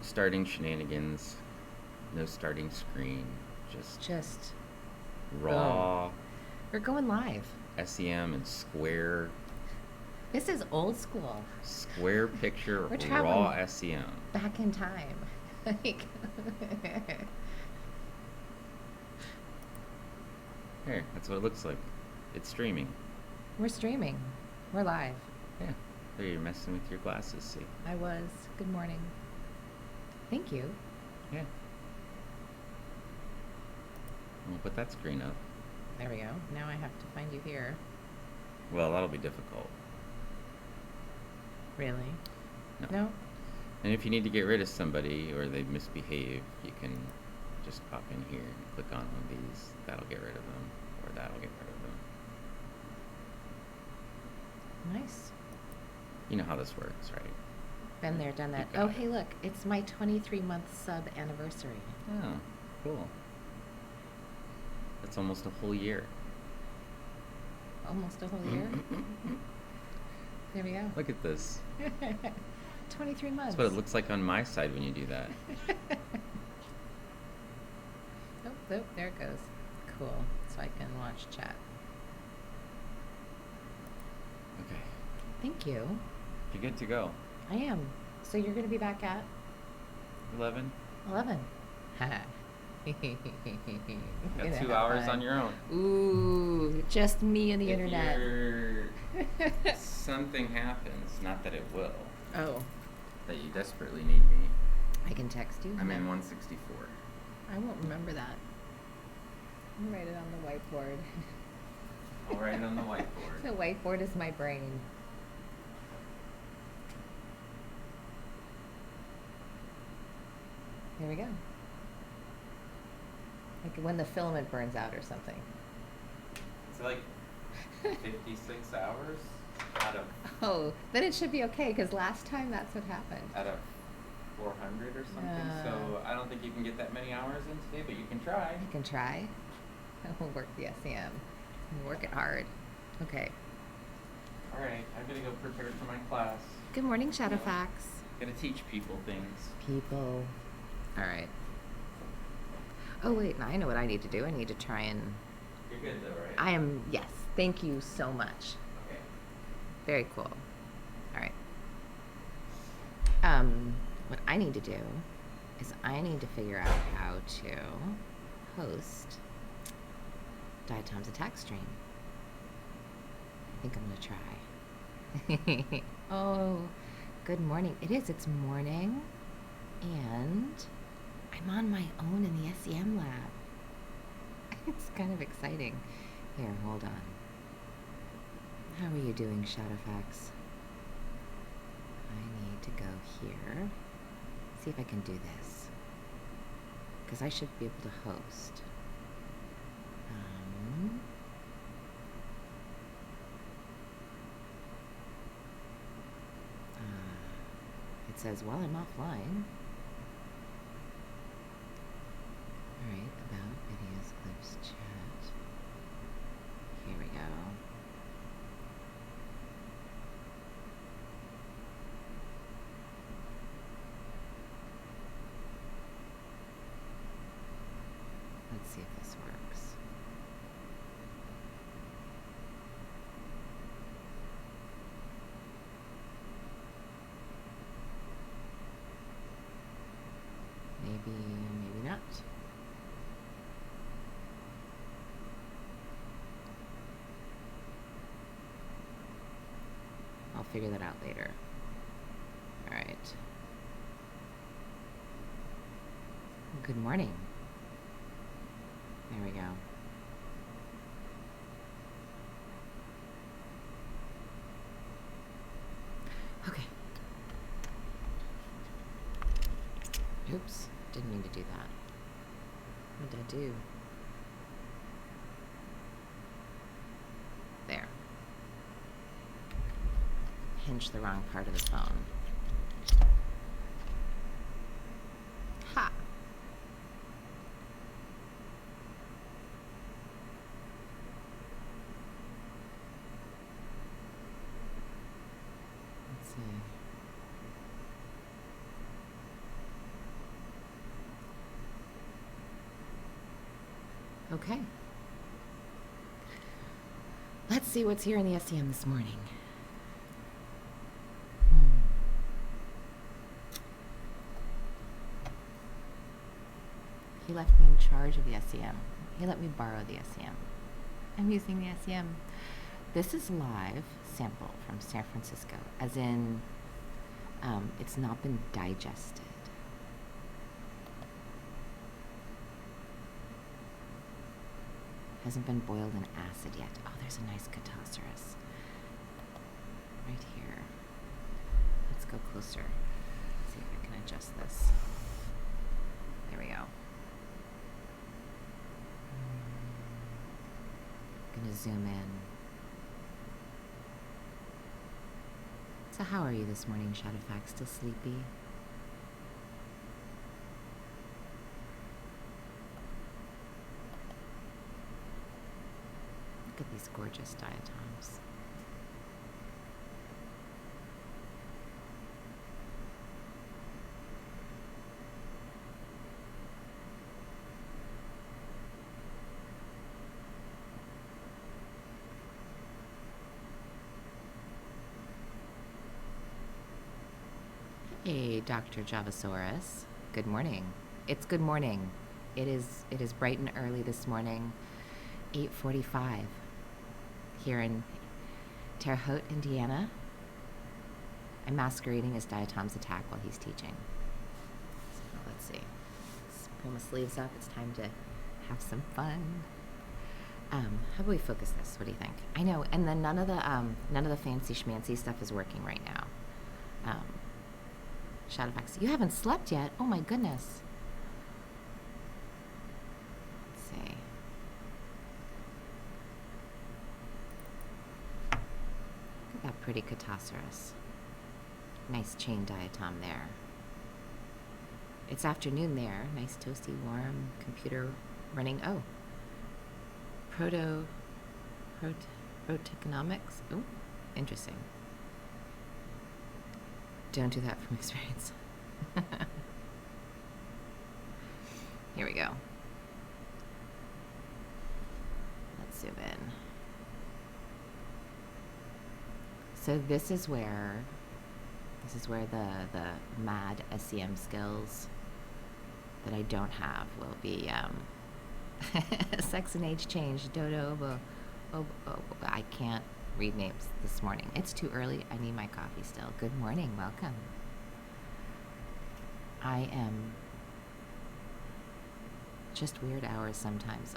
starting shenanigans. No starting screen. Just boom. Raw We're going live. SEM and square This is old school. picture We're raw traveling SEM. back in time. Like, Here, that's what it looks like. It's streaming. we're streaming. We're live. Yeah. There, you're messing with your glasses, see? I was. Good morning. Thank you. Yeah. We'll put that screen up. There we go. Now I have to find you here. Well, that'll be difficult. Really? No. And if you need to get rid of somebody or they misbehave, you can just pop in here and click on one of these. That'll get rid of them, or that'll get rid of them. Nice. You know how this works, right? Been there, done that. You got Oh, it. hey, look. It's my 23-month sub anniversary. Oh, cool. That's almost a whole year. Almost a whole year. There we go. Look at this. 23 months. That's what it looks like on my side when you do that. Oh, there it goes. Cool. So I can watch chat. Okay. Thank you. You're good to go. I am. So you're going to be back at 11. 11. Got 2 hours on your own. Ooh, just me and the If internet. something happens, not that it will, Oh, that you desperately need me, I can text you. I'm in 164. I won't remember that. I'll write it on the whiteboard. I'll write it on the whiteboard. The whiteboard is my brain. Here we go. Like when the filament burns out or something. It's like 56 hours out of Oh, then it should be okay, because last time that's what happened. 400 or something. So I don't think you can get that many hours in today, but you can try. I can try. We'll work the SEM. We'll work it hard. Okay. All right, I'm gonna go prepare for my class. Good morning, Shadowfax. Gonna teach people things. People. All right. Oh, wait. Now I know what I need to do. I need to try and... You're good though, right? I am... Yes. Thank you so much. Okay. Very cool. All right. What I need to do is I need to figure out how to host Diatoms attack stream. I think I'm going to try. Oh, good morning. It is. It's morning. And I'm on my own in the SEM lab. It's kind of exciting. Here, hold on. How are you doing, Shadowfax? I need to go here. See if I can do this. Because I should be able to host. It says while I'm offline. Alright, about videos, clips, chat. Here we go. Let's see if this works. Maybe not. I'll figure that out later. All right. Good morning. There we go. Okay. Oops, didn't mean to do that. What did I do? There. Hinged the wrong part of the phone. Ha! Let's see. Okay. Let's see what's here in the SEM this morning. He left me in charge of the SEM. He let me borrow the SEM. I'm using the SEM. This is live sample from San Francisco, as in it's not been digested. Hasn't been boiled in acid yet. Oh, there's a nice Catoceras right here. Let's go closer. See if I can adjust this. There we go. I'm gonna zoom in. So how are you this morning, Shadowfax? Still sleepy? Look at these gorgeous diatoms. Hey, Dr. Javasaurus. Good morning. It's good morning. It is bright and early this morning, 8:45 here in Terre Haute, Indiana. I'm masquerading as Diatoms Attack while he's teaching. So let's see. Let's pull my sleeves up. It's time to have some fun. How about we focus this? What do you think? I know, and then none of the fancy schmancy stuff is working right now. Shadowfax, you haven't slept yet? Oh my goodness. Let's see. Look at that pretty Catoceras. Nice chain diatom there. It's afternoon there. Nice toasty, warm computer running. Oh. Proteomics. Oh, interesting. Don't do that from experience. Here we go. Let's zoom in. So this is where the mad SEM skills that I don't have will be sex and age change. Dodo. I can't read names this morning. It's too early. I need my coffee still. Good morning. Welcome. I am just weird hours sometimes.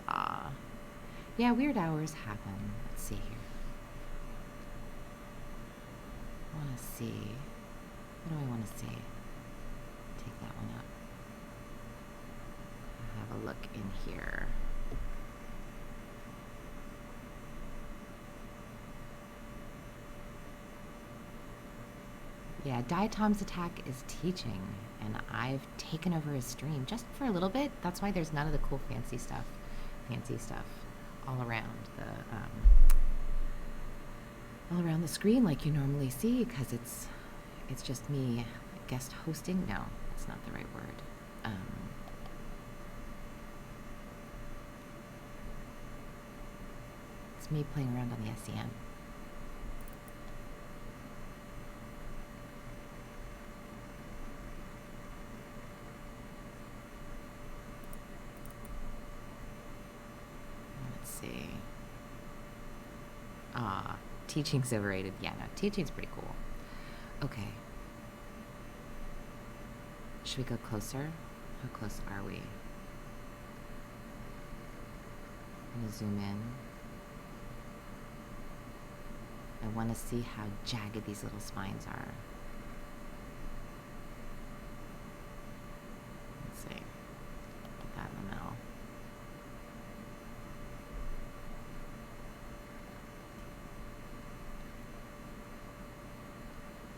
Yeah, weird hours happen. Let's see here. I want to see. What do I want to see? Take that one up. Have a look in here. Yeah, Diatoms Attack is teaching, and I've taken over his stream just for a little bit. That's why there's none of the cool fancy stuff all around the screen like you normally see, because it's just me guest hosting. No, that's not the right word. It's me playing around on the SEM. See. Teaching's overrated. Yeah, no, teaching's pretty cool. Okay. Should we go closer? How close are we? I'm gonna zoom in. I want to see how jagged these little spines are. Let's see. Put that in the middle.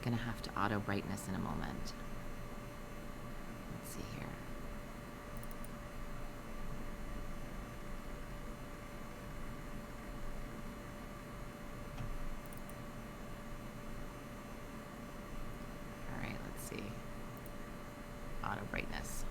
Gonna have to auto brightness in a moment. Let's see here. All right, let's see. Auto brightness.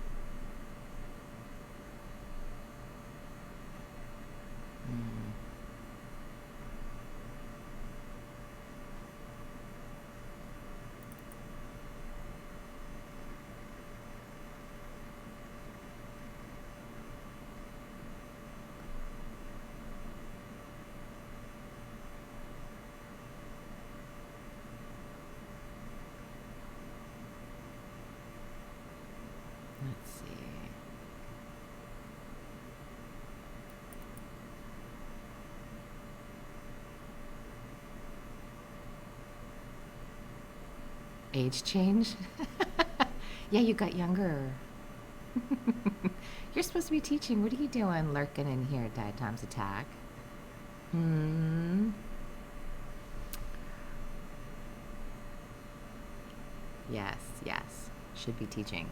Let's see. Age change? Yeah, you got younger. You're supposed to be teaching. What are you doing lurking in here, Diatoms Attack? Yes, yes. Should be teaching.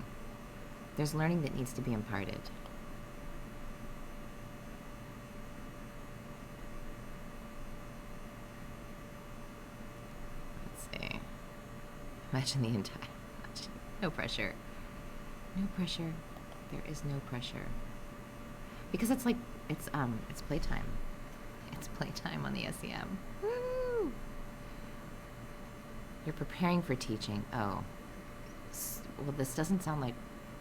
There's learning that needs to be imparted. Let's see. Imagine the entire... No pressure. No pressure. There is no pressure. Because it's like, it's playtime. It's playtime on the SEM. Woo! You're preparing for teaching. Oh. Well, this doesn't sound like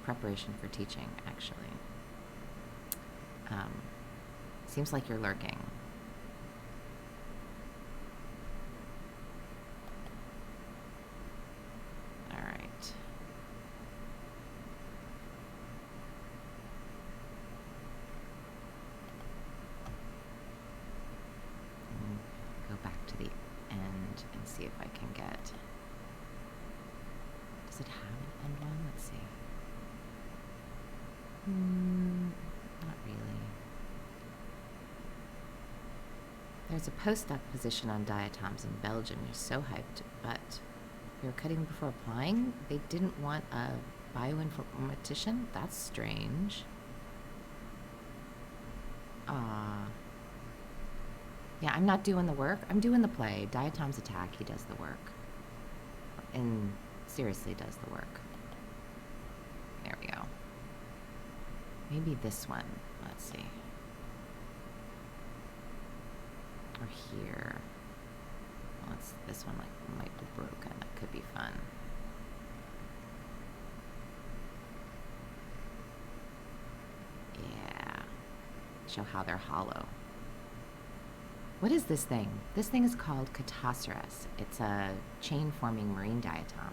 preparation for teaching, actually. Seems like you're lurking. All right. Go back to the end and see if I can get... Does it have an end one? Let's see. Not really. There's a postdoc position on Diatoms in Belgium. You're so hyped, but you're cutting before applying? They didn't want a bioinformatician? That's strange. Yeah, I'm not doing the work. I'm doing the play. Diatoms Attack, he does the work. And seriously does the work. There we go. Maybe this one. Let's see. Or here. Well, this one might be broken. That could be fun. Yeah. Show how they're hollow. What is this thing? This thing is called Catoceras. It's a chain-forming marine diatom.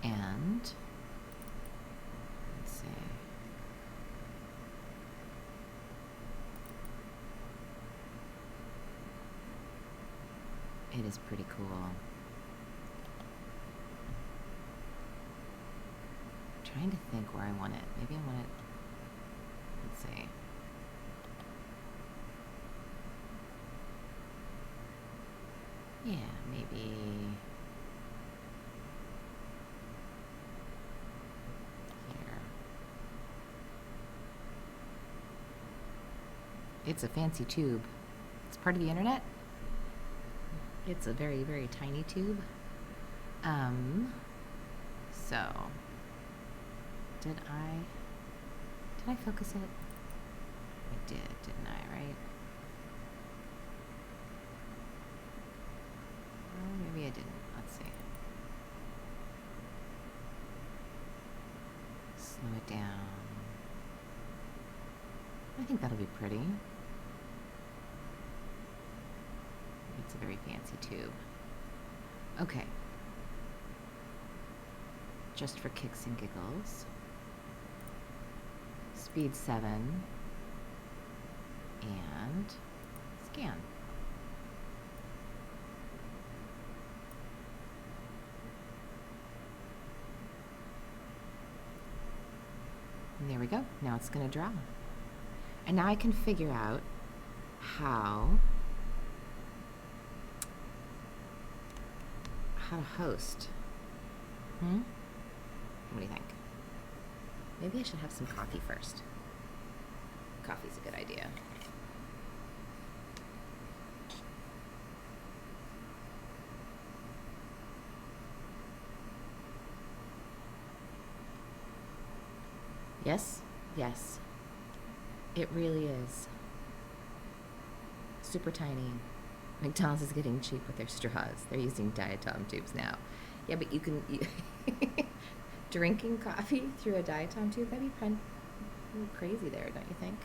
And let's see. It is pretty cool. I'm trying to think where I want it. Maybe I want it. Let's see. Yeah, maybe here. It's a fancy tube. It's part of the internet. It's a very, very tiny tube. So did I focus it? I did, didn't I, right? Maybe I didn't. Let's see. Slow it down. I think that'll be pretty. It's a very fancy tube. Okay. Just for kicks and giggles. Speed 7. And scan. And there we go. Now it's going to draw. And now I can figure out how to host. What do you think? Maybe I should have some coffee first. Coffee's a good idea. Yes? Yes. It really is. Super tiny. McDonald's is getting cheap with their straws. They're using diatom tubes now. Yeah, but you can... drinking coffee through a diatom tube, that'd be kind of crazy there, don't you think?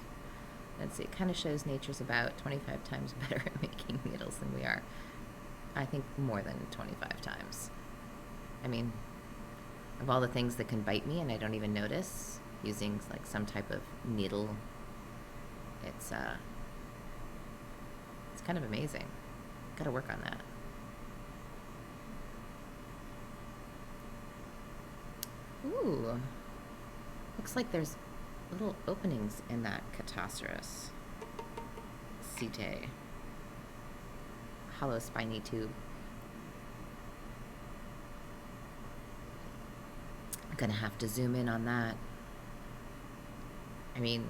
Let's see, it kind of shows nature's about 25 times better at making needles than we are. I think more than 25 times. I mean, of all the things that can bite me and I don't even notice, using like some type of needle, it's kind of amazing. Gotta work on that. Ooh, looks like there's little openings in that Catastrophes Cete. Hollow spiny tube. I'm gonna have to zoom in on that. I mean,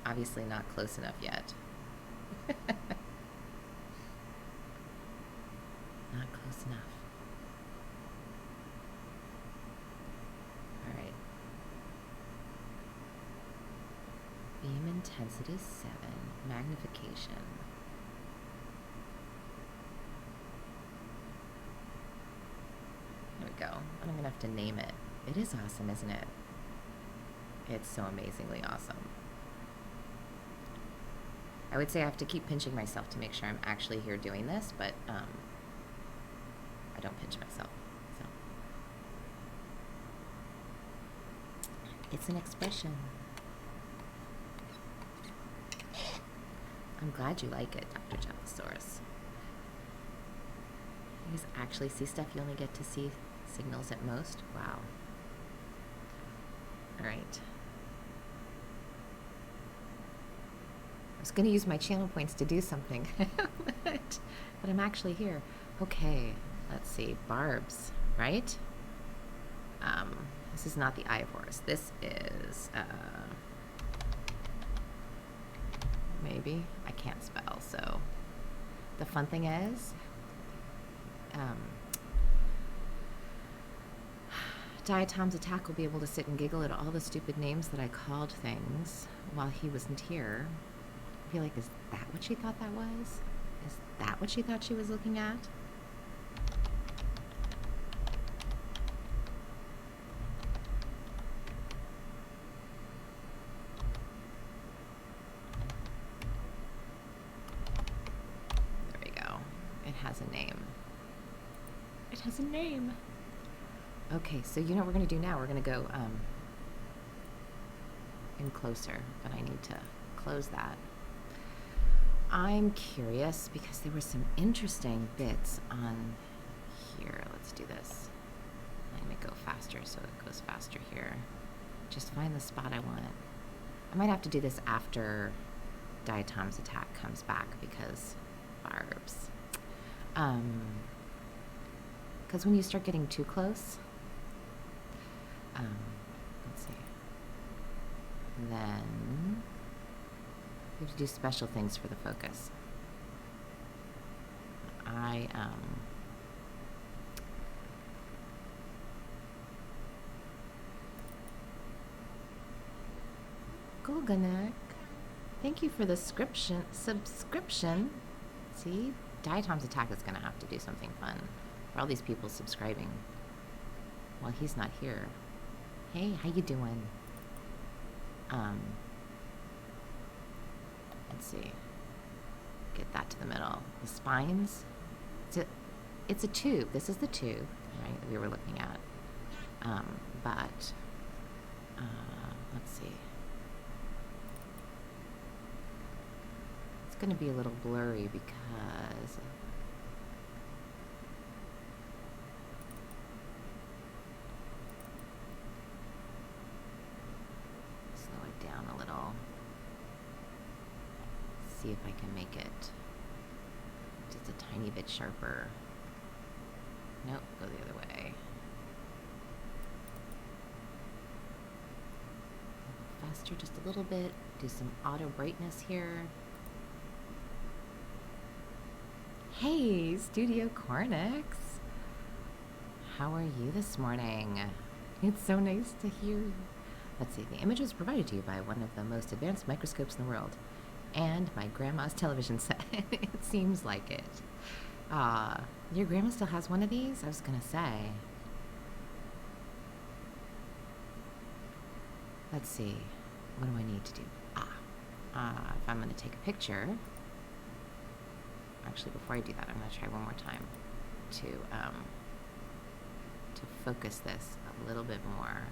obviously not close enough yet. Not close enough. All right. Beam intensity 7, magnification. There we go. And I'm gonna have to name it. It is awesome, isn't it? It's so amazingly awesome. I would say I have to keep pinching myself to make sure I'm actually here doing this, but I don't pinch myself. So it's an expression. I'm glad you like it, Dr. Javasaurus. You guys actually see stuff you only get to see signals at most? Wow. All right. I was going to use my channel points to do something, but I'm actually here. Okay, let's see. Barbs, right? This is not the Eye of Horus. This is, maybe. I can't spell, so. The fun thing is, Diatom's attack will be able to sit and giggle at all the stupid names that I called things while he wasn't here. I'd be like, is that what she thought that was? Is that what she thought she was looking at? There we go. It has a name. It has a name. Okay, so you know what we're going to do now? We're going to go in closer, but I need to close that. I'm curious because there were some interesting bits on here. Let's do this. I'm going to go faster so it goes faster here. Just find the spot I want. I might have to do this after Diatom's attack comes back because barbs. Because when you start getting too close, let's see, then you have to do special things for the focus. Golganek, thank you for the subscription. See, Diatom's attack is going to have to do something fun for all these people subscribing while he's not here. Hey, how you doing? Let's see. Get that to the middle. The spines. It's a tube. This is the tube, right, that we were looking at. But let's see. It's going to be a little blurry because slow it down a little. See if I can make it just a tiny bit sharper. Nope, go the other way. Faster just a little bit. Do some auto brightness here. Hey, Studio Cornix. How are you this morning? It's so nice to hear you. Let's see. The image was provided to you by one of the most advanced microscopes in the world. And my grandma's television set. It seems like it. Your grandma still has one of these? I was gonna say. Let's see. What do I need to do? If I'm gonna take a picture. Actually, before I do that, I'm gonna try one more time to focus this a little bit more.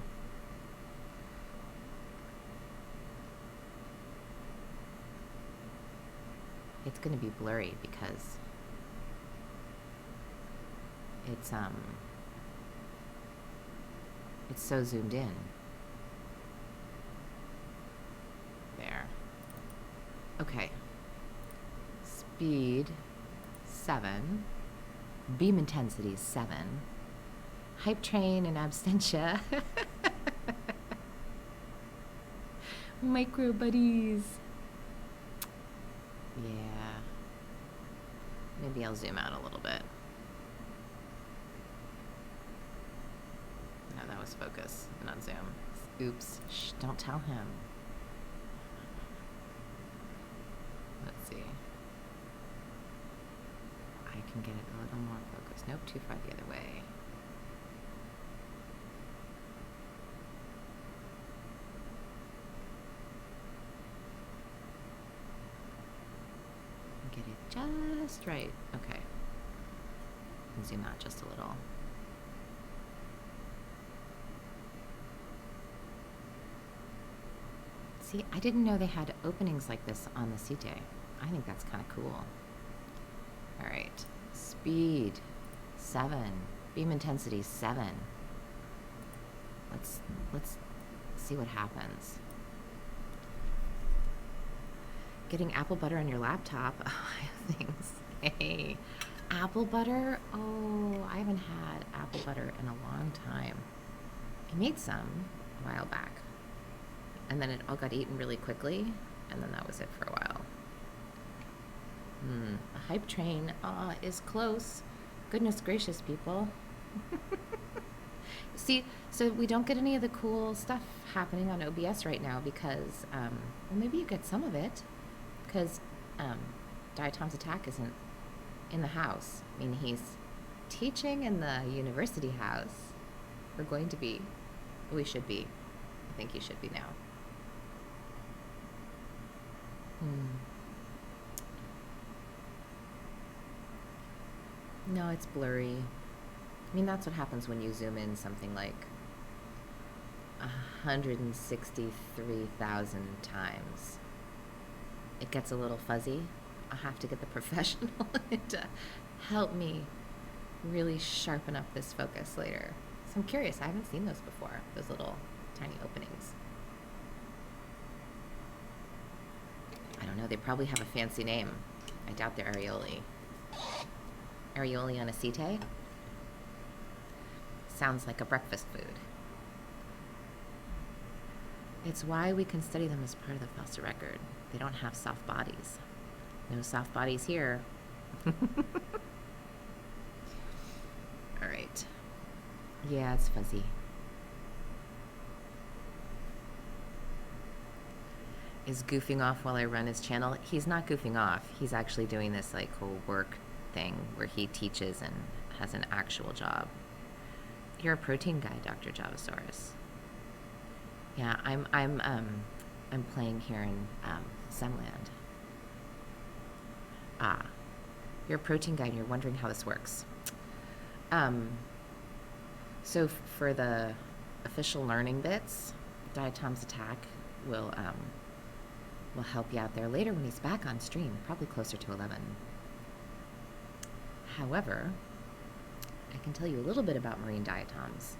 It's gonna be blurry because it's so zoomed in. There. Okay. Speed 7. Beam intensity 7. Hype train and absentia. Micro buddies. Yeah. Maybe I'll zoom out a little bit. No, that was focus, not zoom. Oops. Shh, don't tell him. Let's see. I can get it a little more focused. Nope, too far the other way. Get it just right. Okay. And zoom out just a little. See, I didn't know they had openings like this on the Cite. I think that's kind of cool. All right. Speed 7. Beam intensity 7. Let's see what happens. Getting apple butter on your laptop. Things. Hey, apple butter? Oh, I haven't had apple butter in a long time. I made some a while back. And then it all got eaten really quickly. And then that was it for a while. A hype train is close. Goodness gracious, people. See, so we don't get any of the cool stuff happening on OBS right now because, well, maybe you get some of it. Because Diatoms Attack isn't in the house. I mean, he's teaching in the university house. We're going to be. We should be. I think he should be now. No, it's blurry. I mean, that's what happens when you zoom in something like 163,000 times. It gets a little fuzzy. I'll have to get the professional to help me really sharpen up this focus later. So I'm curious. I haven't seen those before, those little tiny openings. I don't know. They probably have a fancy name. I doubt they're areoli. Areoli on a Cite? Sounds like a breakfast food. It's why we can study them as part of the FELSA record. They don't have soft bodies. No soft bodies here. All right. Yeah, it's fuzzy. Is goofing off while I run his channel. He's not goofing off. He's actually doing this like whole work thing where he teaches and has an actual job. You're a protein guy, Dr. Javasaurus. Yeah, I'm playing here in SEMland. You're a protein guy and you're wondering how this works. So for the official learning bits, Diatoms Attack will help you out there later when he's back on stream, probably closer to 11. However, I can tell you a little bit about marine diatoms.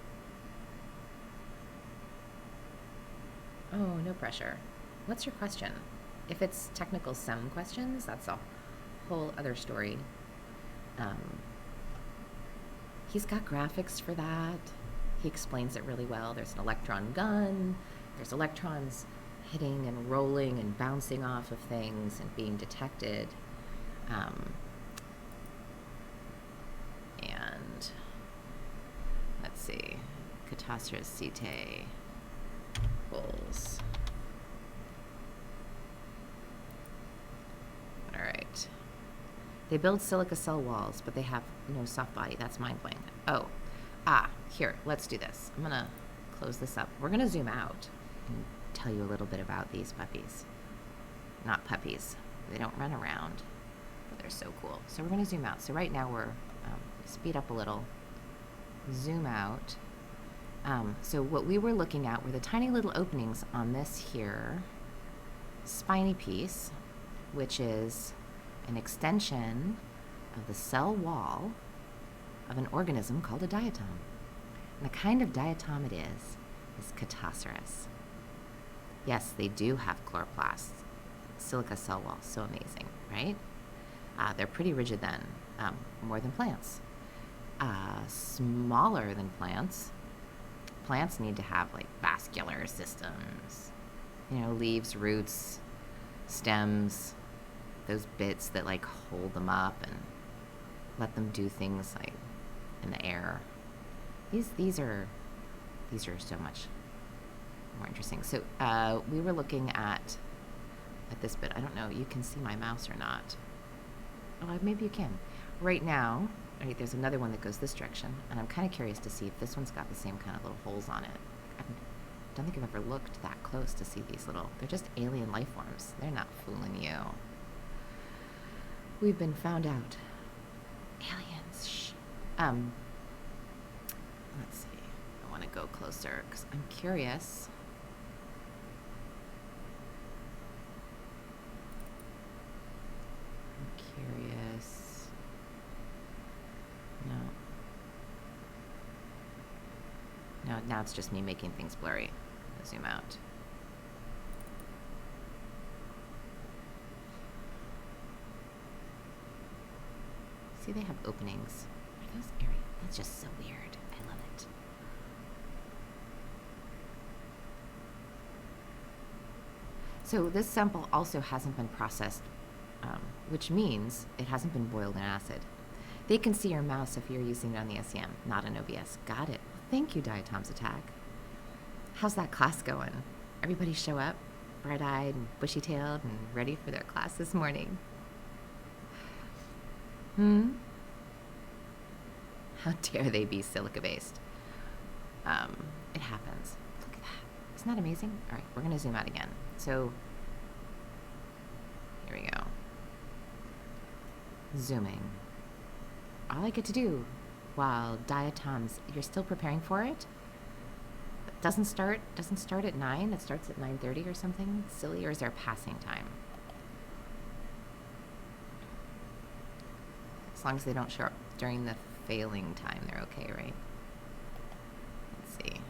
Oh, no pressure. What's your question? If it's technical SEM questions, that's a whole other story. He's got graphics for that. He explains it really well. There's an electron gun. There's electrons hitting and rolling and bouncing off of things and being detected. And let's see, Catastrophe Cite. holes. All right. They build silica cell walls, but they have no soft body. That's mind-blowing. Oh, here, let's do this. I'm gonna close this up. We're gonna zoom out and tell you a little bit about these puppies. Not puppies. They don't run around, but they're so cool. So we're gonna zoom out. So right now we're, speed up a little, zoom out. So what we were looking at were the tiny little openings on this here spiny piece, which is an extension of the cell wall of an organism called a diatom. And the kind of diatom it is Catoceras. Yes, they do have chloroplasts. Silica cell wall, so amazing, right? They're pretty rigid then, more than plants. Smaller than plants. Plants need to have like vascular systems, you know, leaves, roots, stems, those bits that like hold them up and let them do things like in the air. These are so much more interesting. So we were looking at this bit. I don't know, you can see my mouse or not. Oh, maybe you can. Right now, right, there's another one that goes this direction, and I'm kind of curious to see if this one's got the same kind of little holes on it. I don't think I've ever looked that close to see these little, they're just alien life forms. They're not fooling you. We've been found out. Aliens, shh. Let's see. I want to go closer because I'm curious. No, now it's just me making things blurry. I'll zoom out. See, they have openings. Are those areas? That's just so weird. I love it. So this sample also hasn't been processed, which means it hasn't been boiled in acid. They can see your mouse if you're using it on the SEM, not on OBS. Got it. Thank you, Diatoms Attack. How's that class going? Everybody show up, bright-eyed and bushy-tailed and ready for their class this morning? How dare they be silica-based? It happens. Look at that. Isn't that amazing? All right, we're going to zoom out again. So, here we go. Zooming. All I get to do while diatoms, you're still preparing for it? It doesn't start at 9, it starts at 9:30 or something silly, or is there a passing time? As long as they don't show up during the failing time, they're okay, right? Let's see.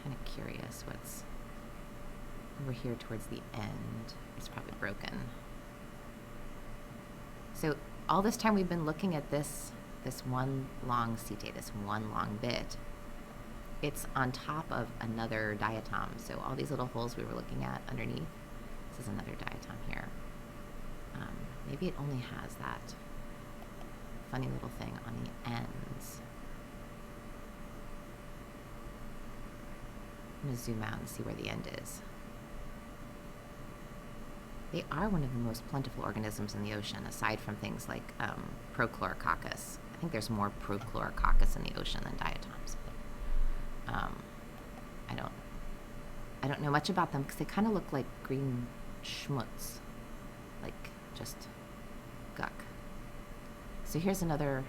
Kind of curious what's over here towards the end. It's probably broken. So all this time we've been looking at this one long setae, this one long bit. It's on top of another diatom. So all these little holes we were looking at underneath, this is another diatom here. Maybe it only has that funny little thing on the ends. I'm going to zoom out and see where the end is. They are one of the most plentiful organisms in the ocean, aside from things like Prochlorococcus. I think there's more Prochlorococcus in the ocean than diatoms. I don't know much about them because they kind of look like green schmutz, like just guck. So here's another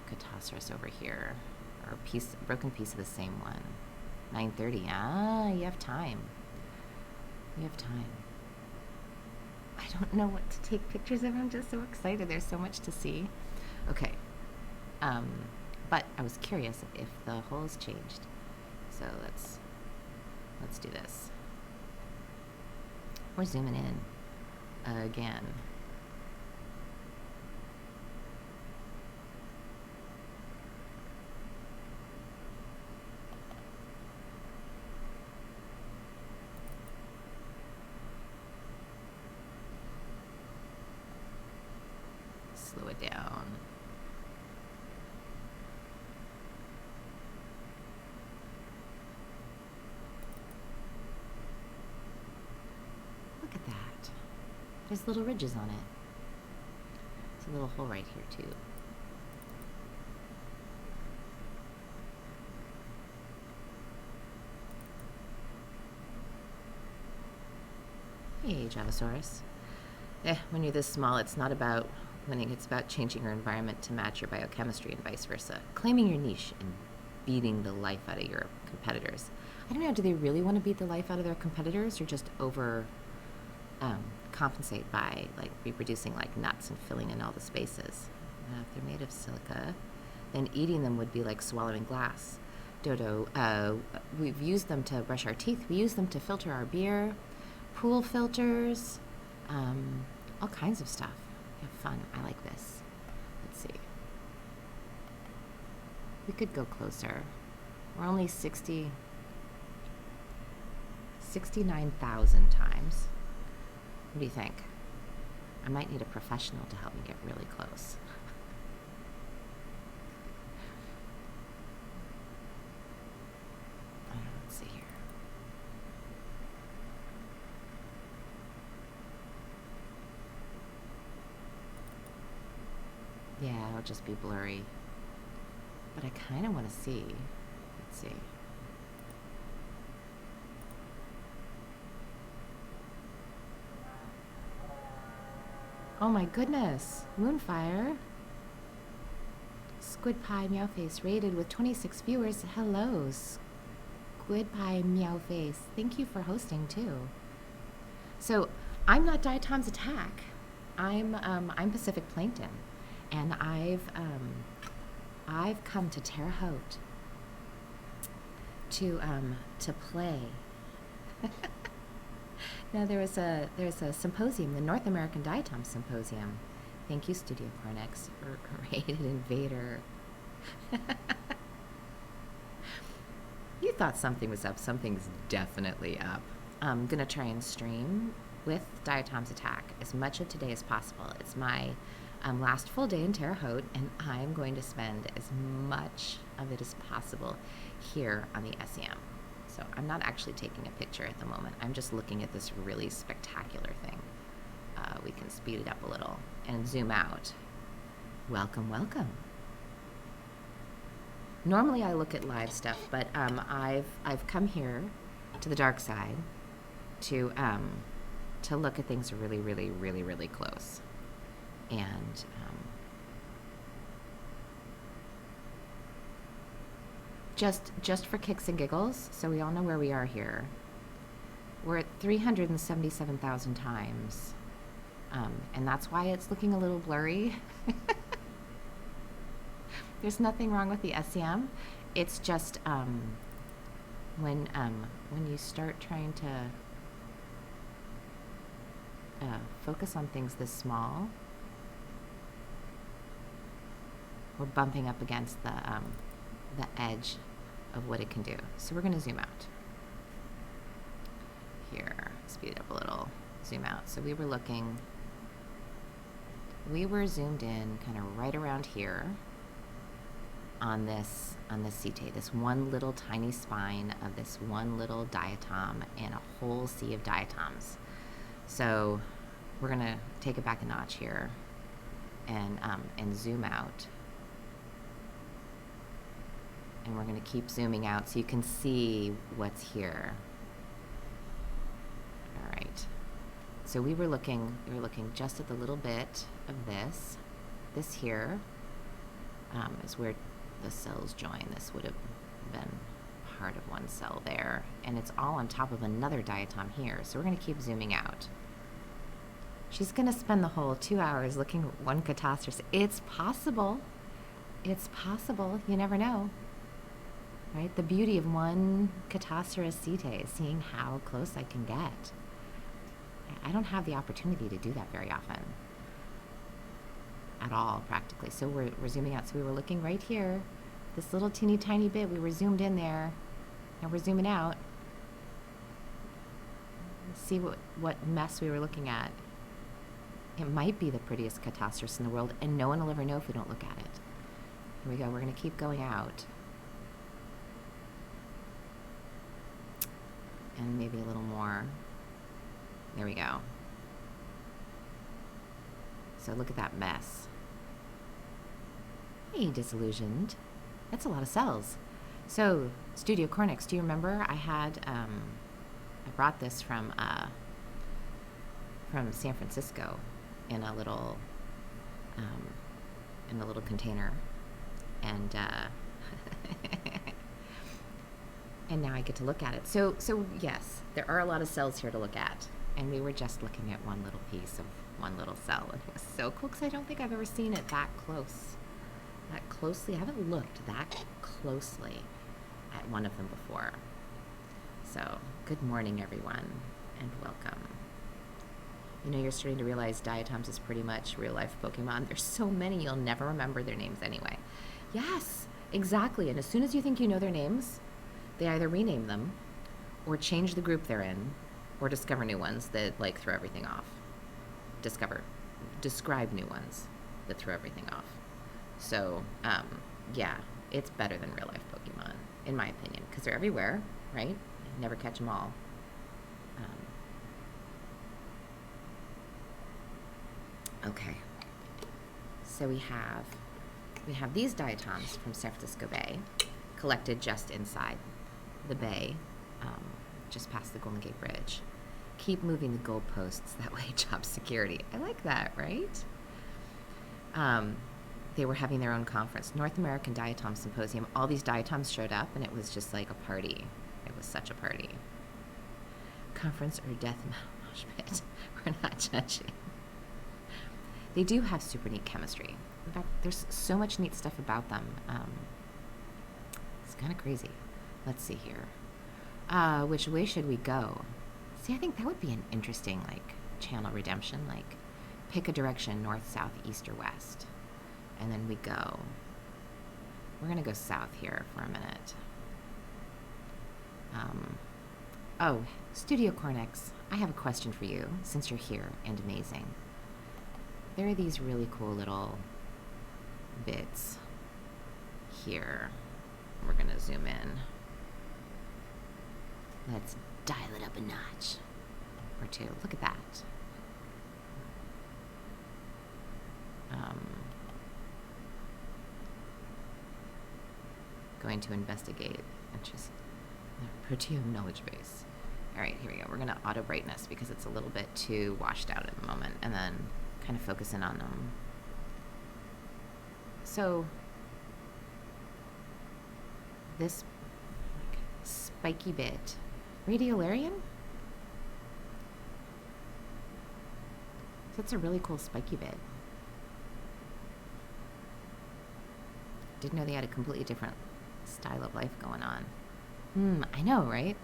Catoceras over here, or a broken piece of the same one. 9:30. Ah, you have time. You have time. I don't know what to take pictures of. I'm just so excited. There's so much to see. Okay. But I was curious if the holes changed. So let's do this. We're zooming in again. Slow it down. There's little ridges on it. There's a little hole right here too. Hey, Javasaurus. When you're this small, it's not about winning, it's about changing your environment to match your biochemistry and vice versa. Claiming your niche and beating the life out of your competitors. I don't know, do they really want to beat the life out of their competitors or just over compensate by like reproducing like nuts and filling in all the spaces? If they're made of silica, then eating them would be like swallowing glass. Dodo, we've used them to brush our teeth, we use them to filter our beer, pool filters, all kinds of stuff. Have fun. I like this. Let's see. We could go closer. We're only 69,000 times. What do you think? I might need a professional to help me get really close. Let's see here. Yeah, it'll just be blurry. But I kind of want to see. Let's see. Oh my goodness. Moonfire. Squid Pie Meowface rated with 26 viewers. Hello, Squid Pie Meowface. Thank you for hosting too. So I'm not Diatoms Attack. I'm PacificPlankton. And I've come to Terre Haute to play. Now there's a symposium, the North American Diatom Symposium. Thank you, Studio Cornix, for Rated Invader. You thought something was up. Something's definitely up. I'm gonna try and stream with Diatoms Attack as much of today as possible. It's my last full day in Terre Haute, and I'm going to spend as much of it as possible here on the SEM. So I'm not actually taking a picture at the moment. I'm just looking at this really spectacular thing. We can speed it up a little and zoom out. Welcome, welcome. Normally I look at live stuff, but I've come here to the dark side to look at things really, really, really, really close. And just for kicks and giggles, so we all know where we are here. We're at 377,000 times, and that's why it's looking a little blurry. There's nothing wrong with the SEM. It's just when you start trying to focus on things this small, we're bumping up against the edge of what it can do. So we're going to zoom out. Here, speed it up a little, zoom out. So we were zoomed in kind of right around here on this setae, this one little tiny spine of this one little diatom and a whole sea of diatoms. So we're going to take it back a notch here and zoom out. And we're going to keep zooming out so you can see what's here. All right. So we were looking just at the little bit of this. This here is where the cells join. This would have been part of one cell there. And it's all on top of another diatom here. So we're going to keep zooming out. She's going to spend the whole 2 hours looking at one catastrophe. It's possible. It's possible. You never know. Right? The beauty of one Catastrophe setae is seeing how close I can get. I don't have the opportunity to do that very often. At all, practically. So we're zooming out. So we were looking right here. This little teeny tiny bit, we were zoomed in there. Now we're zooming out. See what mess we were looking at. It might be the prettiest catastrophe in the world, and no one will ever know if we don't look at it. Here we go. We're going to keep going out. And maybe a little more. There we go. So look at that mess. Hey, Disillusioned. That's a lot of cells. So, Studio Cornix, do you remember I had, I brought this from San Francisco in a little container, and and now I get to look at it. So yes, there are a lot of cells here to look at, and we were just looking at one little piece of one little cell, and it was so cool because I don't think I've ever seen it that closely. I haven't looked that closely at one of them before. So, good morning, everyone, and welcome. You know, you're starting to realize Diatoms is pretty much real-life Pokemon. There's so many, you'll never remember their names anyway. Yes, exactly. And as soon as you think you know their names, they either rename them, or change the group they're in, or discover new ones that, like, throw everything off. Describe new ones that throw everything off. So, yeah, it's better than real-life Pokemon, in my opinion, because they're everywhere, right? You never catch them all. Okay, so we have these Diatoms from San Francisco Bay, collected just inside the bay, just past the Golden Gate Bridge. Keep moving the goalposts, that way job security. I like that, right? They were having their own conference, North American Diatom Symposium. All these Diatoms showed up, and it was just like a party. It was such a party. Conference or death mosh pit. We're not judging. They do have super neat chemistry. In fact, there's so much neat stuff about them. It's kind of crazy. Let's see here. Which way should we go? See, I think that would be an interesting, like, channel redemption. Like, pick a direction, north, south, east, or west. And then we go. We're going to go south here for a minute. Oh, Studio Cornix, I have a question for you, since you're here and amazing. There are these really cool little bits here. We're going to zoom in. Let's dial it up a notch or two. Look at that. Going to investigate just the Proteome knowledge base. All right, here we go. We're going to auto brightness because it's a little bit too washed out at the moment, and then kind of focus in on them. So this spiky bit, Radiolarian? That's a really cool spiky bit. Didn't know they had a completely different style of life going on. I know, right?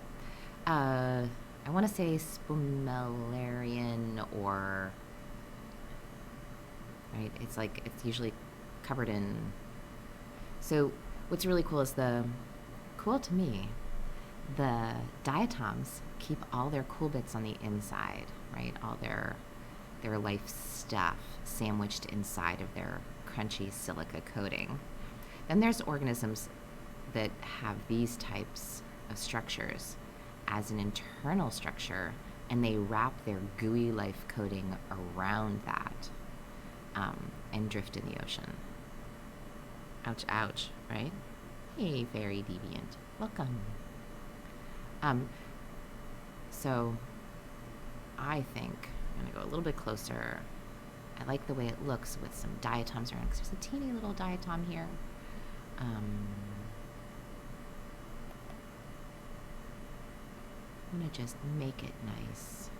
I want to say Spumellarian or... Right? It's like, it's usually covered in... So what's really cool is cool to me, the Diatoms keep all their cool bits on the inside, right? All their life stuff sandwiched inside of their crunchy silica coating. Then there's organisms that have these types of structures as an internal structure, and they wrap their gooey life coating around that and drift in the ocean. Ouch, ouch, right? Hey, Fairy Deviant. Welcome. So I think I'm going to go a little bit closer. I like the way it looks with some diatoms around, because there's a teeny little diatom here. I'm going to just make it nice.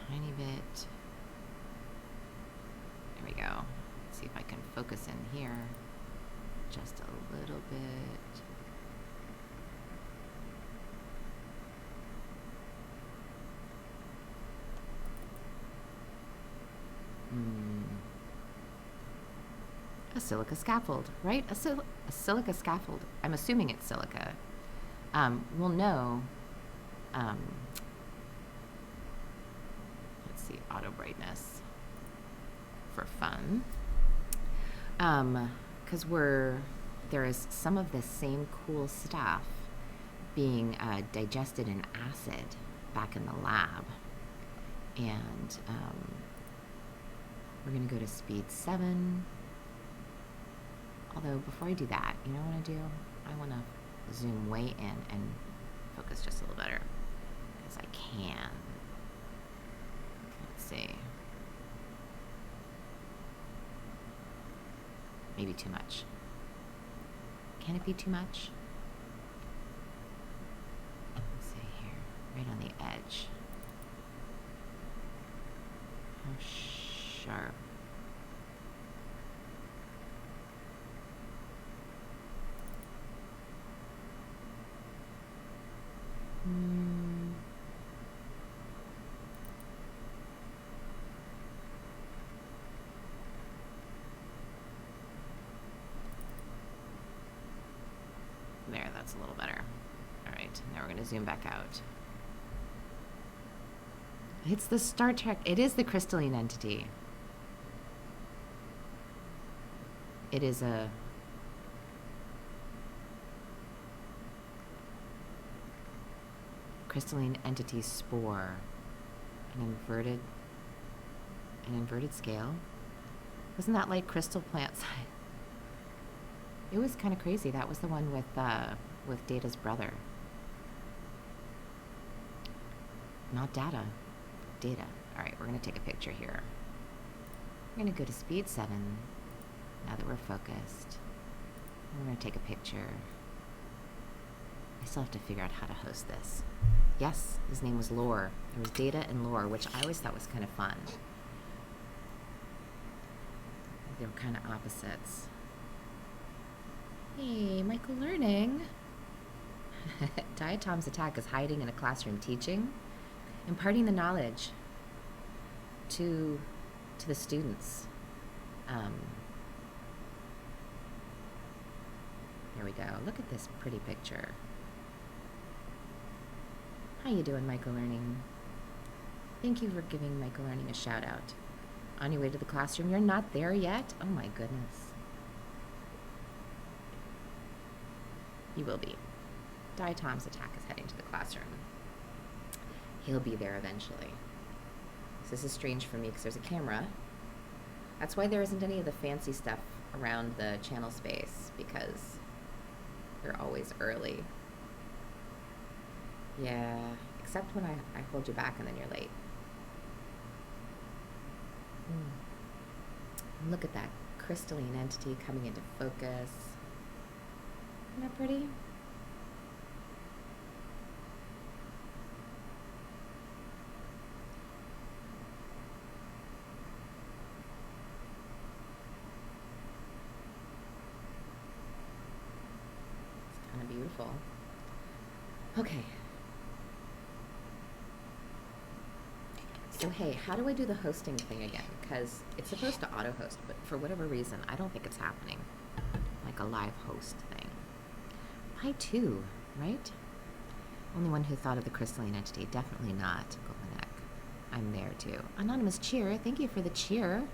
Tiny bit. There we go. Let's see if I can focus in here just a little bit. A silica scaffold, right? A silica scaffold. I'm assuming it's silica. We'll know. Let's see, auto brightness for fun. Because there is some of this same cool stuff being digested in acid back in the lab. And we're going to go to speed 7. Although, before I do that, you know what I want to do? I want to zoom way in and focus just a little better. Because I can. Let's see. Maybe too much. Can it be too much? Let's see here. Right on the edge. How sharp. There, that's a little better. All right, now we're going to zoom back out. It's the Star Trek. It is the crystalline entity. It is a crystalline entity spore. An inverted scale. Wasn't that like crystal plants? It was kind of crazy. That was the one with Data's brother. Not Data. Data. All right, we're going to take a picture here. We're going to go to speed 7. Now that we're focused. We're going to take a picture. I still have to figure out how to host this. Yes, his name was Lore. There was Data and Lore, which I always thought was kind of fun. They were kind of opposites. Hey, Michael Learning. Diatoms Attack is hiding in a classroom teaching, imparting the knowledge to the students. There we go. Look at this pretty picture. How you doing, Michael Learning? Thank you for giving Michael Learning a shout out. On your way to the classroom, you're not there yet? Oh my goodness. You will be. Diatoms Attack is heading to the classroom. He'll be there eventually. This is strange for me because there's a camera. That's why there isn't any of the fancy stuff around the channel space, because you're always early. Yeah, except when I hold you back and then you're late. Look at that crystalline entity coming into focus. Isn't that pretty? It's kind of beautiful. Okay. So hey, how do I do the hosting thing again? Because it's supposed to auto-host, but for whatever reason, I don't think it's happening. Like a live host thing. I too, right? Only one who thought of the crystalline entity. Definitely not Golden Neck. I'm there too. Anonymous cheer. Thank you for the cheer.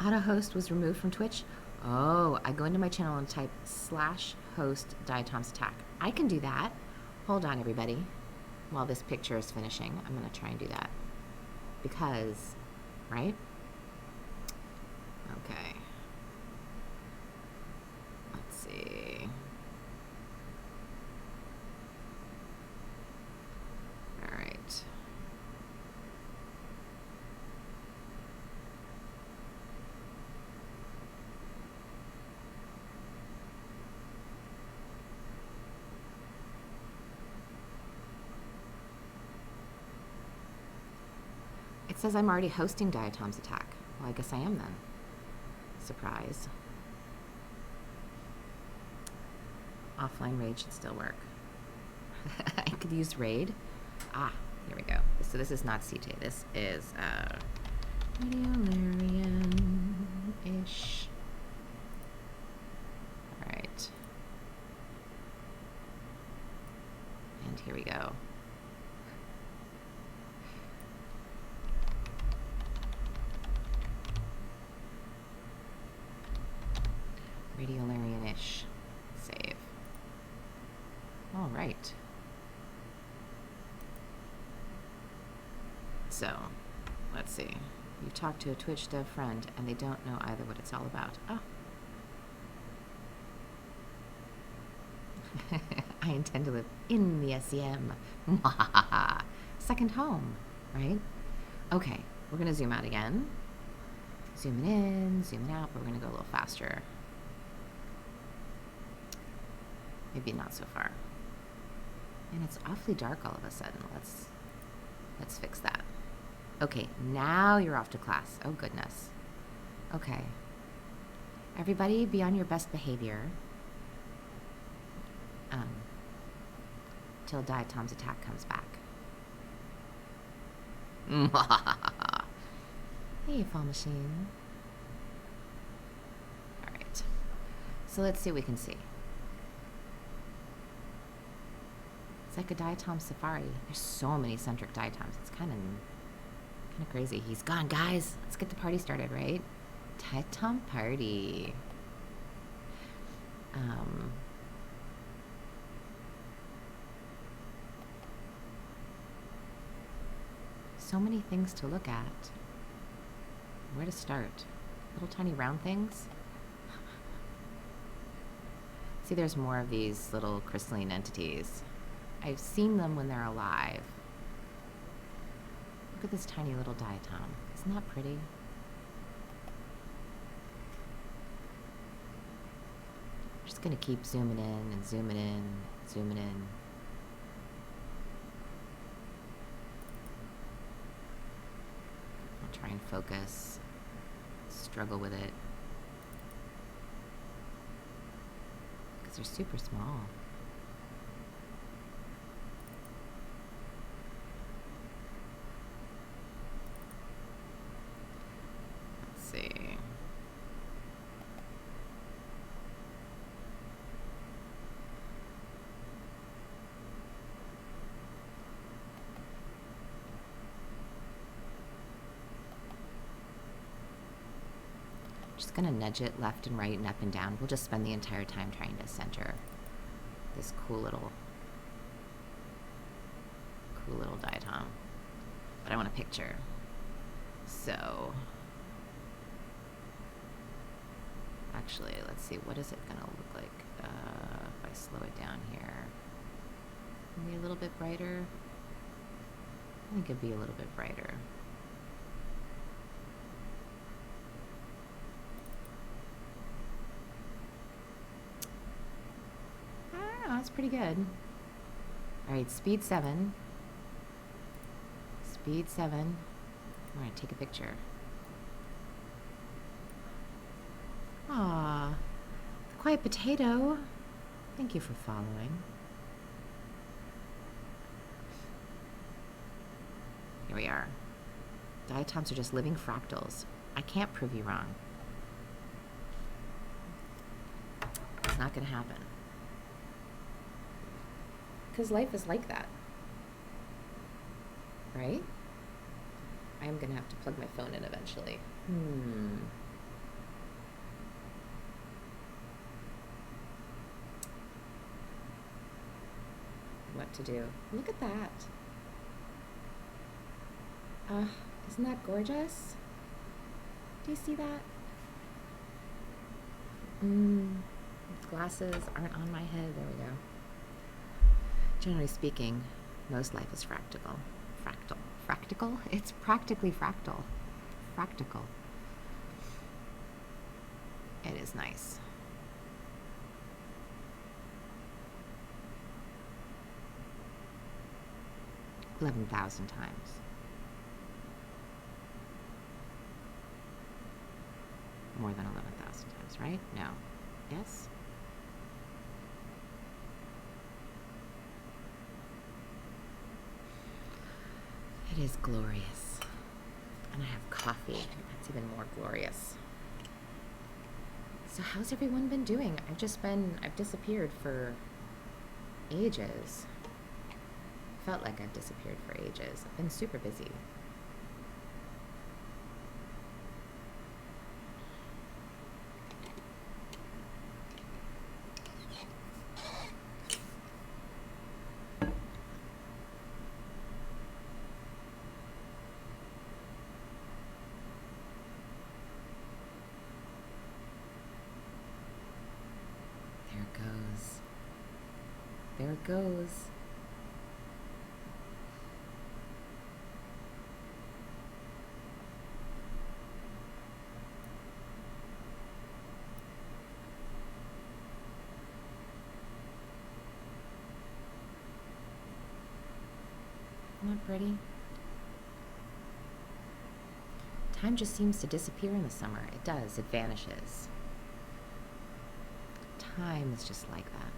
Auto host was removed from Twitch. Oh, I go into my channel and type /host Diatoms Attack. I can do that. Hold on, everybody. While this picture is finishing, I'm going to try and do that. Because, right? Okay. Let's see. All right. It says I'm already hosting Diatoms Attack. Well, I guess I am then. Surprise. Offline raid should still work. I could use raid. Ah, here we go. So this is not CJ. This is Radiolarian-ish. All right. And here we go. Radiolarian-ish. Save. All right. So, let's see. You've talked to a Twitch dev friend, and they don't know either what it's all about. Oh. I intend to live in the SEM. Second home, right? Okay, we're going to zoom out again. Zooming in, zooming out, but we're going to go a little faster. Maybe not so far. And it's awfully dark all of a sudden. Let's fix that. Okay, now you're off to class. Oh, goodness. Okay. Everybody be on your best behavior. Till Diatoms attack comes back. Hey, fall machine. Alright. So let's see what we can see. It's like a Diatom safari. There's so many centric Diatoms. It's kind of crazy. He's gone, guys. Let's get the party started, right? Diatom party. So many things to look at. Where to start? Little tiny round things? See, there's more of these little crystalline entities. I've seen them when they're alive. Look at this tiny little diatom. Isn't that pretty? Just gonna keep zooming in and zooming in, zooming in. I'll try and focus, struggle with it. Because they're super small. Let's see. Just gonna nudge it left and right and up and down. We'll just spend the entire time trying to center this cool little diatom. But I want a picture. So actually, let's see, what is it gonna look like if I slow it down here? Maybe a little bit brighter. I think it'd be a little bit brighter. That's pretty good. Alright, speed 7. Speed 7. I'm gonna take a picture. Aww. The quiet potato. Thank you for following. Here we are. Diatoms are just living fractals. I can't prove you wrong. It's not gonna happen. Because life is like that. Right? I am going to have to plug my phone in eventually. What to do? Look at that. Isn't that gorgeous? Do you see that? Glasses aren't on my head. There we go. Generally speaking, most life is fractal. Fractal? It's practically fractal. Fractal. It is nice. $11,000 times. More than 11,000 times, right? No. Yes? It is glorious. And I have coffee. That's even more glorious. So how's everyone been doing? I've disappeared for ages. Felt like I've disappeared for ages. I've been super busy. There it goes. Isn't that pretty? Time just seems to disappear in the summer. It does. It vanishes. Time is just like that.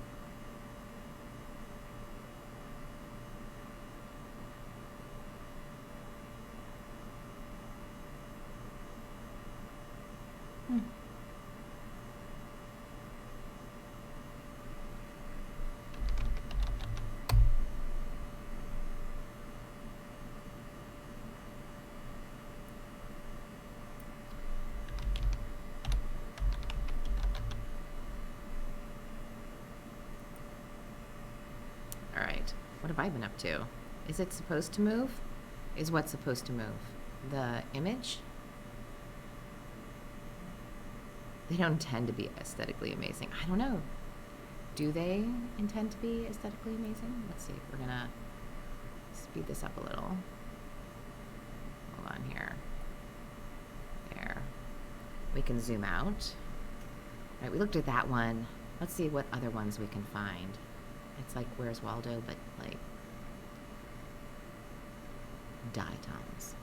Alright, what have I been up to? Is it supposed to move? Is what supposed to move? The image? They don't tend to be aesthetically amazing. I don't know. Do they intend to be aesthetically amazing? Let's see if we're gonna speed this up a little. Hold on here. There. We can zoom out. All right, we looked at that one. Let's see what other ones we can find. It's like Where's Waldo, but like Diatoms.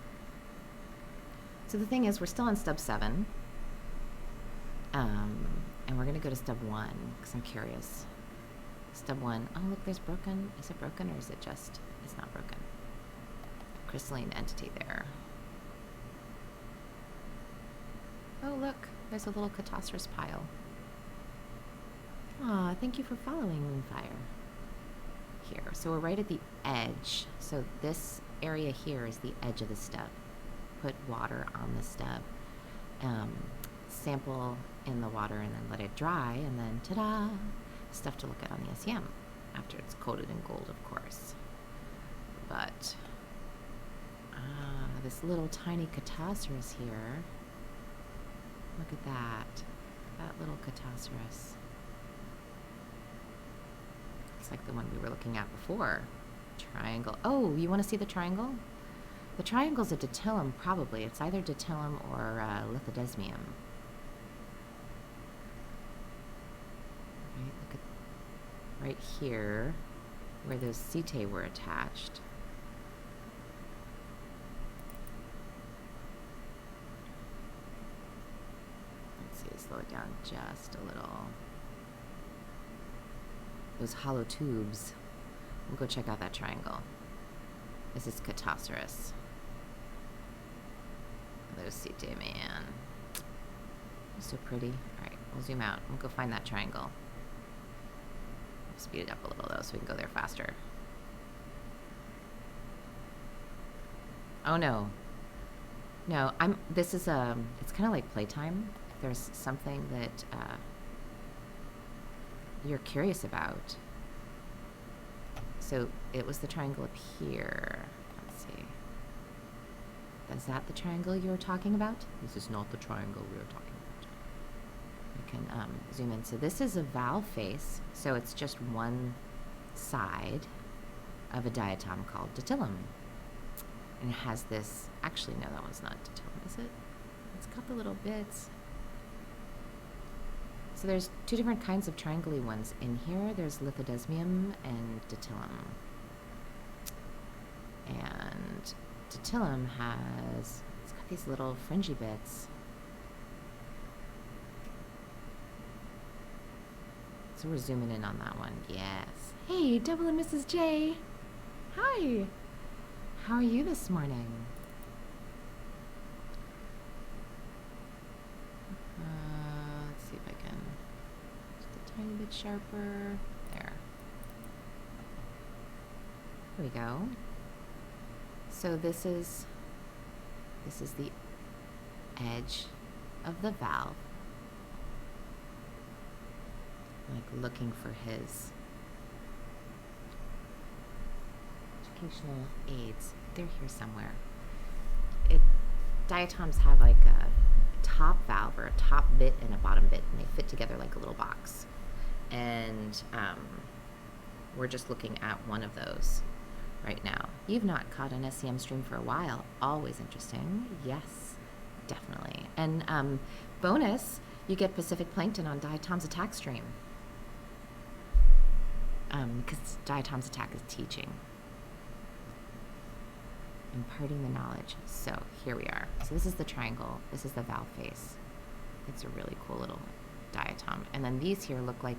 So the thing is, we're still on stub 7. And we're going to go to stub 1 because I'm curious. Stub 1. Oh, look, there's broken. Is it broken or is it just... It's not broken. Crystalline entity there. Oh, look. There's a little Catastrophe pile. Aw, thank you for following, Moonfire. Here. So we're right at the edge. So this area here is the edge of the stub. Put water on the stub. Sample in the water and then let it dry, and then ta-da! Stuff to look at on the SEM after it's coated in gold, of course. But this little tiny Catastrophe here. Look at that. That little Catastrophe. It's like the one we were looking at before. Triangle. Oh, you want to see the triangle? The triangle's a Diatylum, probably. It's either Diatylum or Lithodesmium. Right, look at right here, where those setae were attached. Let's see, slow it down just a little. Those hollow tubes. We'll go check out that triangle. This is Catastrophe. Those setae, man. So pretty. Alright, we'll zoom out. We'll go find that triangle. We'll speed it up a little though so we can go there faster. Oh no. No, this is it's kind of like playtime. If there's something that you're curious about. So it was the triangle up here. Let's see. Is that the triangle you were talking about? This is not the triangle we were talking about. We can zoom in. So this is a valve face. So it's just one side of a diatom called Diatylum. And it has this, actually no, that one's not Diatylum, is it? It's got the little bits. So there's two different kinds of triangle-y ones in here. There's Lithodesmium and Diatylum. And Diatylum it's got these little fringy bits. So we're zooming in on that one. Yes. Hey, Double and Mrs. J. Hi. How are you this morning? Let's see if I can just a tiny bit sharper. There. There we go. So this is the edge of the valve. Like looking for his educational aids. They're here somewhere. Diatoms have like a top valve or a top bit and a bottom bit, and they fit together like a little box. And We're just looking at one of those right now. You've not caught an SEM stream for a while. Always interesting. Yes, definitely. And bonus, you get PacificPlankton on Diatoms attack stream. Because Diatoms attack is teaching. Imparting the knowledge. So here we are. So this is the triangle. This is the valve face. It's a really cool little diatom. And then these here look like,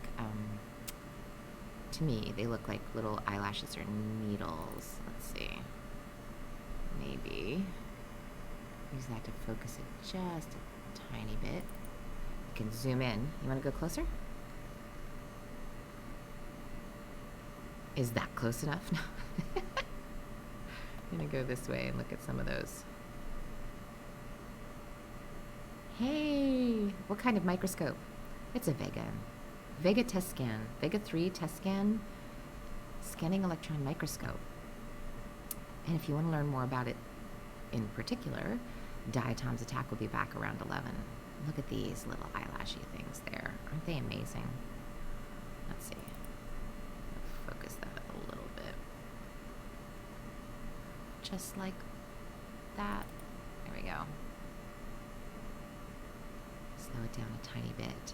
to me, they look like little eyelashes or needles. Let's see. Maybe. Use that to focus it just a tiny bit. You can zoom in. You want to go closer? Is that close enough? No. I'm going to go this way and look at some of those. Hey, what kind of microscope? It's a Vega test scan, Vega 3 test scan, scanning electron microscope. And if you want to learn more about it in particular, Diatoms attack will be back around 11. Look at these little eyelashy things there. Aren't they amazing? Let's see. Focus that a little bit. Just like that. There we go. Slow it down a tiny bit.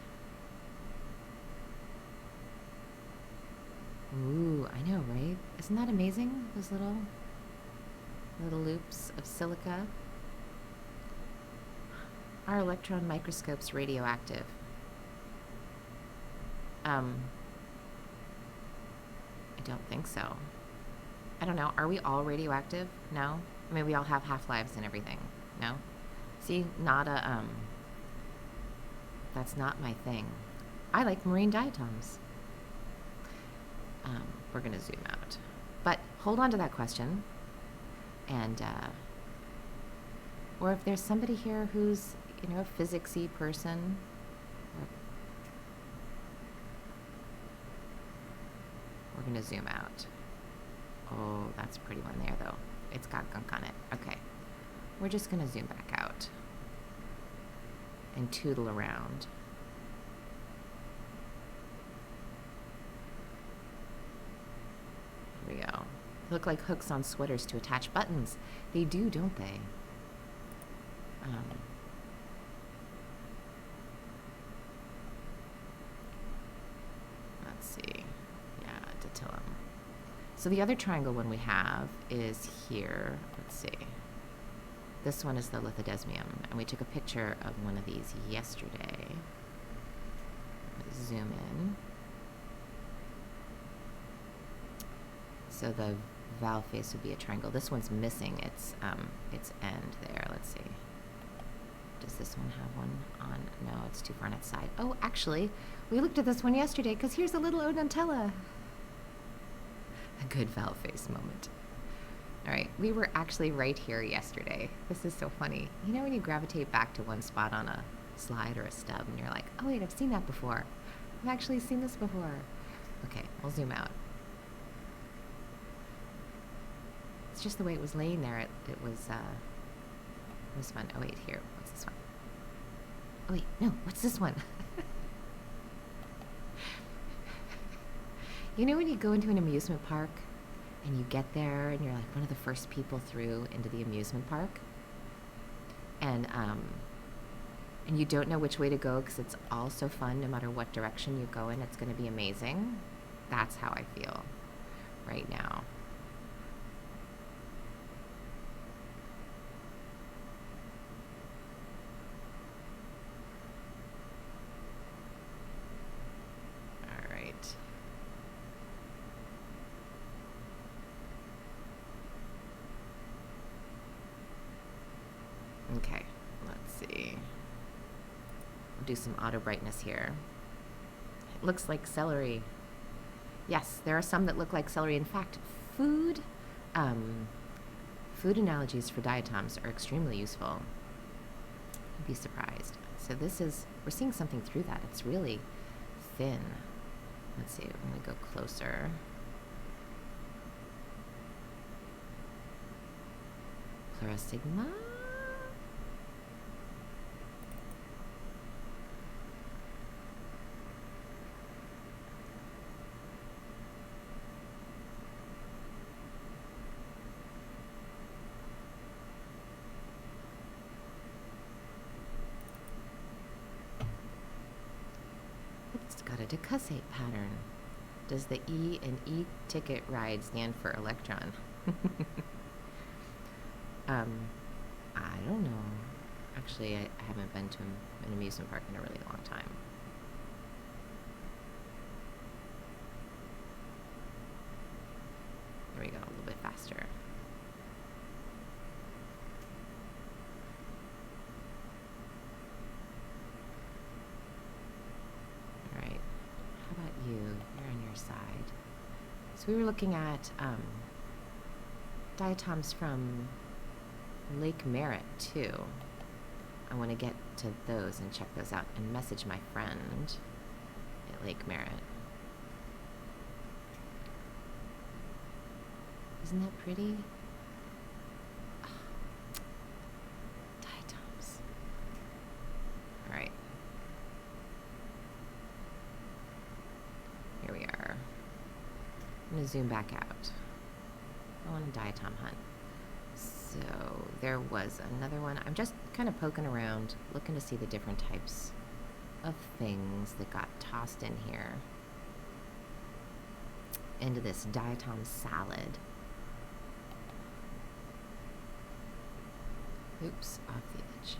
Ooh, I know, right? Isn't that amazing? Those little loops of silica. Are electron microscopes radioactive? I don't think so. I don't know. Are we all radioactive? No? I mean, we all have half-lives and everything. No? See, not a, that's not my thing. I like marine diatoms. We're going to zoom out. But hold on to that question. And, or if there's somebody here who's, you know, a physicsy person. We're going to zoom out. Oh, that's a pretty one there, though. It's got gunk on it. Okay. We're just going to zoom back out and tootle around. Here we go. They look like hooks on sweaters to attach buttons. They do, don't they? Let's see. Yeah, Diatoms. So the other triangle one we have is here. Let's see. This one is the lithodesmium, and we took a picture of one of these yesterday. Zoom in. So the valve face would be a triangle. This one's missing its end there. Let's see. Does this one have one on? No, it's too far on its side. Oh, actually, we looked at this one yesterday because here's a little odonatella. A good valve face moment. All right, we were actually right here yesterday. This is so funny. You know when you gravitate back to one spot on a slide or a stub and you're like, oh wait, I've seen that before. I've actually seen this before. Okay, we'll zoom out. It's just the way it was laying there. It was fun. Oh wait, here, what's this one? Oh wait, no, what's this one? You know when you go into an amusement park and you get there and you're like one of the first people through into the amusement park, and you don't know which way to go because it's all so fun. No matter what direction you go in, it's going to be amazing. That's how I feel right now. All right. Okay, let's see. We'll do some auto brightness here. It looks like celery. Yes, there are some that look like celery. In fact, food analogies for diatoms are extremely useful. You'd be surprised. So we're seeing something through that. It's really thin. Let's see, I'm going to go closer. Plurastigma. got a decussate pattern. Does the E in e-ticket ride stand for electron? I don't know. Actually, I haven't been to an amusement park in a really long time. There we go, a little bit faster. All right, how about you? You're on your side. So we were looking at diatoms from Lake Merritt too. I want to get to those and check those out and message my friend at Lake Merritt. Isn't that pretty? Oh, diatoms. All right. Here we are. I'm going to zoom back out. I want a diatom hunt. So there was another one. I'm just kind of poking around, looking to see the different types of things that got tossed in here into this diatom salad. Oops, off the edge.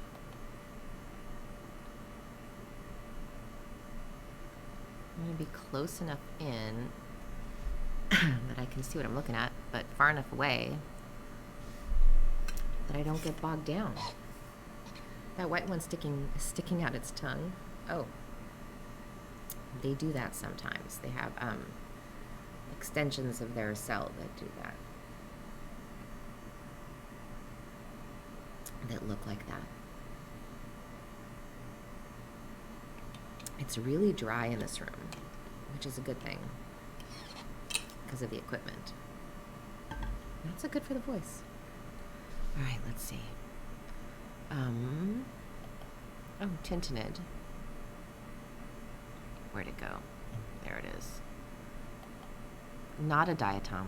I'm going to be close enough in that I can see what I'm looking at, but far enough away that I don't get bogged down. That white one sticking out its tongue. Oh, they do that sometimes. They have extensions of their cell that do that. That look like that. It's really dry in this room, which is a good thing because of the equipment. Not so good for the voice. All right, let's see. Oh, tintinid. Where'd it go? There it is. Not a diatom.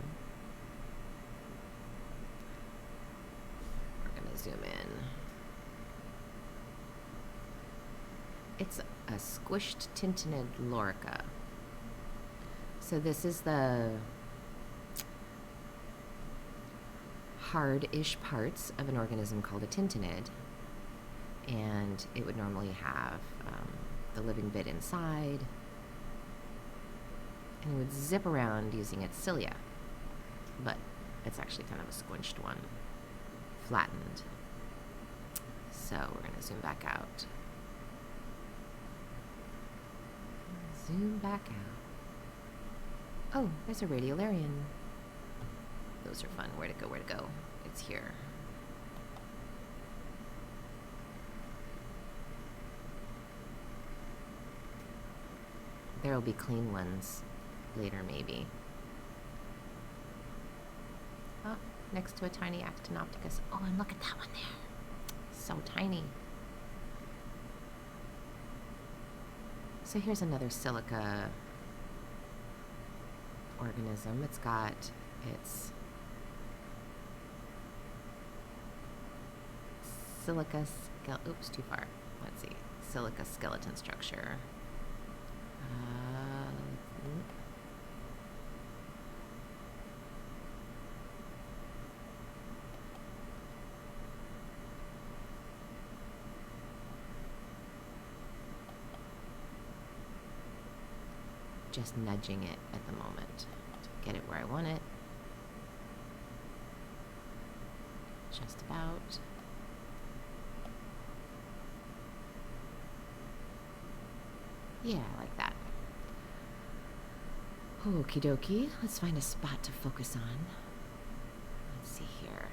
We're gonna zoom in. It's a squished tintinid lorica. So this is the hard-ish parts of an organism called a tintinid, and it would normally have the living bit inside, and it would zip around using its cilia, but it's actually kind of a squinched one, flattened. So we're going to zoom back out. Zoom back out. Oh, there's a radiolarian. Those are fun. Where'd it go? Where'd it go? It's here. There'll be clean ones later, maybe. Oh, next to a tiny Actinopticus. Oh, and look at that one there. So tiny. So here's another silica organism. It's got its silica oops, too far. Let's see. Silica skeleton structure. Just nudging it at the moment to get it where I want it. Just about. Yeah, I like that. Okie dokie. Let's find a spot to focus on. Let's see here.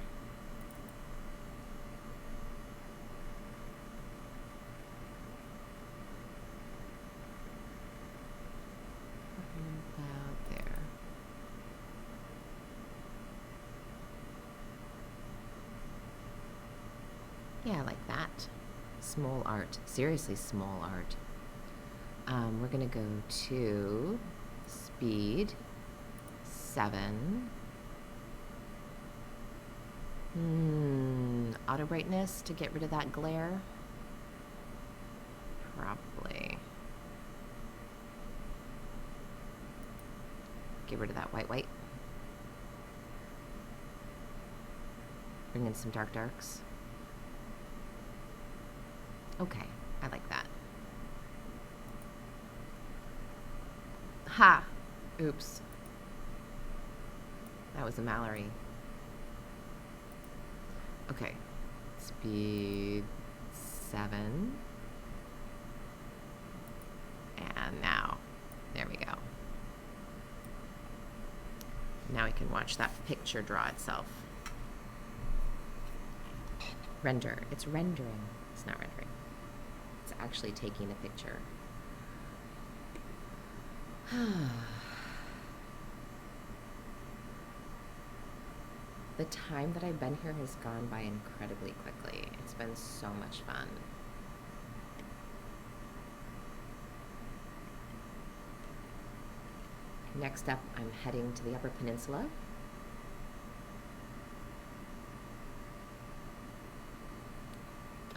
About there. Yeah, I like that. Small art. Seriously, small art. We're going to go to speed 7. Auto brightness to get rid of that glare. Probably. Get rid of that white. Bring in some darks. Okay, I like that. Ha! Oops. That was a Mallory. Okay. Speed 7. And now. There we go. Now we can watch that picture draw itself. Render. It's rendering. It's not rendering. It's actually taking a picture. The time that I've been here has gone by incredibly quickly. It's been so much fun. Next up, I'm heading to the Upper Peninsula.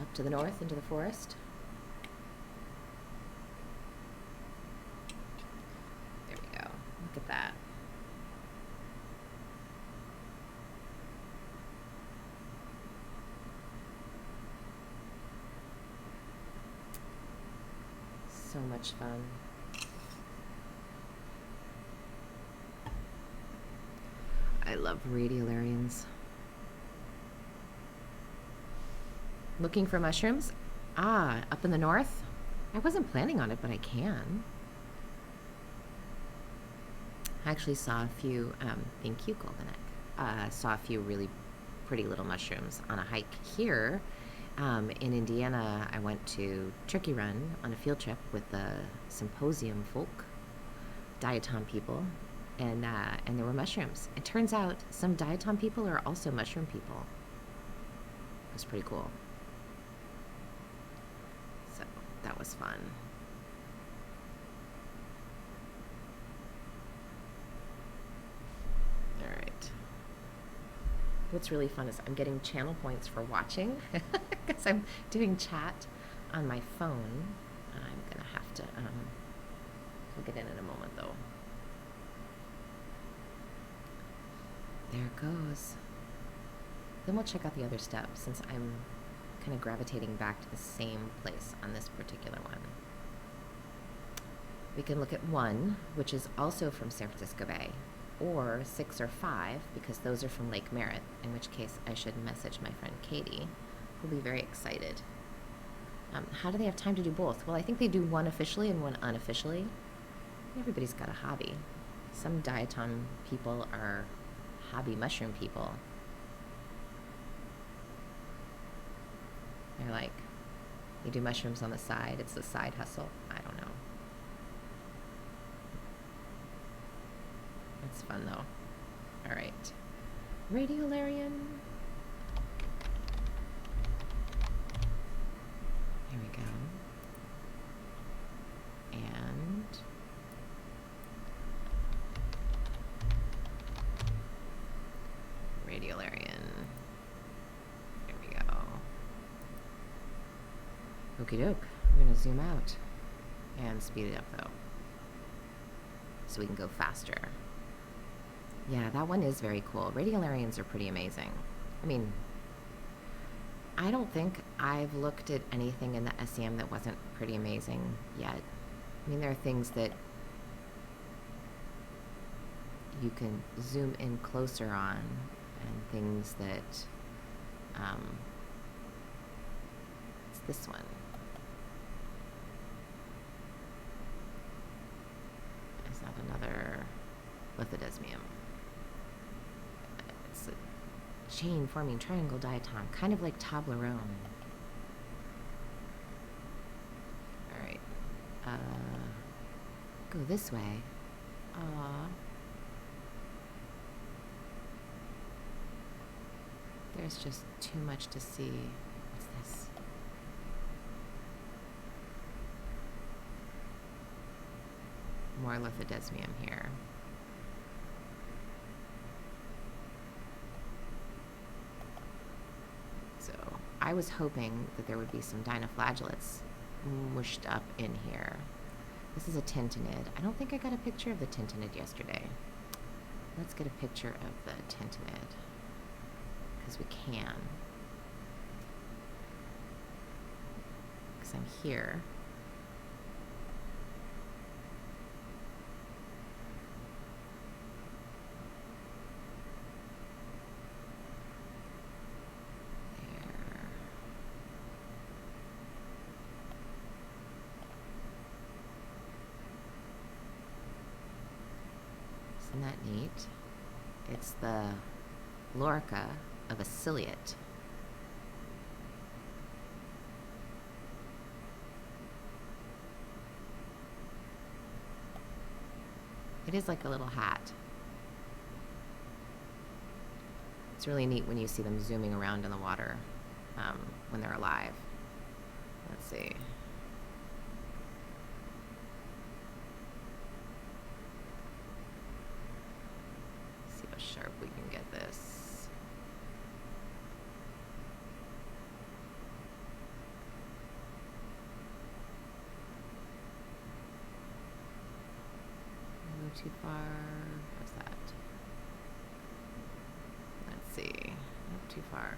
Up to the north into the forest. There we go. Look at that. So much fun. I love radiolarians. Looking for mushrooms? Ah, up in the north? I wasn't planning on it, but I can. I actually saw a few, thank you, Golden Egg. Saw a few really pretty little mushrooms on a hike here. In Indiana, I went to Turkey Run on a field trip with the symposium folk, Diatom people, and there were mushrooms. It turns out some Diatom people are also mushroom people. It was pretty cool. So that was fun. All right. What's really fun is I'm getting channel points for watching because I'm doing chat on my phone. I'm gonna have to plug it in a moment though. There it goes. Then we'll check out the other step since I'm kind of gravitating back to the same place on this particular one. We can look at 1, which is also from San Francisco Bay, or 6 or 5, because those are from Lake Merritt, in which case I should message my friend Katie, who'll be very excited. How do they have time to do both? Well, I think they do one officially and one unofficially. Everybody's got a hobby. Some Diatom people are hobby mushroom people. They're like, they do mushrooms on the side. It's the side hustle. I don't know. It's fun though. All right. Radiolarian. Here we go. And Radiolarian. There we go. Okie doke. We're gonna zoom out and speed it up though, so we can go faster. Yeah, that one is very cool. Radiolarians are pretty amazing. I mean, I don't think I've looked at anything in the SEM that wasn't pretty amazing yet. I mean, there are things that you can zoom in closer on, and things that, it's this one. Is that another lithodesmium? It's a chain-forming triangle diatom, kind of like Toblerone. All right. Go this way. There's just too much to see. What's this? More lithodesmium here. So I was hoping that there would be some dinoflagellates mushed up in here. This is a tintinid. I don't think I got a picture of the tintinid yesterday. let's get a picture of the tintinid, because we can. Because I'm here. Isn't that neat? It's the lorica of a ciliate. It is like a little hat. It's really neat when you see them zooming around in the water when they're alive. Let's see. See how sharp we can get this. Go too far. What's that? Let's see. Not too far.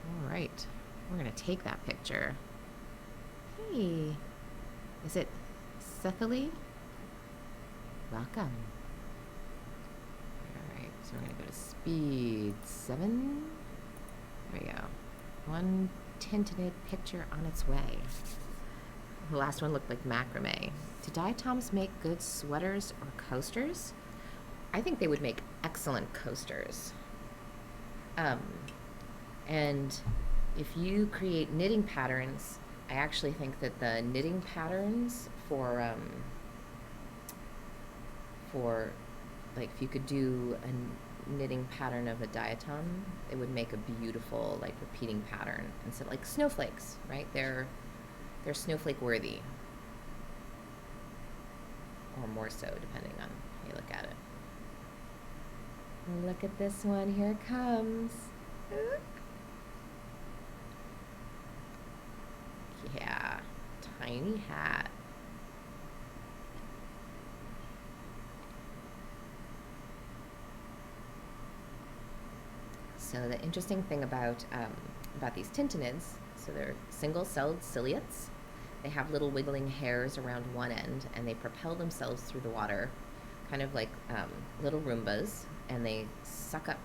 All right, we're gonna take that picture. Hey, is it Cecily? Welcome. All right, so we're gonna go to speed 7. There we go. One tinted picture on its way. The last one looked like macrame. Do diatoms make good sweaters or coasters? I think they would make excellent coasters. And if you create knitting patterns, I actually think that the knitting patterns for like if you could do a knitting pattern of a diatom, it would make a beautiful like repeating pattern instead of like snowflakes, right? They're snowflake worthy, or more so depending on how you look at it. Look at this one, here it comes. Yeah, tiny hat. So the interesting thing about these tintinids, so they're single-celled ciliates. They have little wiggling hairs around one end, and they propel themselves through the water, kind of like little Roombas, and they suck up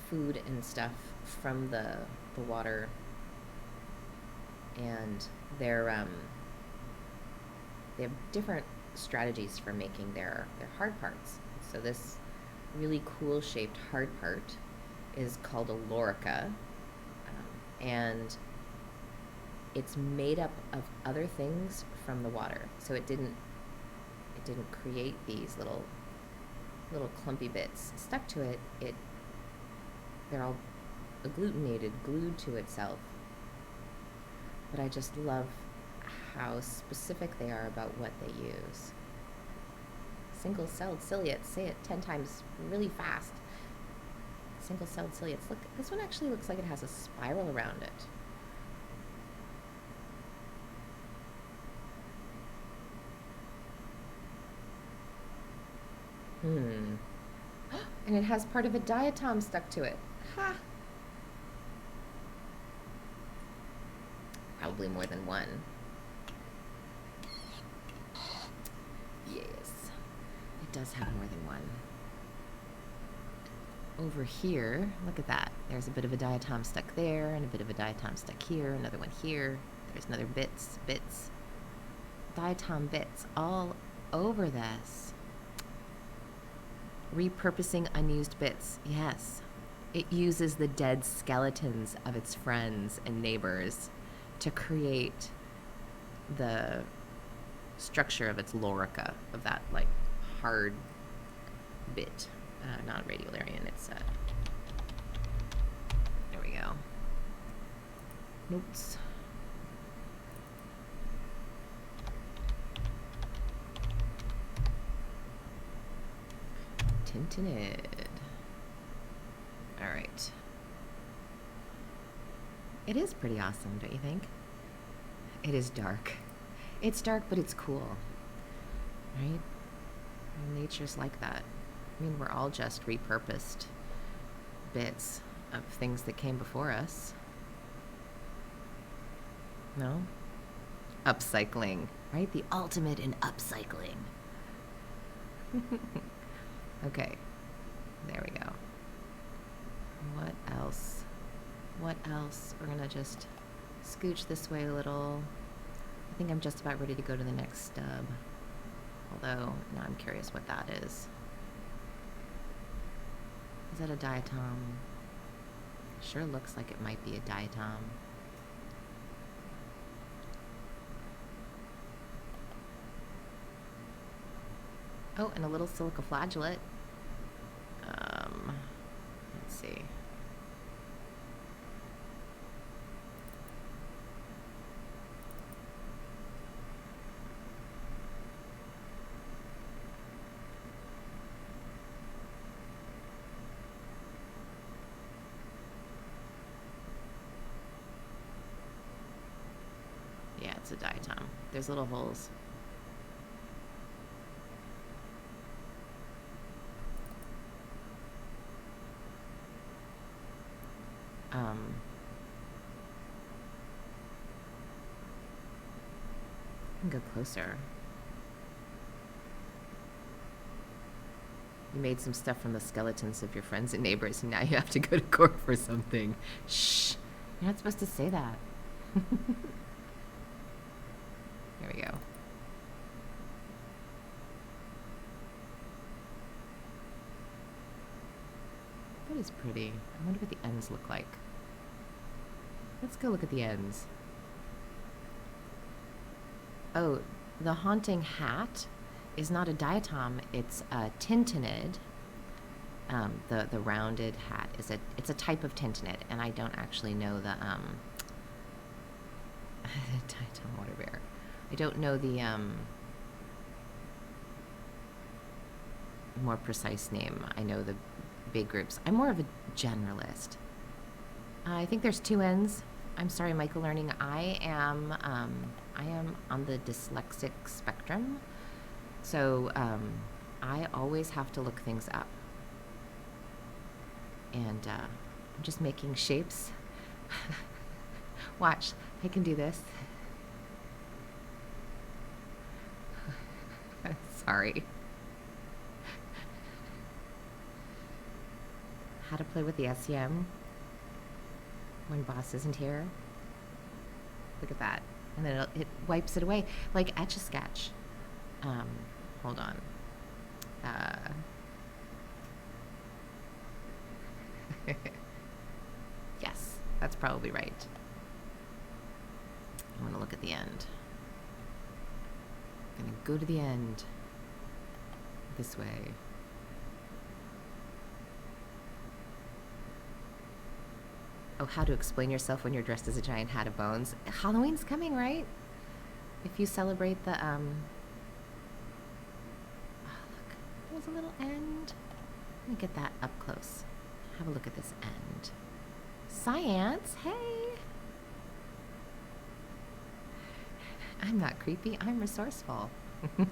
food and stuff from the water. And they have different strategies for making their hard parts. So this really cool shaped hard part is called a lorica, and it's made up of other things from the water. So it didn't create these little clumpy bits stuck to it. They're all agglutinated, glued to itself. But I just love how specific they are about what they use. Single-celled ciliates. Say it 10 times really fast. Single-celled ciliates. Look, this one actually looks like it has a spiral around it. And it has part of a diatom stuck to it. Ha! Probably more than one. Yes, it does have more than one. Over here, look at that. There's a bit of a diatom stuck there, and a bit of a diatom stuck here, another one here. There's another bits. Diatom bits all over this. Repurposing unused bits, yes. It uses the dead skeletons of its friends and neighbors to create the structure of its lorica, of that like hard bit. Not radiolarian, it's there we go. Notes. Tintinid. All right. It is pretty awesome, don't you think? It is dark. It's dark, but it's cool, right? Nature's like that. I mean, we're all just repurposed bits of things that came before us. No? Upcycling, right? The ultimate in upcycling. Okay. There we go. What else? What else? We're gonna just scooch this way a little. I think I'm just about ready to go to the next stub. Although, now I'm curious what that is. Is that a diatom? Sure looks like it might be a diatom. Oh, and a little silica flagellate. Let's see. Yeah, it's a diatom. There's little holes. I can go closer. You made some stuff from the skeletons of your friends and neighbors, and now you have to go to court for something. Shh! You're not supposed to say that. Here we go. That is pretty. I wonder what the ends look like. Let's go look at the ends. Oh, the haunting hat is not a diatom, it's a tintinid. The rounded hat is it's a type of tintinid, and I don't actually know the diatom water bear. I don't know the more precise name. I know the big groups. I'm more of a generalist. I think there's two ends. I'm sorry, Michael Learning. I am on the dyslexic spectrum, so I always have to look things up, and I'm just making shapes. Watch, I can do this. Sorry. How to play with the SEM when boss isn't here. Look at that. And then it wipes it away like Etch-a-Sketch. Hold on. Yes, that's probably right. I want to look at the end. I'm going to go to the end. This way. Oh, how to explain yourself when you're dressed as a giant hat of bones. Halloween's coming, right? If you celebrate the, oh, look. There's a little end. Let me get that up close. Have a look at this end. Science, hey! I'm not creepy, I'm resourceful. Let's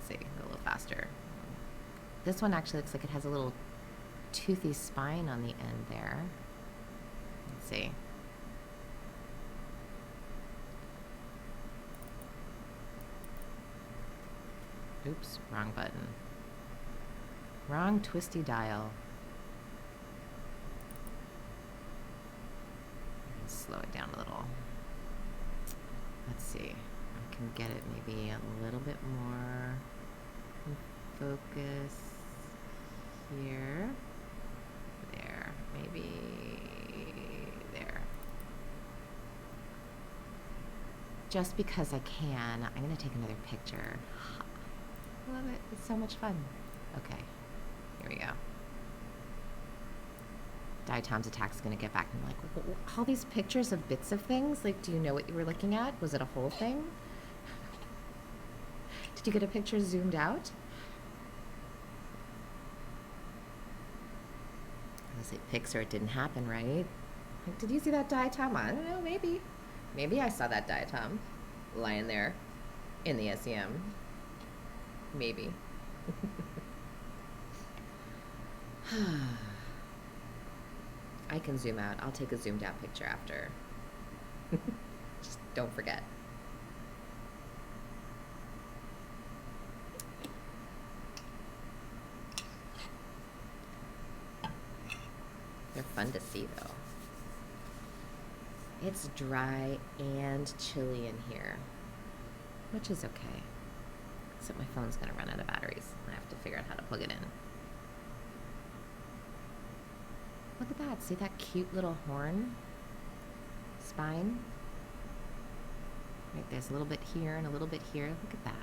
see, go a little faster. This one actually looks like it has a little toothy spine on the end there. Let's see. Oops, wrong button. Wrong twisty dial. Slow it down a little. Let's see. I can get it maybe a little bit more in focus here. There. Maybe there. Just because I can, I'm going to take another picture. Love it. It's so much fun. Okay. Here we go. Diatoms Attack's going to get back and be like, all these pictures of bits of things? Like, do you know what you were looking at? Was it a whole thing? Did you get a picture zoomed out? I say pics or it didn't happen, right? Like, did you see that diatom? I don't know, maybe. Maybe I saw that diatom lying there in the SEM. Maybe. I can zoom out. I'll take a zoomed out picture after. Just don't forget. They're fun to see, though. It's dry and chilly in here, which is okay. Except my phone's gonna run out of batteries. I have to figure out how to plug it in. Look at that. See that cute little horn spine? Right, there's a little bit here and a little bit here. Look at that.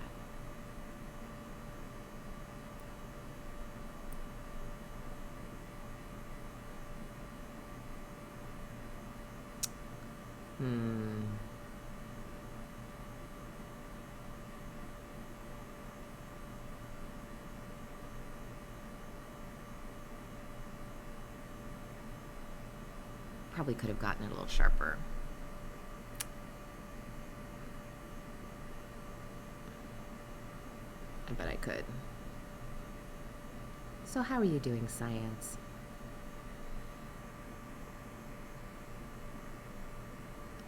Probably could have gotten it a little sharper. I bet I could. So how are you doing, science?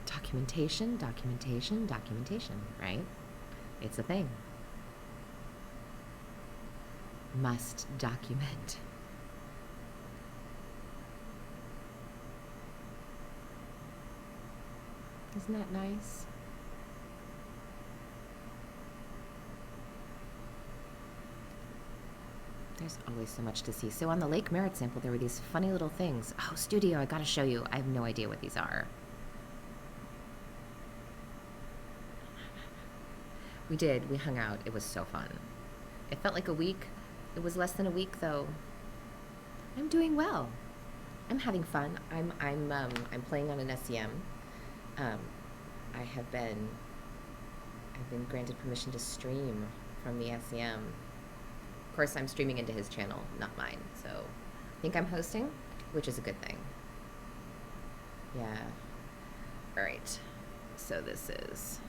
Documentation, documentation, documentation, right? It's a thing. Must document. Isn't that nice? There's always so much to see. So on the Lake Merritt sample, there were these funny little things. Oh, studio, I gotta show you. I have no idea what these are. We did. We hung out. It was so fun. It felt like a week. It was less than a week, though. I'm doing well. I'm having fun. I'm playing on an SEM. I've been granted permission to stream from the SEM. Of course, I'm streaming into his channel, not mine. So I think I'm hosting, which is a good thing. Yeah. All right. So this is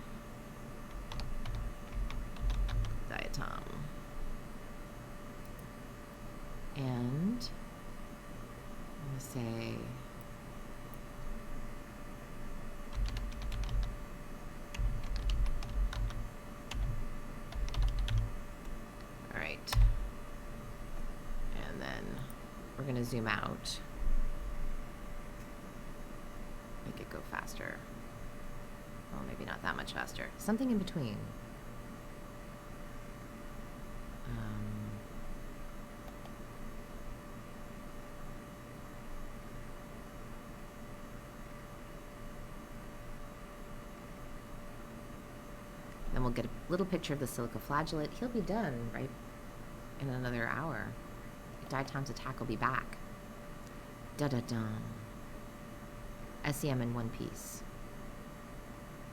Diatom. And I'm going to say we're going to zoom out, make it go faster. Well, maybe not that much faster. Something in between. Then we'll get a little picture of the silica flagellate. He'll be done, right, in another hour. Diatom's attack will be back. Da-da-dum. SEM in one piece.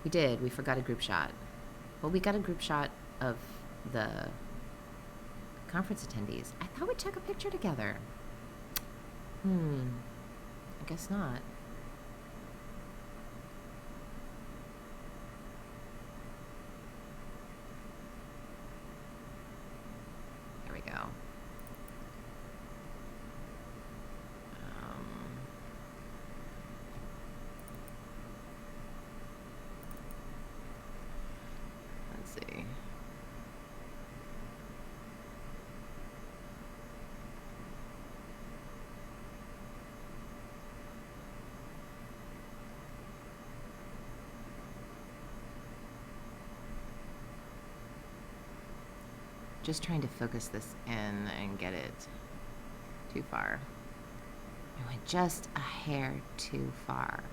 We did. We forgot a group shot. Well, we got a group shot of the conference attendees. I thought we took a picture together. I guess not. There we go. See. Just trying to focus this in and get it too far. I went just a hair too far.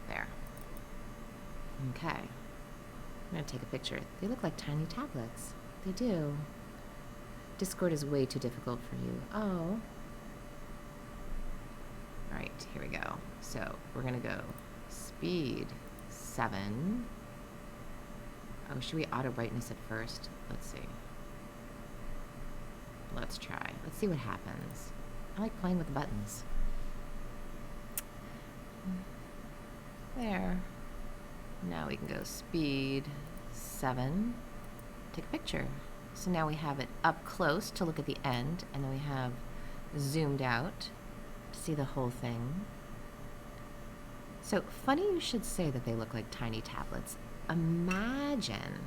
There. Okay. I'm going to take a picture. They look like tiny tablets. They do. Discord is way too difficult for you. Oh. Alright, here we go. So, we're going to go speed 7. Oh, should we auto brightness it first? Let's see. Let's try. Let's see what happens. I like playing with the buttons. There. Now we can go speed 7. Take a picture. So now we have it up close to look at the end, and then we have zoomed out to see the whole thing. So funny you should say that they look like tiny tablets. Imagine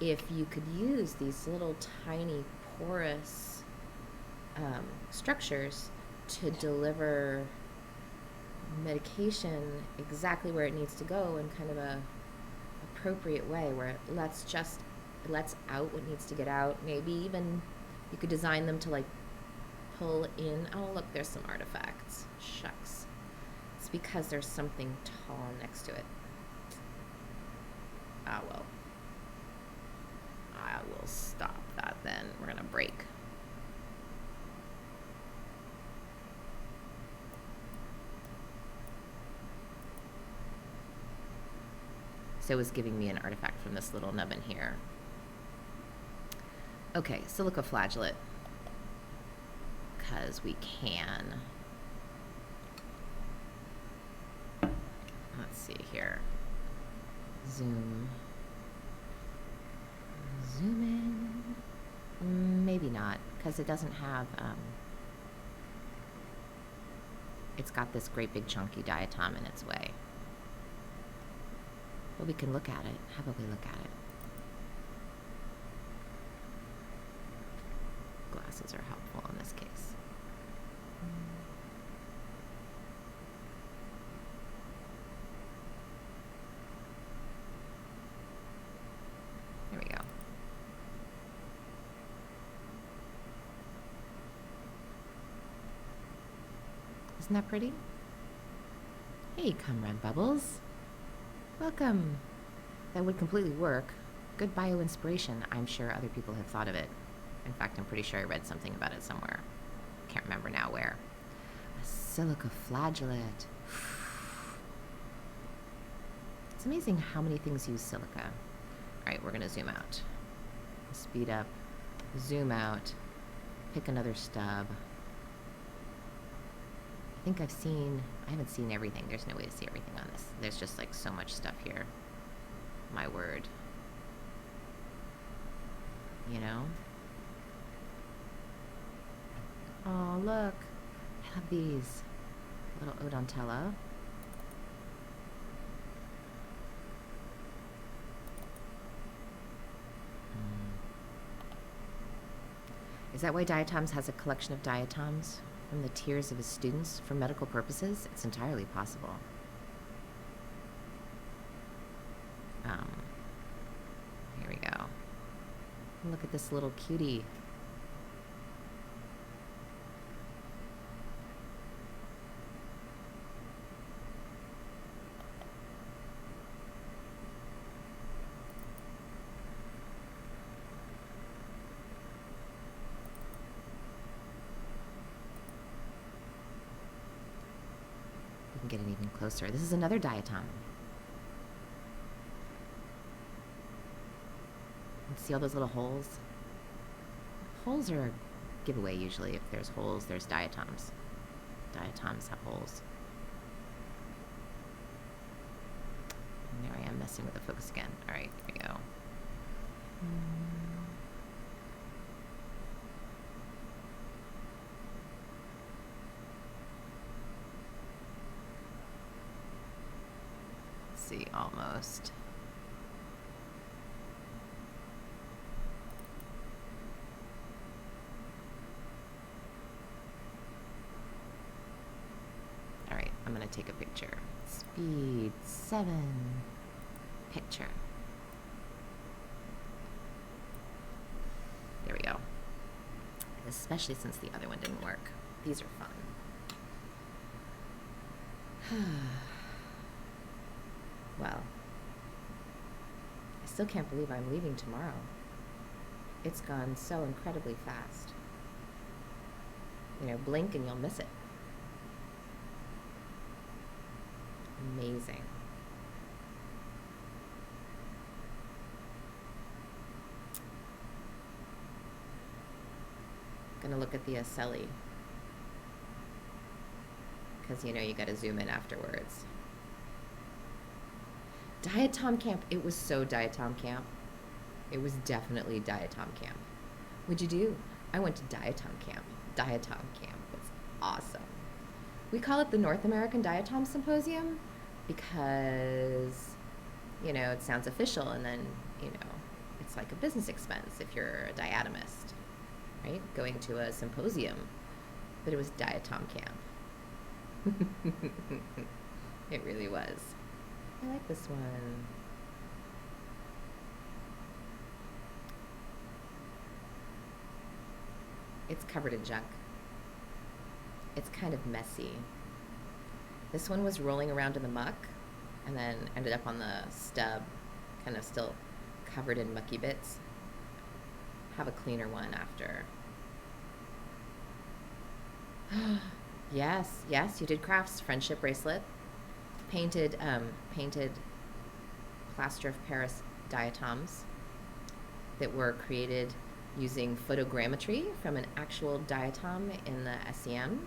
if you could use these little tiny porous structures to deliver medication exactly where it needs to go in kind of a appropriate way, where it lets out what needs to get out. Maybe even you could design them to like pull in. Oh look, there's some artifacts. Shucks. It's because there's something tall next to it. Ah well. I will stop that then. We're gonna break. So it was giving me an artifact from this little nubbin here. Okay, silica flagellate. Because we can. Let's see here. Zoom in. Maybe not, because it doesn't have, it's got this great big chunky diatom in its way. But we can look at it. How about we look at it? Glasses are helpful in this case. There we go. Isn't that pretty? Hey, Comrade Bubbles. Welcome. That would completely work. Good bio-inspiration. I'm sure other people have thought of it. In fact, I'm pretty sure I read something about it somewhere. Can't remember now where. A silica flagellate. It's amazing how many things use silica. All right, we're going to zoom out. Speed up. Zoom out. Pick another stub. I think I haven't seen everything. There's no way to see everything on this. There's just like so much stuff here. My word. You know? Oh, look. I love these. Little odontella. Is that why Diatoms has a collection of diatoms from the tears of his students for medical purposes? It's entirely possible. Here we go. Look at this little cutie. We can get it even closer. This is another diatom. See all those little holes? Holes are a giveaway usually. If there's holes, there's diatoms. Diatoms have holes. And there I am messing with the focus again. Alright, here we go. Let's see, almost. I'm going to take a picture. Speed 7. Picture. There we go. Especially since the other one didn't work. These are fun. Well, I still can't believe I'm leaving tomorrow. It's gone so incredibly fast. You know, blink and you'll miss it. Amazing. Gonna look at the acelli. Because, you know, you gotta zoom in afterwards. Diatom camp. It was so diatom camp. It was definitely diatom camp. What'd you do? I went to diatom camp. Diatom camp was awesome. We call it the North American Diatom Symposium because, you know, it sounds official, and then, you know, it's like a business expense if you're a diatomist, right? Going to a symposium. But it was diatom camp. It really was. I like this one. It's covered in junk. It's kind of messy. This one was rolling around in the muck and then ended up on the stub, kind of still covered in mucky bits. Have a cleaner one after. Yes, yes, you did crafts. Friendship bracelet. Painted plaster of Paris diatoms that were created using photogrammetry from an actual diatom in the SEM,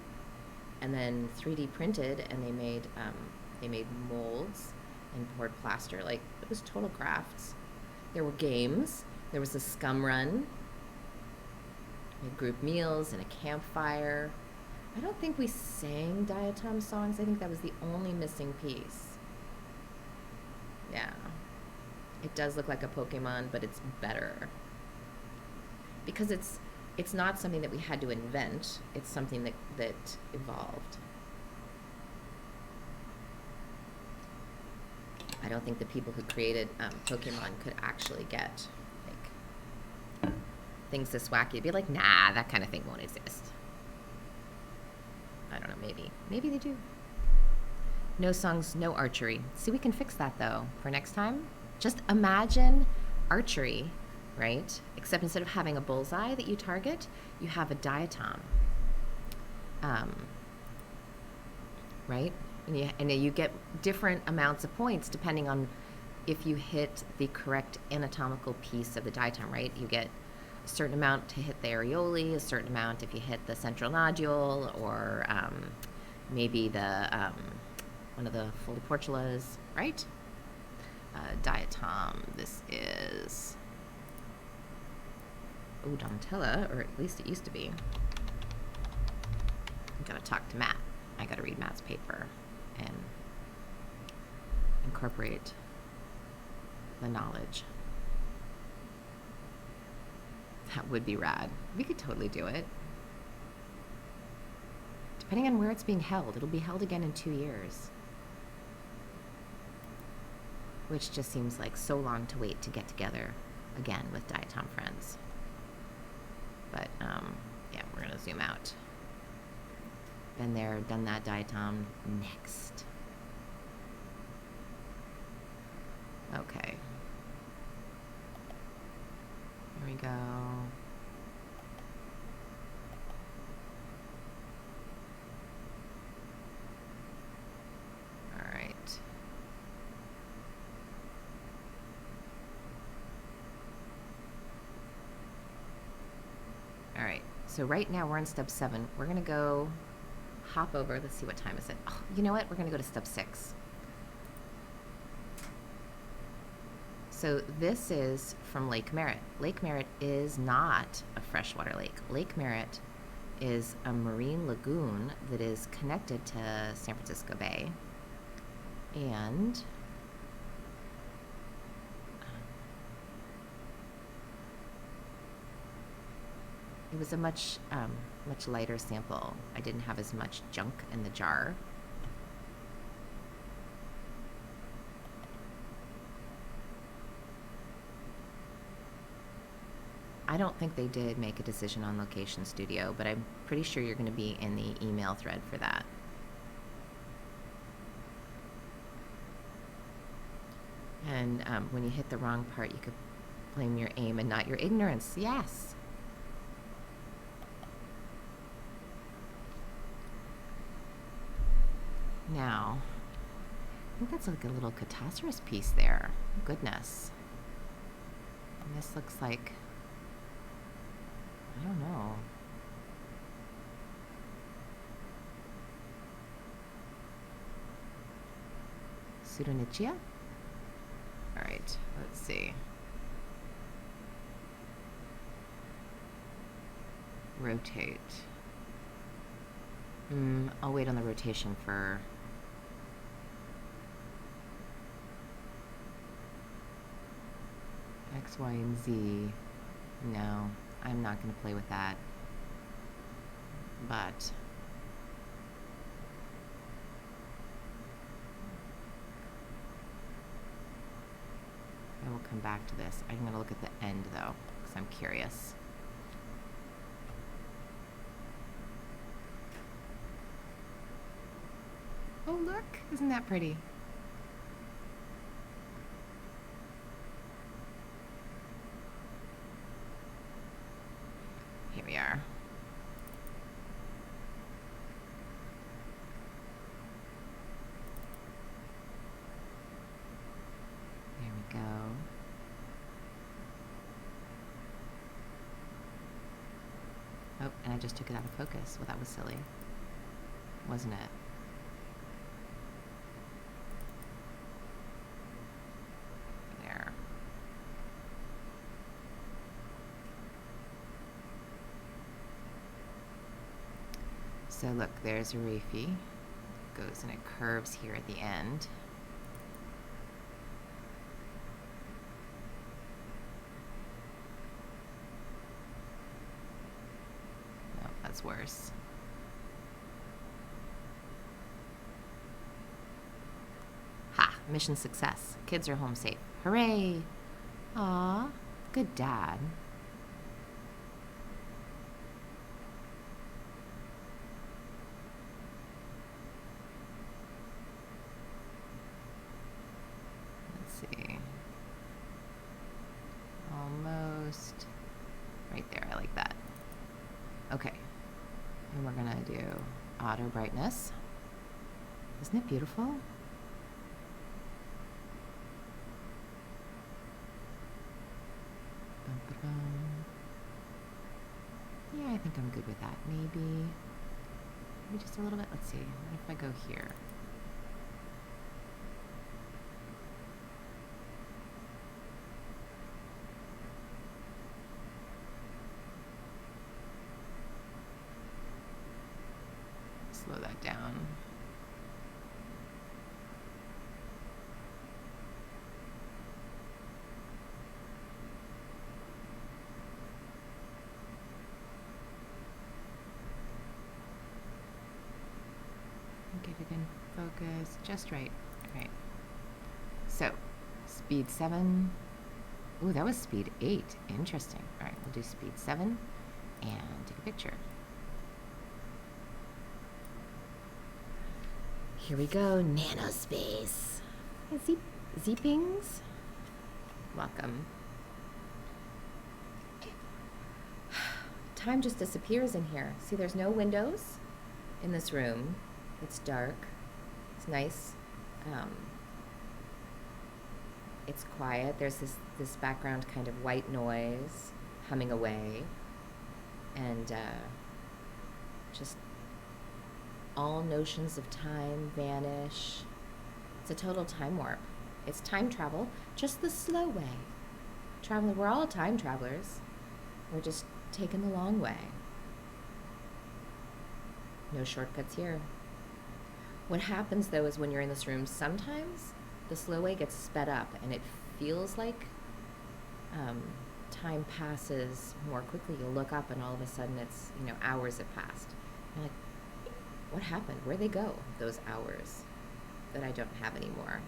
and then 3D printed, and they made molds and poured plaster. Like, it was total crafts. There were games. There was a scum run. We had group meals and a campfire. I don't think we sang diatom songs. I think that was the only missing piece. Yeah. It does look like a Pokemon, but it's better. Because it's not something that we had to invent. It's something that evolved. I don't think the people who created Pokemon could actually get like things this wacky. It'd be like, nah, that kind of thing won't exist. I don't know, maybe. Maybe they do. No songs, no archery. See, we can fix that, though, for next time. Just imagine archery, right? Except instead of having a bullseye that you target, you have a diatom. Right? And you get different amounts of points depending on if you hit the correct anatomical piece of the diatom, right? You get a certain amount to hit the areole, a certain amount if you hit the central nodule, or maybe the one of the folliportulas, right? Diatom. This is Odontella, or at least it used to be. I gotta talk to Matt. I gotta read Matt's paper and incorporate the knowledge. That would be rad. We could totally do it. Depending on where it's being held, it'll be held again in 2 years. Which just seems like so long to wait to get together again with Diatom friends. But, yeah, we're gonna zoom out. Been there, done that, Diatom. Next. Okay. Here we go. All right. All right. So right now we're on step 7. We're gonna go hop over. Let's see, what time is it? Oh, you know what? We're gonna go to step 6. So this is from Lake Merritt. Lake Merritt is not a freshwater lake. Lake Merritt is a marine lagoon that is connected to San Francisco Bay. And it was a much lighter sample. I didn't have as much junk in the jar. I don't think they did make a decision on location studio, but I'm pretty sure you're going to be in the email thread for that. And when you hit the wrong part, you could blame your aim and not your ignorance. Yes. Now, I think that's like a little Catastrophes piece there. Goodness. And this looks like, I don't know. Pseudonychia. All right, let's see. Rotate. I'll wait on the rotation for X, Y, and Z. No, I'm not going to play with that. But I will come back to this. I'm going to look at the end, though, because I'm curious. Oh, look. Isn't that pretty? Here we are. There we go. Oh, and I just took it out of focus. Well, that was silly, wasn't it? There. So look, there's a Reefy. Goes and it curves here at the end. No, that's worse. Ha! Mission success. Kids are home safe. Hooray! Aw, good dad. See. Almost right there. I like that. Okay. And we're going to do auto brightness. Isn't it beautiful? Bum, ba, bum. Yeah, I think I'm good with that. Maybe just a little bit. Let's see. What if I go here? Slow that down. Get it in focus just right. All right. So, speed 7. Ooh, that was speed 8. Interesting. All right, we'll do speed 7 and take a picture. Here we go, nanospace. Hey, Zeepings. Welcome. Time just disappears in here. See, there's no windows in this room. It's dark. It's nice. It's quiet. There's this background kind of white noise humming away. And just all notions of time vanish. It's a total time warp. It's time travel, just the slow way. We're all time travelers. We're just taking the long way. No shortcuts here. What happens though is when you're in this room, sometimes the slow way gets sped up and it feels like time passes more quickly. You'll look up and all of a sudden it's, hours have passed. You're like, what happened? Where'd they go, those hours that I don't have anymore?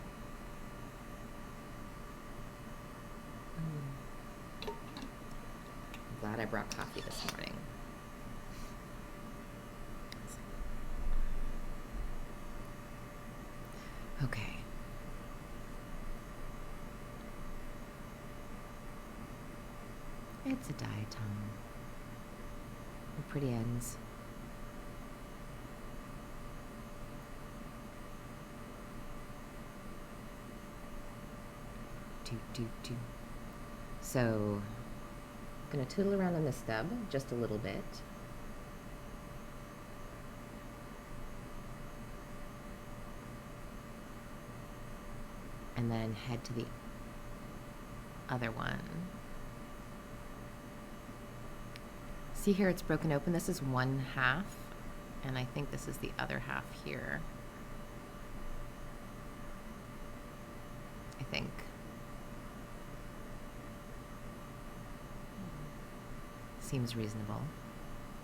I'm glad I brought coffee this morning. Okay. It's a diatom. Pretty ends. So, I'm going to tootle around on this stub just a little bit. and then head to the other one. See here, it's broken open. This is one half, and I think this is the other half here. I think. Seems reasonable.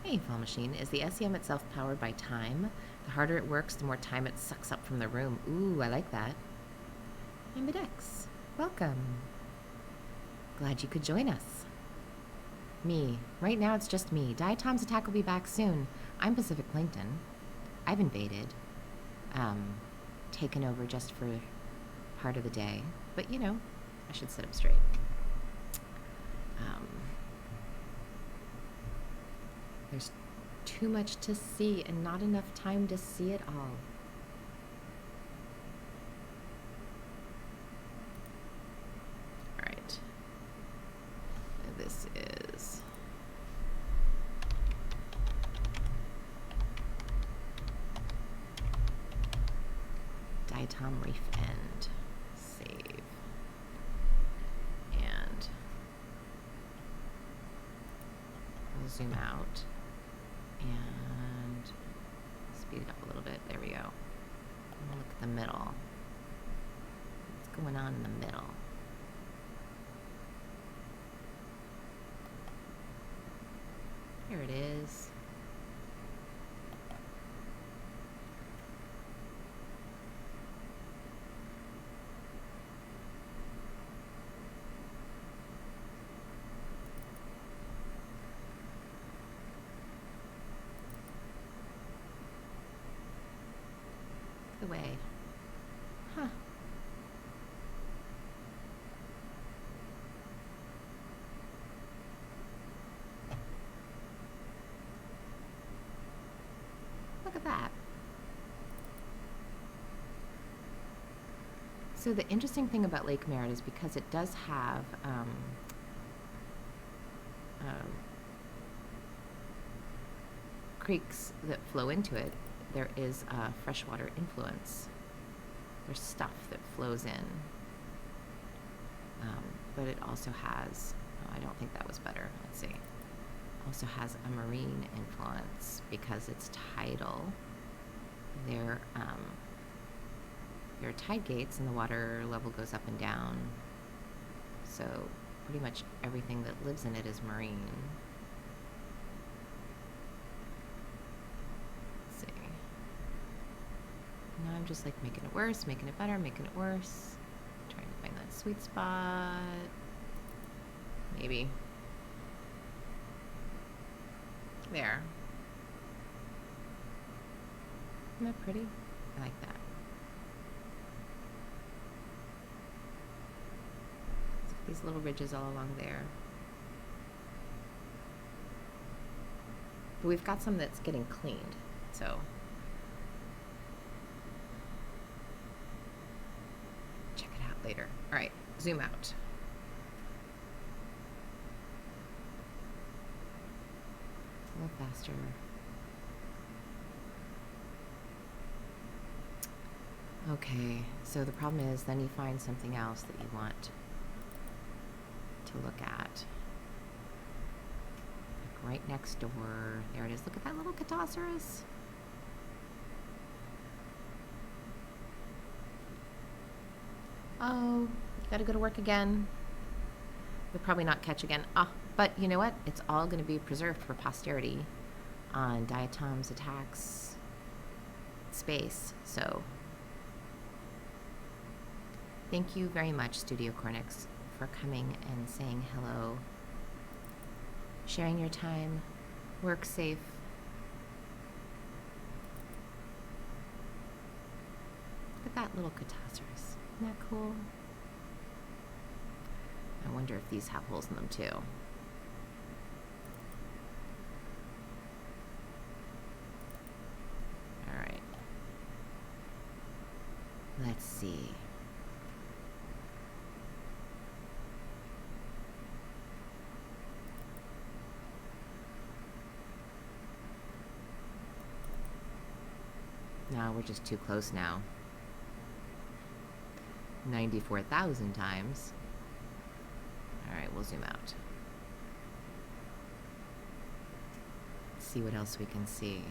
Hey, Fall Machine. Is the SEM itself powered by time? The harder it works, the more time it sucks up from the room. Ooh, I like that. I'm Bidex. Welcome. Glad you could join us. Me. Right now it's just me. Diatoms attack will be back soon. I'm PacificPlankton. I've invaded. Taken over just for part of the day. But, you know, I should sit up straight. There's too much to see and not enough time to see it all. All right. This is Diatom Reef End. Save. And we'll zoom out and speed it up a little bit. There we go. And we'll look at the middle. What's going on in the middle? Here it is. The way. Huh. Look at that. So the interesting thing about Lake Merritt is because it does have creeks that flow into it, there is a freshwater influence. There's stuff that flows in. But it also has, oh, I don't think that was better. Let's see. Also has a marine influence because it's tidal. There are tide gates and the water level goes up and down. So pretty much everything that lives in it is marine. Let's see. Now I'm just like making it worse, making it better, making it worse. Trying to find that sweet spot. Maybe. There. Isn't that pretty? I like that. These little ridges all along there. But we've got some that's getting cleaned, so. Check it out later. All right, zoom out. A little faster. Okay, so the problem is then you find something else that you want to look at. Like right next door. There it is. Look at that little Catosaurus. Oh, gotta go to work again. We'll probably not catch again. But you know what? It's all going to be preserved for posterity on Diatoms Attacks space. So thank you very much, Studio Cornix, for coming and saying hello, sharing your time, work safe. Look at that little Catosaurus. Isn't that cool? I wonder if these have holes in them too. All right. Let's see. No, we're just too close now. 94,000 times. All right, we'll zoom out. Let's see what else we can see.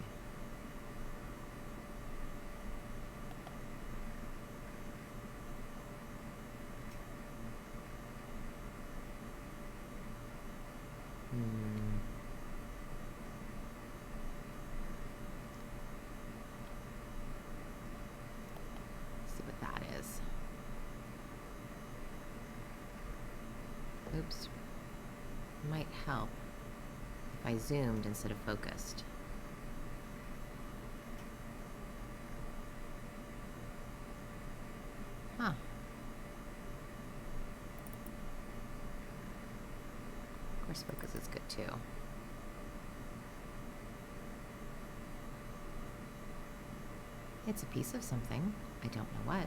See what that is. Oops. Might help if I zoomed instead of focused. Huh. Of course, focus is good too. It's a piece of something. I don't know what.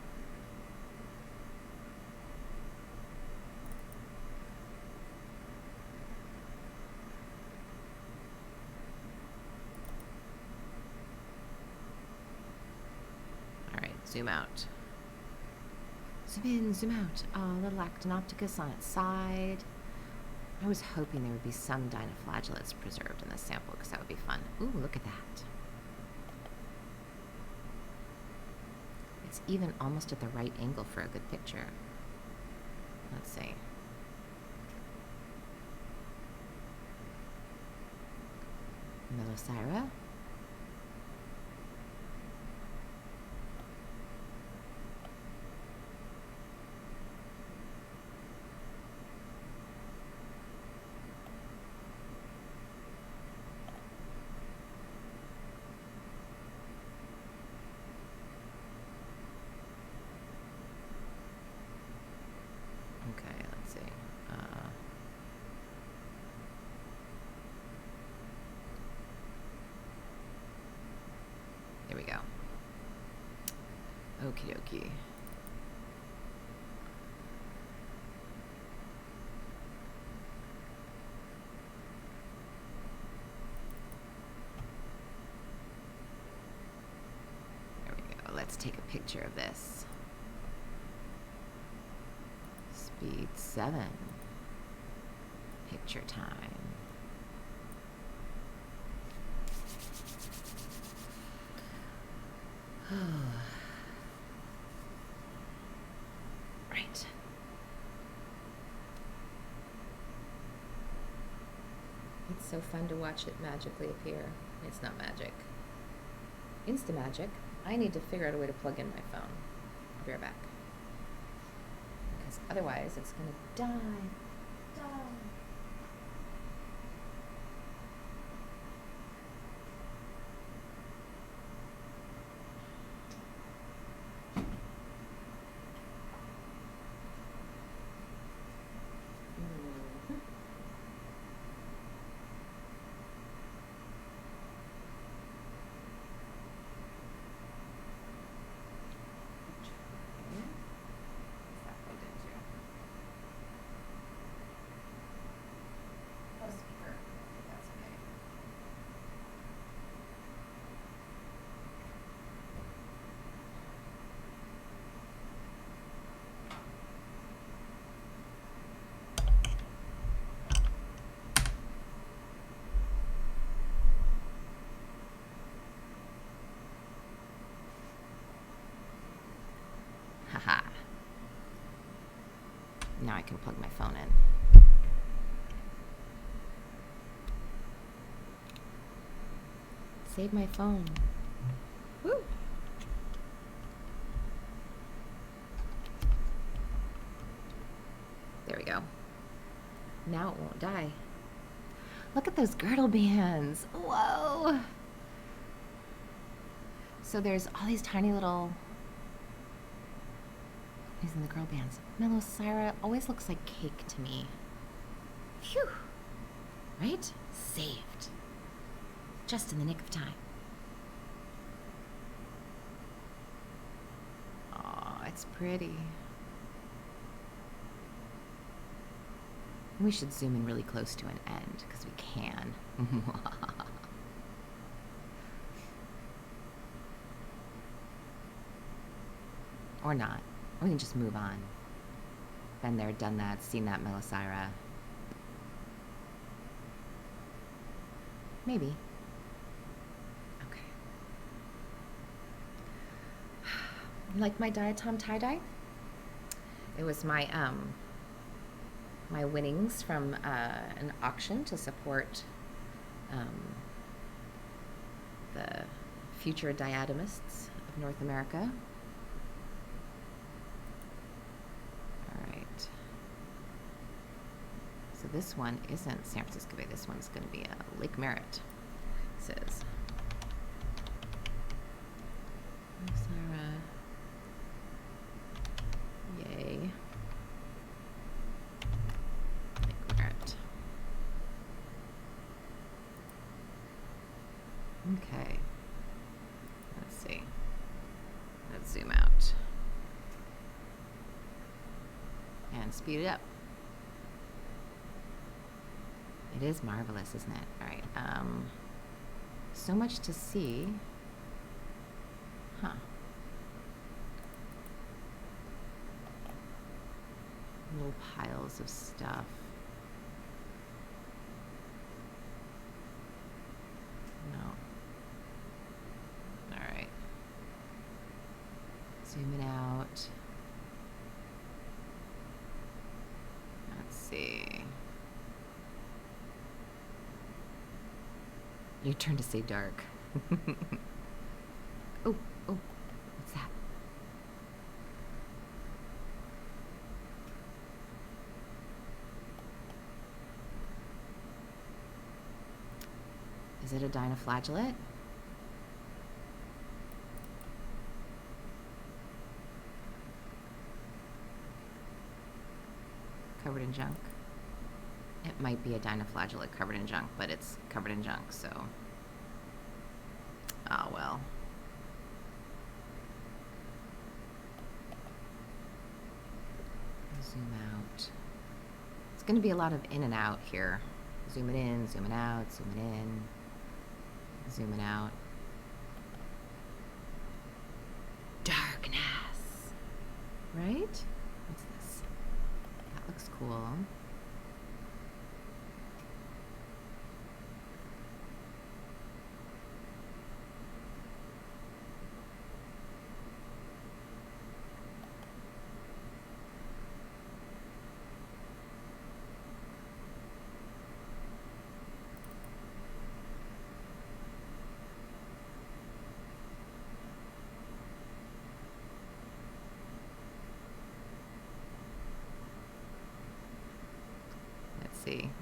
All right, zoom out. Zoom in, zoom out. Oh, little Actinopticus on its side. I was hoping there would be some dinoflagellates preserved in this sample because that would be fun. Ooh, look at that. It's even almost at the right angle for a good picture. Let's see. Melosira. Okay, let's see. There we go. Okie dokie. There we go. Let's take a picture of this. Speed 7. Picture time. Right. It's so fun to watch it magically appear. It's not magic. Insta-magic. I need to figure out a way to plug in my phone. I'll be right back. Because otherwise it's going to die. Haha. Now I can plug my phone in. Save my phone. Woo! There we go. Now it won't die. Look at those girdle bands. Whoa! So there's all these tiny little... These are the girdle bands. Melosira always looks like cake to me. Phew! Right? Saved. Just in the nick of time. Aw, it's pretty. We should zoom in really close to an end, because we can. Or not. We can just move on. Been there, done that, seen that, Melisira. Maybe. Okay. You like my Diatom tie-dye? It was my my winnings from an auction to support the future diatomists of North America. All right. So this one isn't San Francisco Bay. This one's going to be Lake Merritt. It says Sarah. Yay. Lake Merritt. Okay. Let's see. Let's zoom out and speed it up. It is marvelous, isn't it? All right. So much to see. Huh. Little piles of stuff. No. All right. Zooming out. Let's see. Your turn to say dark. Oh, what's that? Is it a dinoflagellate? Covered in junk? It might be a dinoflagellate covered in junk, but it's covered in junk, so... Oh, well. Zoom out. It's going to be a lot of in and out here. Zooming in, zooming out, zooming in, zooming out. Darkness! Right? What's this? That looks cool.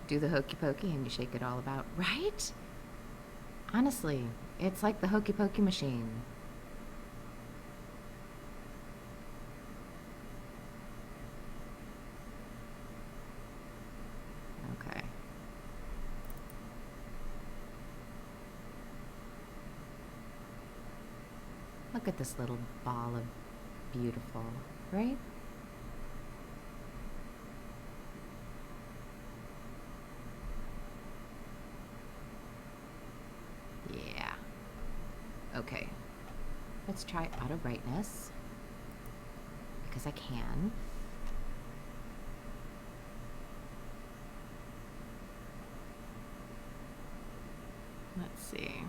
Do the hokey pokey and you shake it all about, right? Honestly, it's like the hokey pokey machine. Okay. Look at this little ball of beautiful, right? Okay, let's try auto brightness, because I can. Let's see.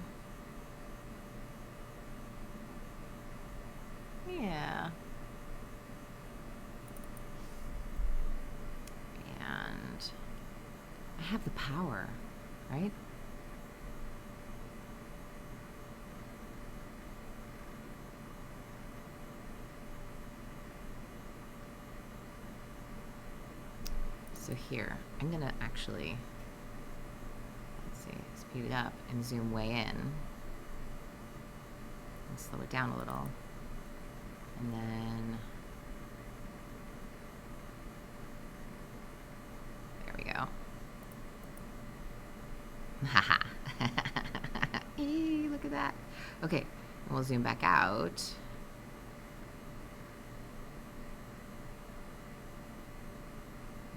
Yeah. And I have the power, right? So here, I'm gonna actually, let's see, speed it up and zoom way in and slow it down a little. And then, there we go. Haha. Eee, look at that. Okay, we'll zoom back out.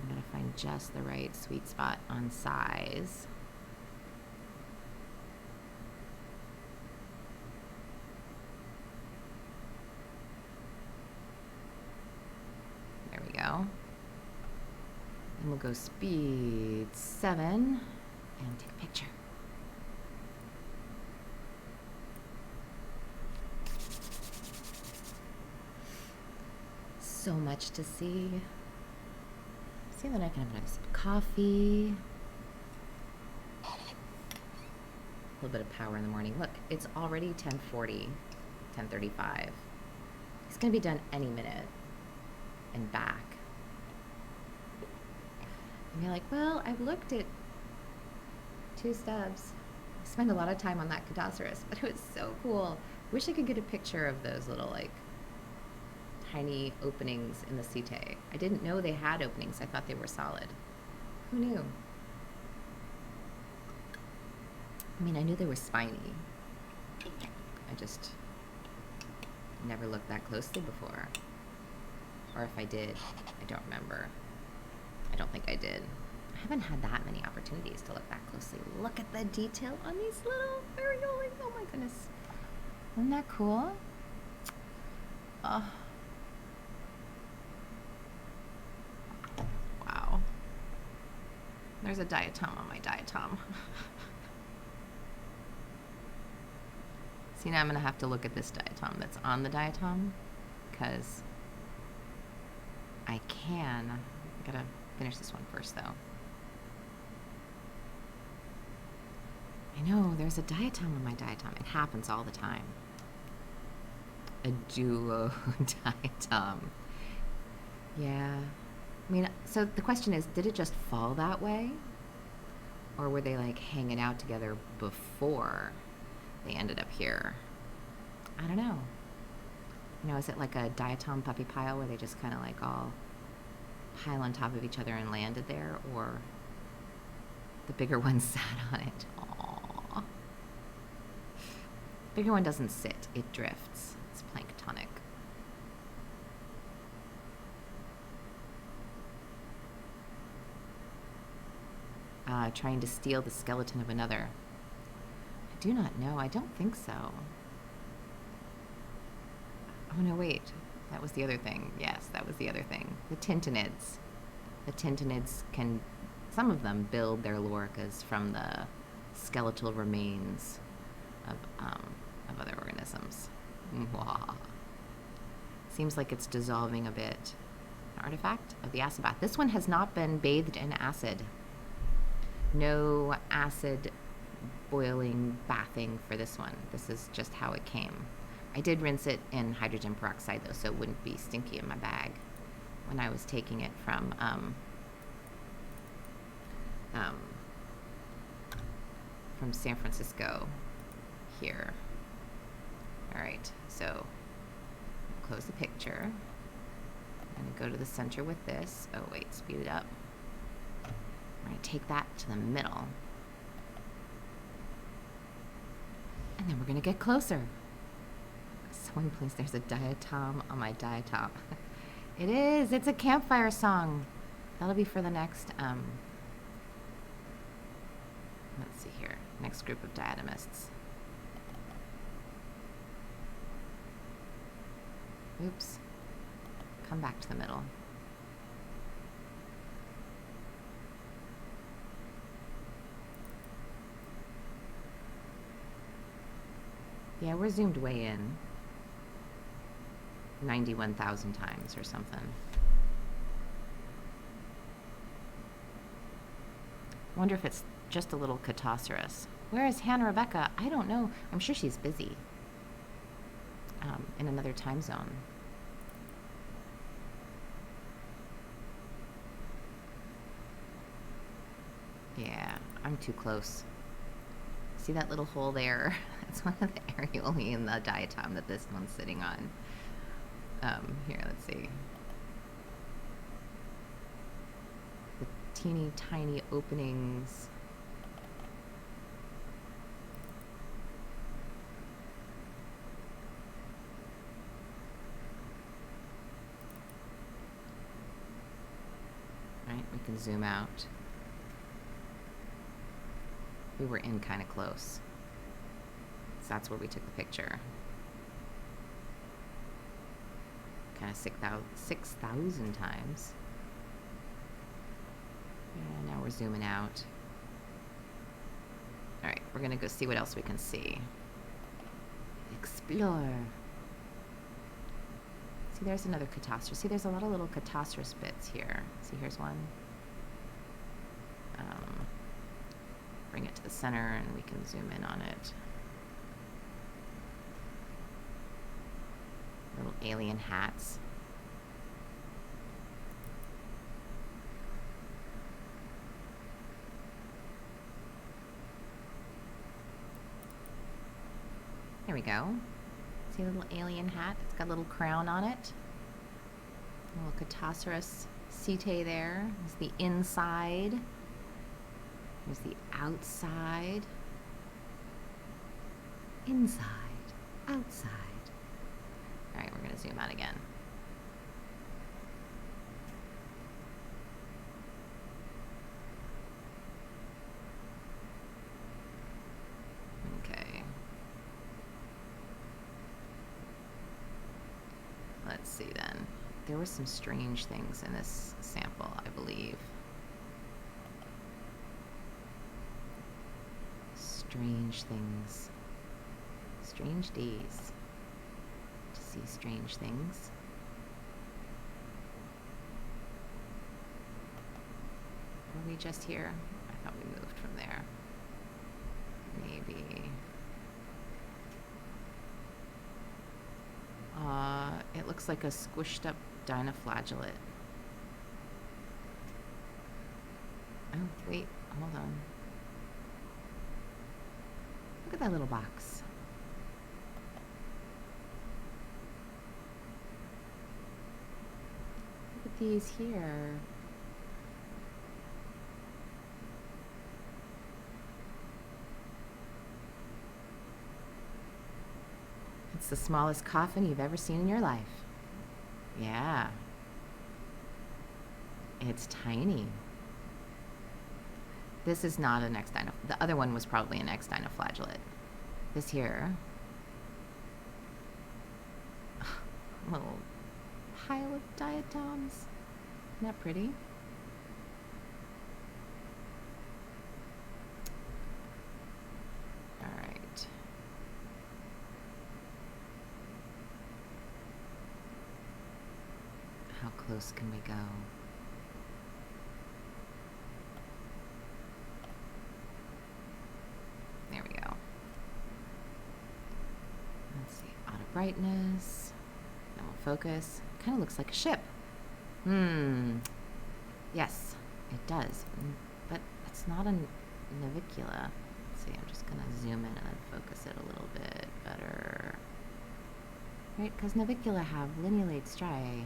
I'm gonna find just the right sweet spot on size. go speed 7 and take a picture. So much to see. See, then I can have a nice sip of coffee. A little bit of power in the morning. Look, it's already 10:40, 10:35. It's gonna be done any minute and back. And you're like, well, I've looked at 2 stubs. I spent a lot of time on that Catossaurus, but it was so cool. Wish I could get a picture of those little, like, tiny openings in the setae. I didn't know they had openings. I thought they were solid. Who knew? I mean, I knew they were spiny. I just never looked that closely before. Or if I did, I don't remember. I don't think I did. I haven't had that many opportunities to look that closely. Look at the detail on these little areoles. Oh my goodness. Isn't that cool? Oh. Wow. There's a diatom on my diatom. See, now I'm going to have to look at this diatom that's on the diatom, because I can. I gotta finish this one first, though. I know, there's a diatom on my diatom. It happens all the time. A duo diatom. Yeah. I mean, so the question is, did it just fall that way? Or were they, like, hanging out together before they ended up here? I don't know. You know, is it like a diatom puppy pile where they just kind of, like, all pile on top of each other and landed there? Or the bigger one sat on it? Aww. Bigger one doesn't sit. It drifts. It's planktonic. Trying to steal the skeleton of another. I do not know. I don't think so. Oh, no, wait. That was the other thing. Yes, that was the other thing. The Tintinids. The Tintinids can, some of them build their loricas from the skeletal remains of other organisms. Mwah. Seems like it's dissolving a bit. An artifact of the acid bath. This one has not been bathed in acid. No acid boiling bathing for this one. This is just how it came. I did rinse it in hydrogen peroxide, though, so it wouldn't be stinky in my bag when I was taking it from San Francisco here. All right, so close the picture. I'm going to go to the center with this. Oh, wait, speed it up. I'm going to take that to the middle. And then we're going to get closer. Someone please, there's a diatom on my diatom. It is. It's a campfire song. That'll be for the next, let's see here. Next group of diatomists. Oops. Come back to the middle. Yeah, we're zoomed way in. 91,000 times or something. Wonder if it's just a little Catossaurus. Where is Hannah Rebecca? I don't know. I'm sure she's busy. In another time zone. Yeah, I'm too close. See that little hole there? That's one of the areolae in the diatom that this one's sitting on. Here, let's see. The teeny tiny openings. Right, we can zoom out. We were in kind of close. So that's where we took the picture. Kind of 6,000 times. And now we're zooming out. All right, we're gonna go see what else we can see. Explore. See, there's another catastrophe. See, there's a lot of little catastrophe bits here. See, here's one. Bring it to the center and we can zoom in on it. Little alien hats. There we go. See the little alien hat? It's got a little crown on it. A little Catastrophe Cete there. There's the inside. There's the outside. Inside. Outside. Alright, we're going to zoom out again. Okay. Let's see then. There were some strange things in this sample, I believe. Strange things. Strange days to see strange things. Were we just here? I thought we moved from there. Maybe. It looks like a squished up dinoflagellate. Oh, wait, hold on. Look at that little box. Look at these here. It's the smallest coffin you've ever seen in your life. Yeah. It's tiny. This is not an X-dinoflagellate. The other one was probably an X-dinoflagellate. This here. A little pile of diatoms. Isn't that pretty? Alright. How close can we go? There we go. Let's see, auto brightness. Then we'll focus. Kind of looks like a ship. Yes, it does. But it's not a navicula. Let's see, I'm just gonna zoom in and focus it a little bit better. Right, because navicula have linealate striae.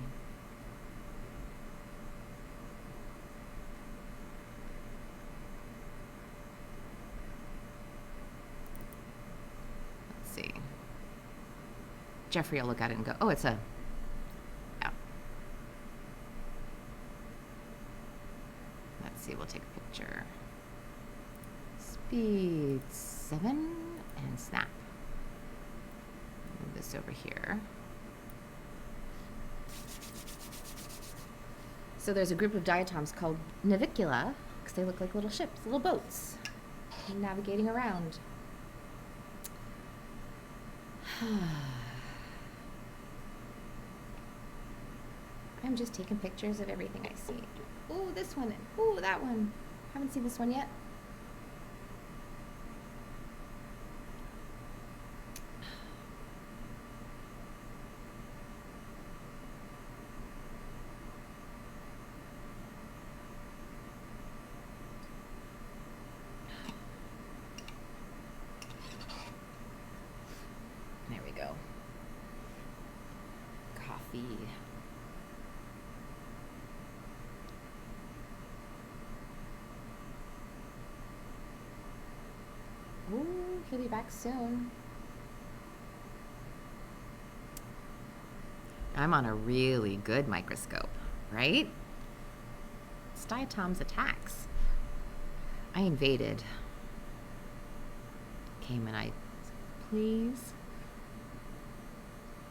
Jeffrey will look at it and go, oh, it's a, yeah. Let's see, we'll take a picture. Speed 7 and snap. Move this over here. So there's a group of diatoms called navicula, because they look like little ships, little boats, navigating around. I'm just taking pictures of everything I see. Ooh, this one. Ooh, that one. Haven't seen this one yet. There we go. Coffee. Ooh, he'll be back soon. I'm on a really good microscope, right? It's Diatoms attacks. I invaded. Came and I, please.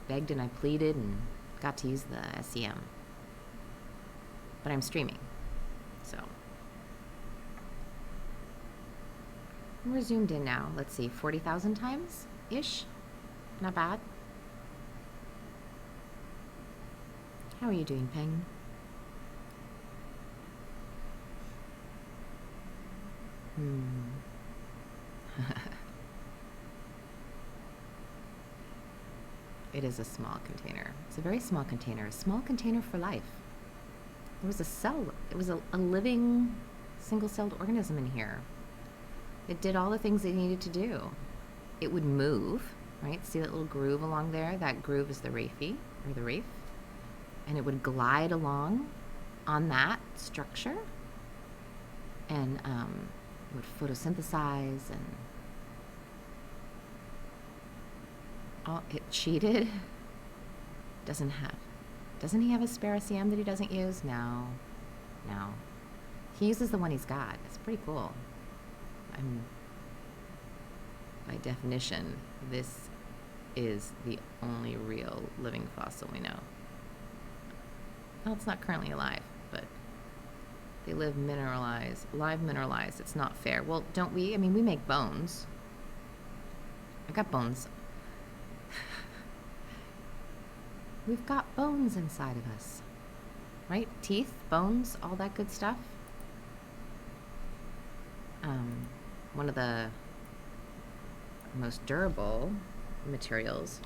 Begged and I pleaded and got to use the SEM. But I'm streaming, so We're zoomed in now. Let's see, 40,000 times-ish. Not bad. How are you doing, Peng? It is a small container. It's a very small container. A small container for life. There was a cell. It was a living, single-celled organism in here. It did all the things it needed to do. It would move, right? See that little groove along there? That groove is the raphe, or the reef. And it would glide along on that structure. And would photosynthesize and it cheated. Doesn't he have a spare SEM that he doesn't use? No. He uses the one he's got. It's pretty cool. By definition, this is the only real living fossil we know. Well, it's not currently alive, but they live live mineralized. It's not fair. Well, don't we? I mean, we make bones. I got bones. We've got bones inside of us, right? Teeth, bones, all that good stuff. One of the most durable materials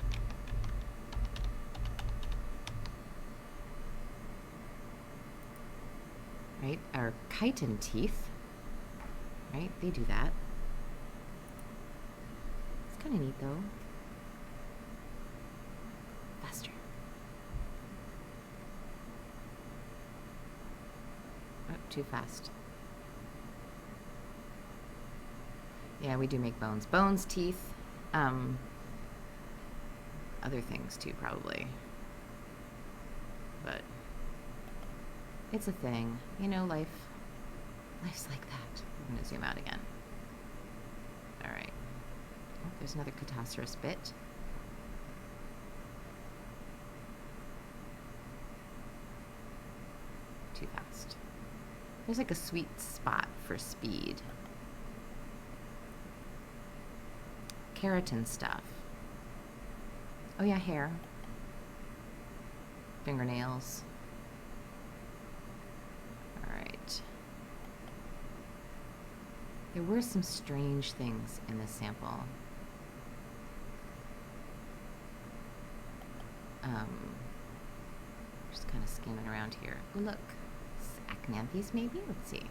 right, are chitin teeth, right? They do that. It's kind of neat, though. Faster. Oh, too fast. Yeah, we do make bones. Bones, teeth, other things too, probably. But it's a thing. You know, life's like that. I'm going to zoom out again. All right. Oh, there's another Catocerus bit. Too fast. There's like a sweet spot for speed. Keratin stuff. Oh yeah, hair. Fingernails. Alright. There were some strange things in this sample. Just kind of skimming around here. Oh look. Acanthes maybe? Let's see.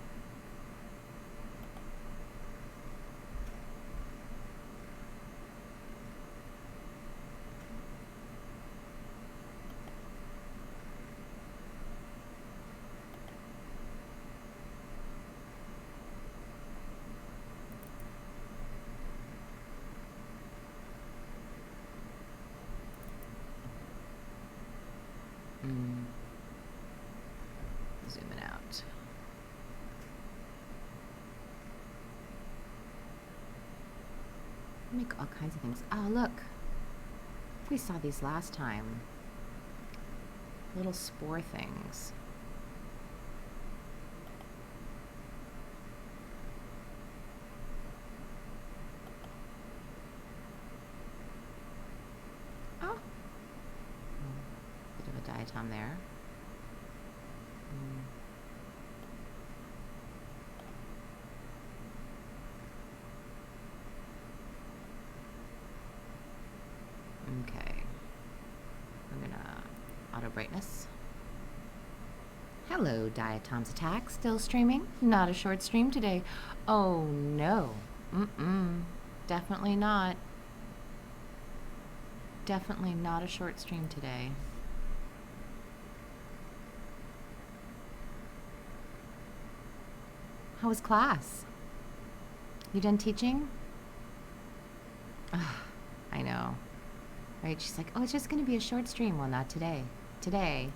Zooming out. Make all kinds of things. Oh, look. We saw these last time. Little spore things. Oh. Bit of a diatom there. Okay. I'm gonna auto brightness. Hello, Diatoms Attack. Still streaming? Not a short stream today. Oh no. Definitely not. Definitely not a short stream today. How was class? You done teaching? I know. Right? She's like, oh, it's just going to be a short stream. Well, not today. Today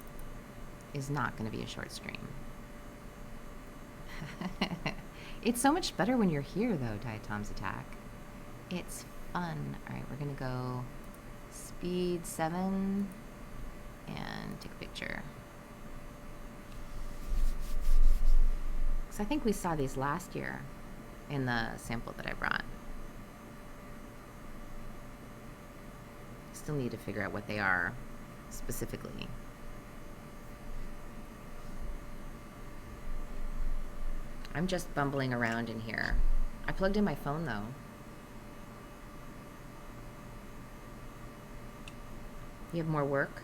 is not going to be a short stream. It's so much better when you're here, though, Diatoms Attack. It's fun. All right, we're going to go speed 7 and take a picture. Because I think we saw these last year. in the sample that I brought. Still need to figure out what they are specifically. I'm just bumbling around in here. I plugged in my phone though. You have more work?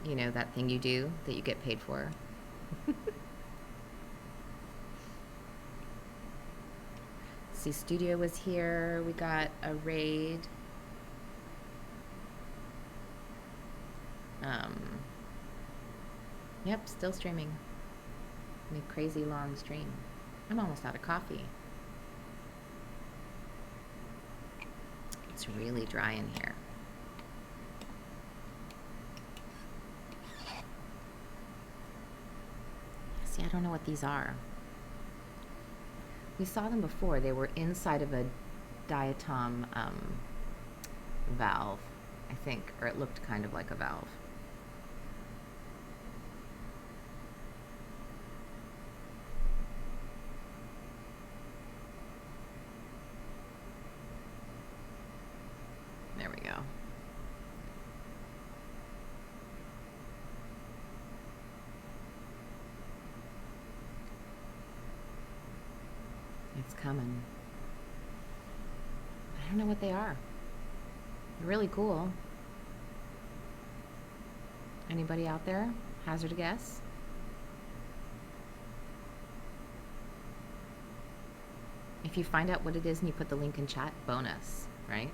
You know, that thing you do that you get paid for? See, Studio was here. We got a raid. Yep, still streaming. A crazy long stream. I'm almost out of coffee. It's really dry in here. See, I don't know what these are. We saw them before. They were inside of a diatom valve, I think, or it looked kind of like a valve. There we go. It's coming. I don't know what they are. They're really cool. Anybody out there? Hazard a guess? If you find out what it is and you put the link in chat, bonus, right?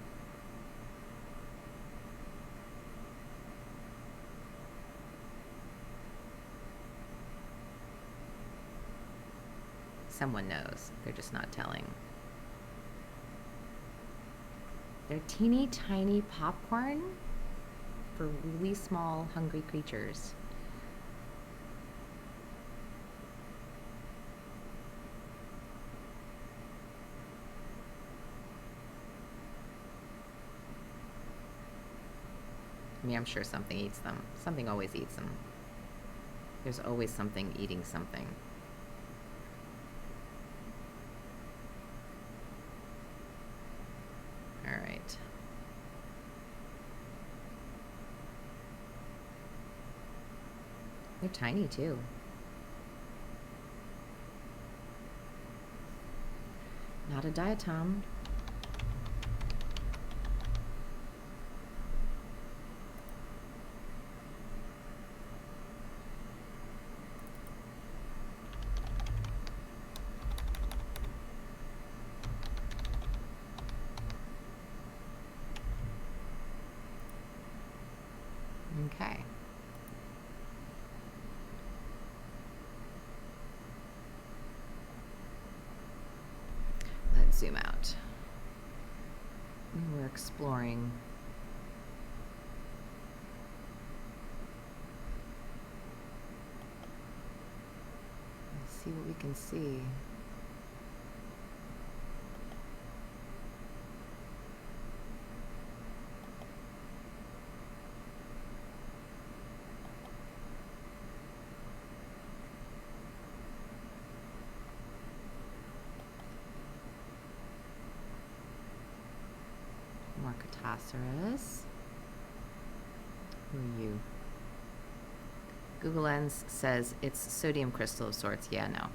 Someone knows. They're just not telling. They're teeny tiny popcorn for really small, hungry creatures. I mean, I'm sure something eats them. Something always eats them. There's always something eating something. All right. They're tiny too. Not a diatom. Okay. Let's zoom out. We're exploring. Let's see what we can see. Marcotoceros. Who are you? Google Lens says it's sodium crystal of sorts. Yeah, no.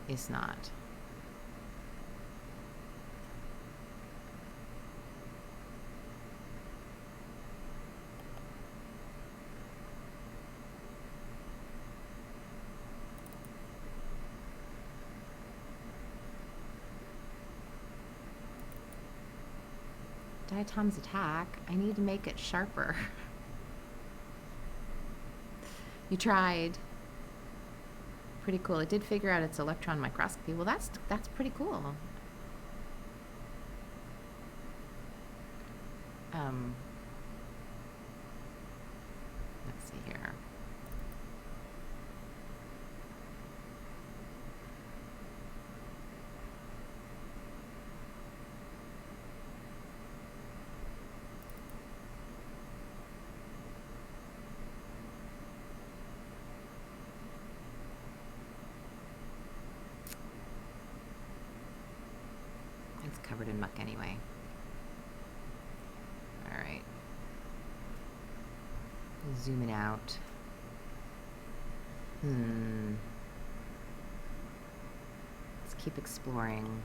It's not. Diatom's attack. I need to make it sharper. You tried. Pretty cool. It did figure out its electron microscopy. Well, that's pretty cool. Let's see here. covered in muck anyway. Alright. Zooming out. Let's keep exploring.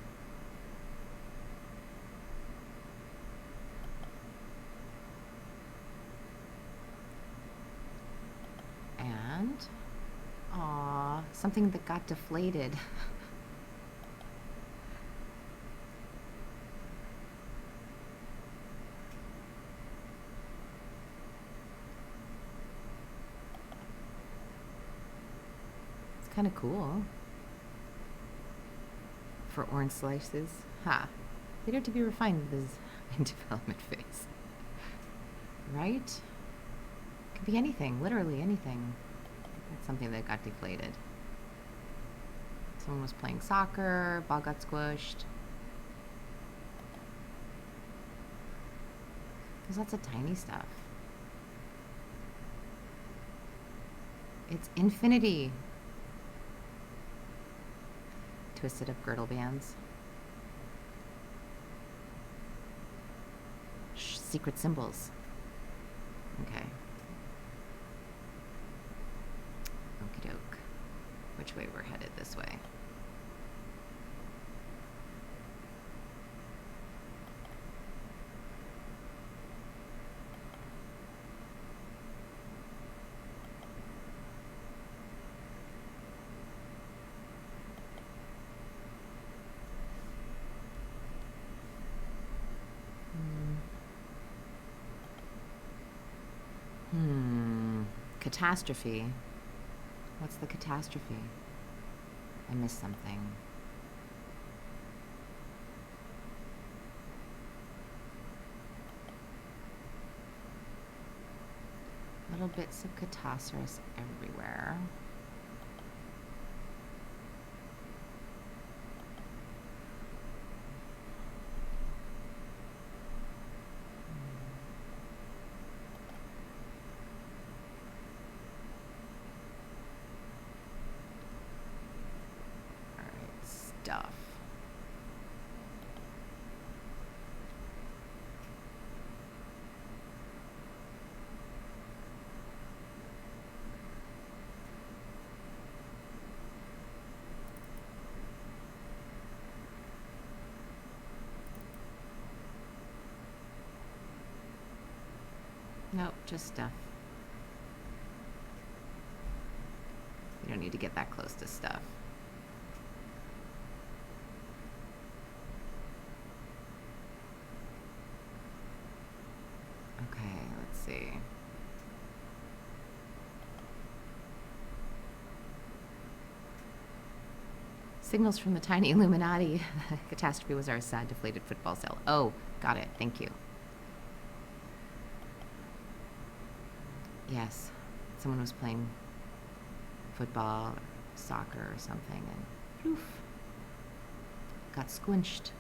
And, aw, something that got deflated. It's kind of cool. For orange slices. Ha. Later to be refined with this in development phase. Right? Could be anything, literally anything. That's something that got deflated. Someone was playing soccer, ball got squished. There's lots of tiny stuff. It's infinity. Twisted up girdle bands. Secret symbols. Okay. Okie doke. Which way we're headed? This way. Catastrophe. What's the catastrophe? I missed something. Little bits of Catasaurus everywhere. Stuff. Nope, just stuff. You don't need to get that close to stuff. Okay, let's see. Signals from the tiny Illuminati. Catastrophe was our sad, deflated football cell. Oh, got it. Thank you. Yes, someone was playing football, or soccer, or something, and poof, got squinched.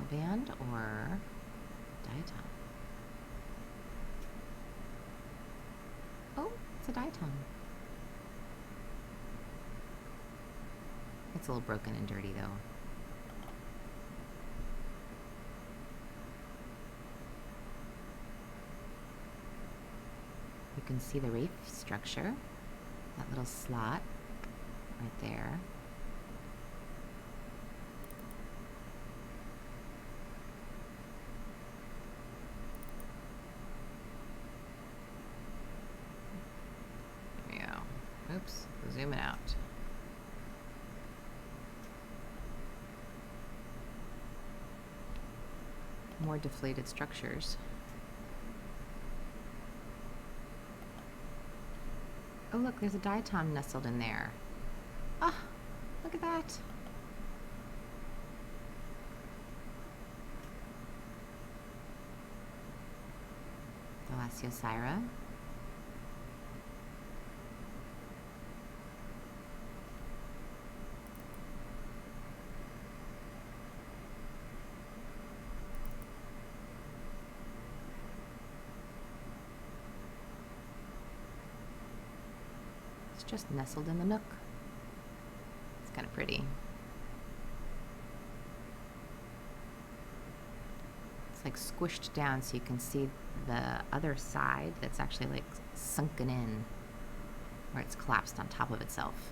Band or diatom? Oh, it's a diatom. It's a little broken and dirty though. You can see the reef structure, that little slot right there. Oops, zooming out. More deflated structures. Oh look, there's a diatom nestled in there. Ah, look at that. Thalassiosira. It's just nestled in the nook. It's kind of pretty. It's like squished down so you can see the other side that's actually like sunken in, where it's collapsed on top of itself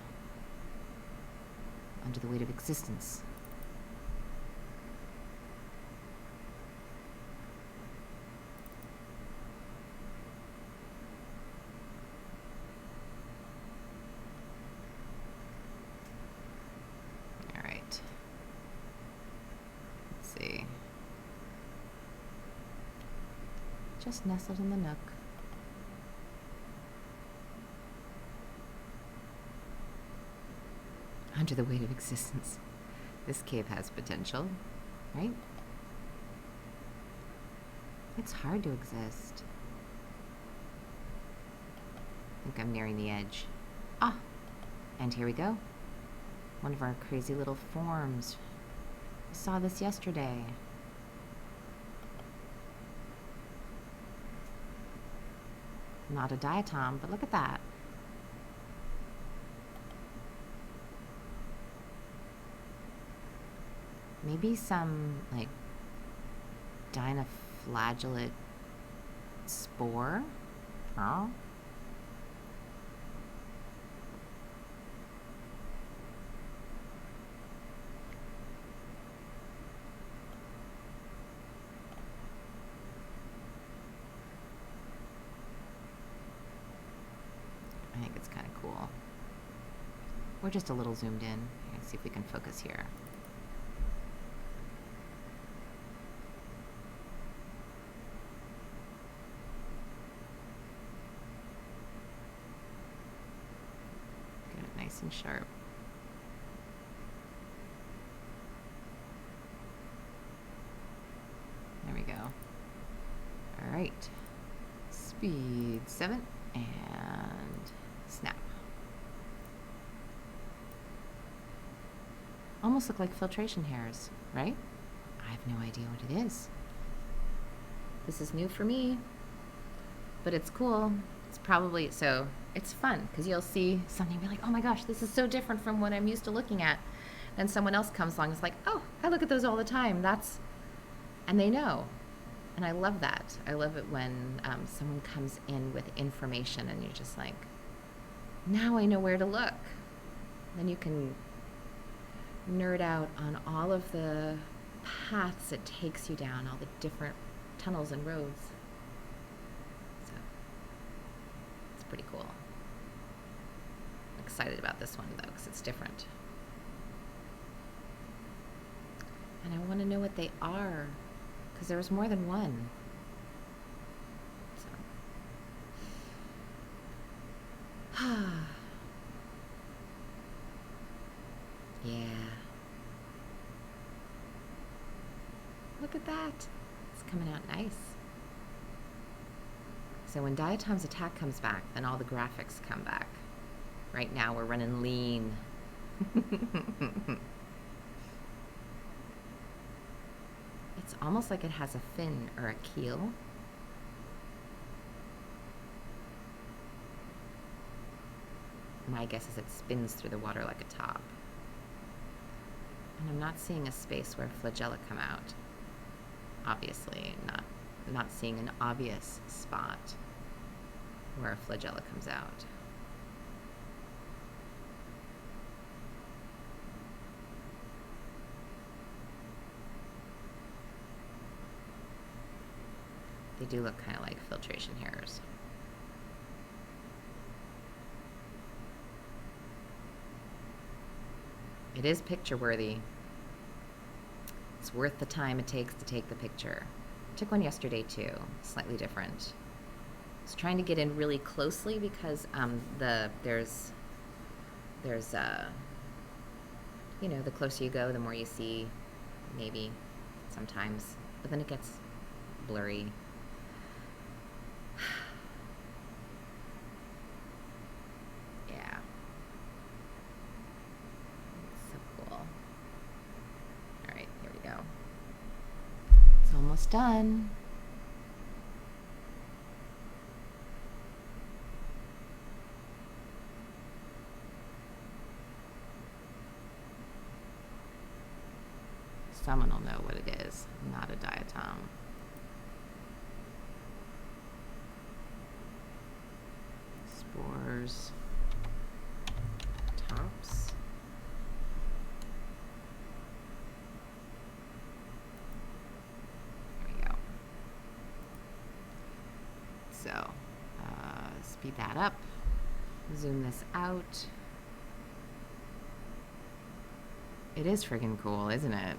under the weight of existence. All right. Let's see. Just nestled in the nook. Under the weight of existence. This cave has potential, right? It's hard to exist. I think I'm nearing the edge. Ah! And here we go. One of our crazy little forms. I saw this yesterday. Not a diatom, but look at that. Maybe some, like, dinoflagellate spore? Oh. I think it's kind of cool. We're just a little zoomed in. Let's see if we can focus here. Nice and sharp. There we go. All right. Speed 7 and snap. Almost look like filtration hairs, right? I have no idea what it is. This is new for me, but it's cool. It's probably, so it's fun because you'll see something and be like, oh my gosh, this is so different from what I'm used to looking at. And someone else comes along and is like, oh, I look at those all the time. And they know. And I love that. I love it when someone comes in with information and you're just like, now I know where to look. Then you can nerd out on all of the paths it takes you down, all the different tunnels and roads. So it's pretty cool. I'm excited about this one though, because it's different. And I want to know what they are, because there was more than one. So. Yeah. Look at that. It's coming out nice. So when Diatoms attack comes back, then all the graphics come back. Right now we're running lean. It's almost like it has a fin or a keel. My guess is it spins through the water like a top. And I'm not seeing a space where flagella come out. Obviously, not seeing an obvious spot where a flagella comes out. They do look kind of like filtration hairs. It is picture worthy. It's worth the time it takes to take the picture. I took one yesterday too, slightly different. I was trying to get in really closely because there's you know, the closer you go, the more you see, maybe sometimes, but then it gets blurry. Yeah. So cool. All right, here we go. It's almost done. someone will know what it is. Not a diatom. Spores. Tops. There we go. So, speed that up. Zoom this out. It is friggin' cool, isn't it?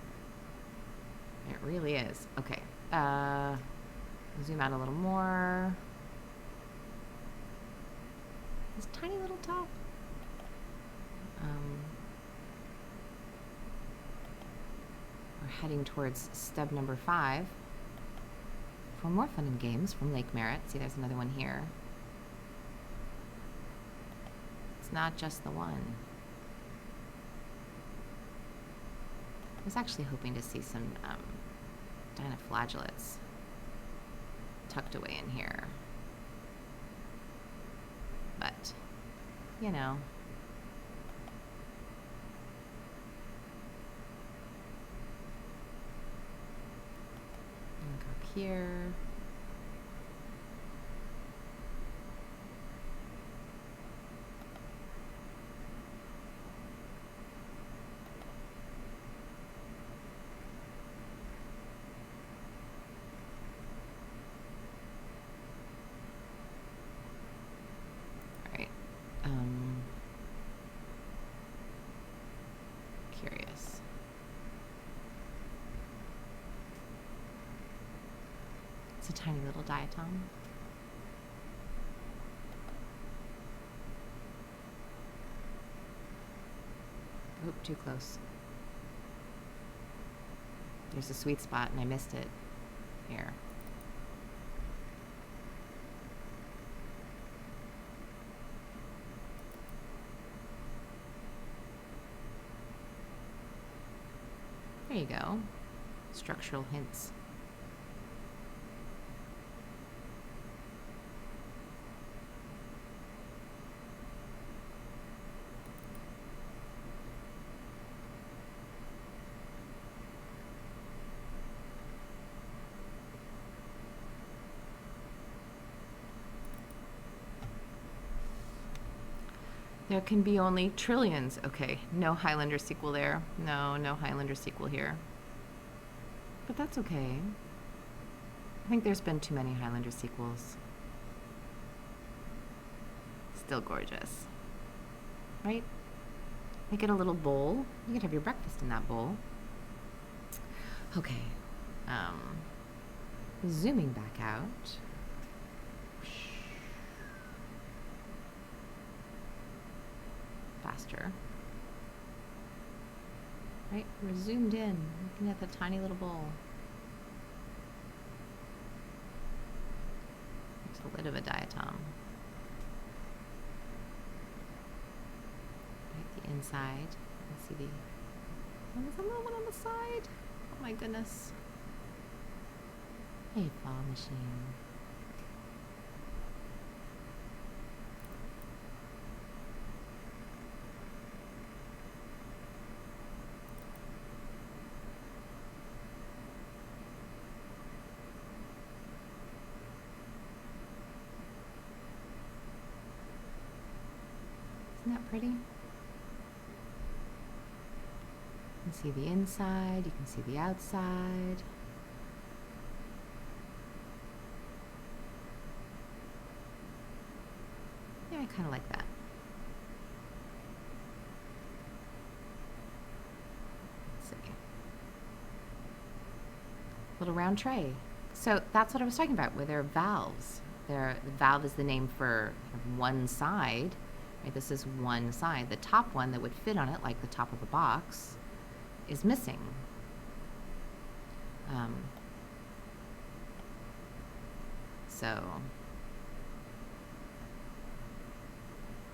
It really is. Okay. Zoom out a little more. This tiny little top. We're heading towards stub number 5. For more fun and games from Lake Merritt. See, there's another one here. It's not just the one. I was actually hoping to see some dinoflagellates tucked away in here. But, you know. Look up here. Curious. It's a tiny little diatom. Oh, too close. There's a sweet spot and I missed it. Here. There you go. Structural hints. There can be only trillions. Okay, no Highlander sequel there. No Highlander sequel here. But that's okay. I think there's been too many Highlander sequels. Still gorgeous. Right? Make it a little bowl. You could have your breakfast in that bowl. Okay. Zooming back out. Faster. Right, we're zoomed in, looking at the tiny little bowl. It's the lid of a diatom. Right, the inside. Let's see the. Oh, there's a little one on the side. Oh my goodness. Hey, fall machine. Isn't that pretty? You can see the inside, you can see the outside. Yeah, I kind of like that. Let's see. Little round tray. So that's what I was talking about, where there are valves. The valve is the name for one side. Right, this is one side. The top one that would fit on it, like the top of a box, is missing. So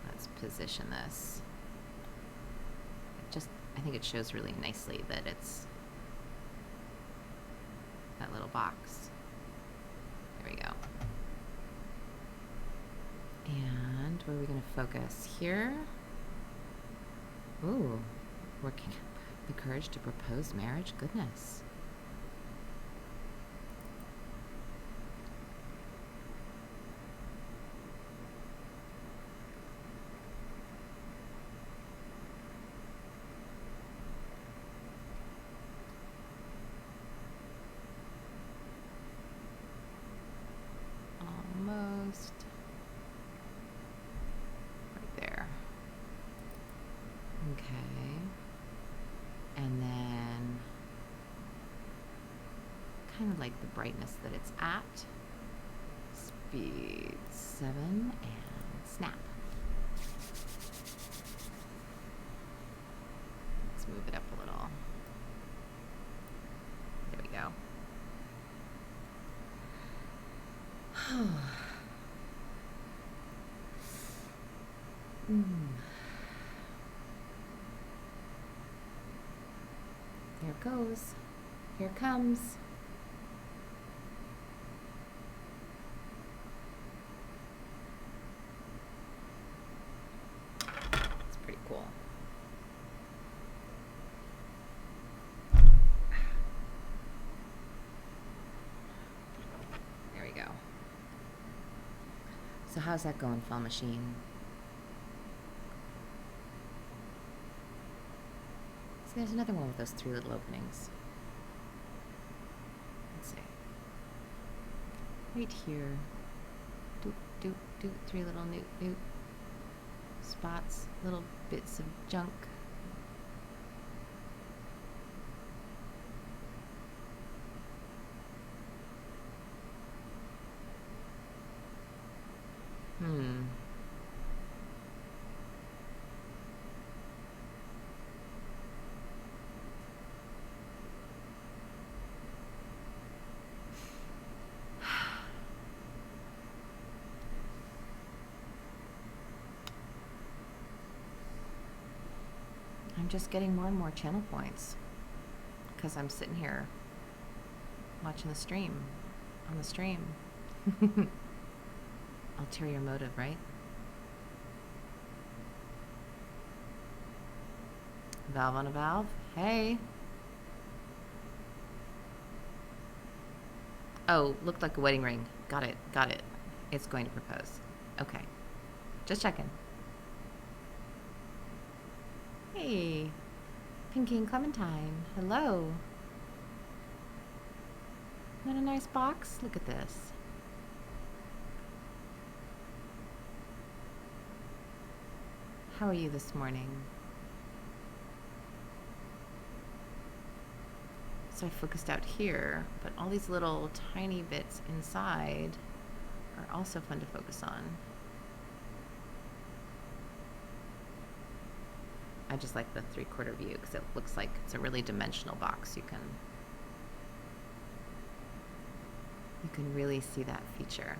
let's position this. I think it shows really nicely that it's that little box. There we go. And where are we going to focus? Here. Ooh, working. the courage to propose marriage? Goodness. Almost. Right there. Okay. And then kind of like the brightness that it's at. Speed 7 and snap. Let's move it up a little. There we go. There it goes. Here it comes. It's pretty cool. There we go. So how's that going, Fall Machine? See, there's another one with those 3 little openings. Let's see. Right here. Doop, doop, doop. 3 little newt spots, little bits of junk. I'm just getting more and more channel points because I'm sitting here watching the stream, on the stream. Ulterior motive, right? Valve on a valve. Hey. Oh, looked like a wedding ring. Got it. Got it. It's going to propose. Okay. Just checking. Hey. Pinky and Clementine. Hello. Isn't that a nice box? Look at this. How are you this morning? So I focused out here, but all these little tiny bits inside are also fun to focus on. I just like the 3/4 view because it looks like it's a really dimensional box. You can really see that feature.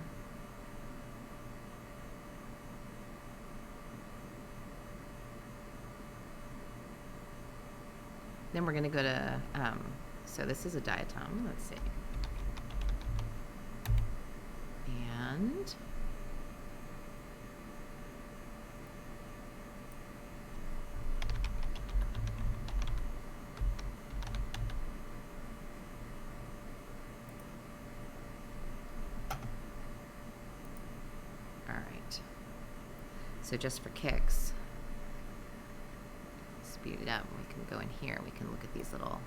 Then we're going to go to, so this is a diatom. Let's see. And all right. So just for kicks, speed it up. We can go in here. We can look at these little,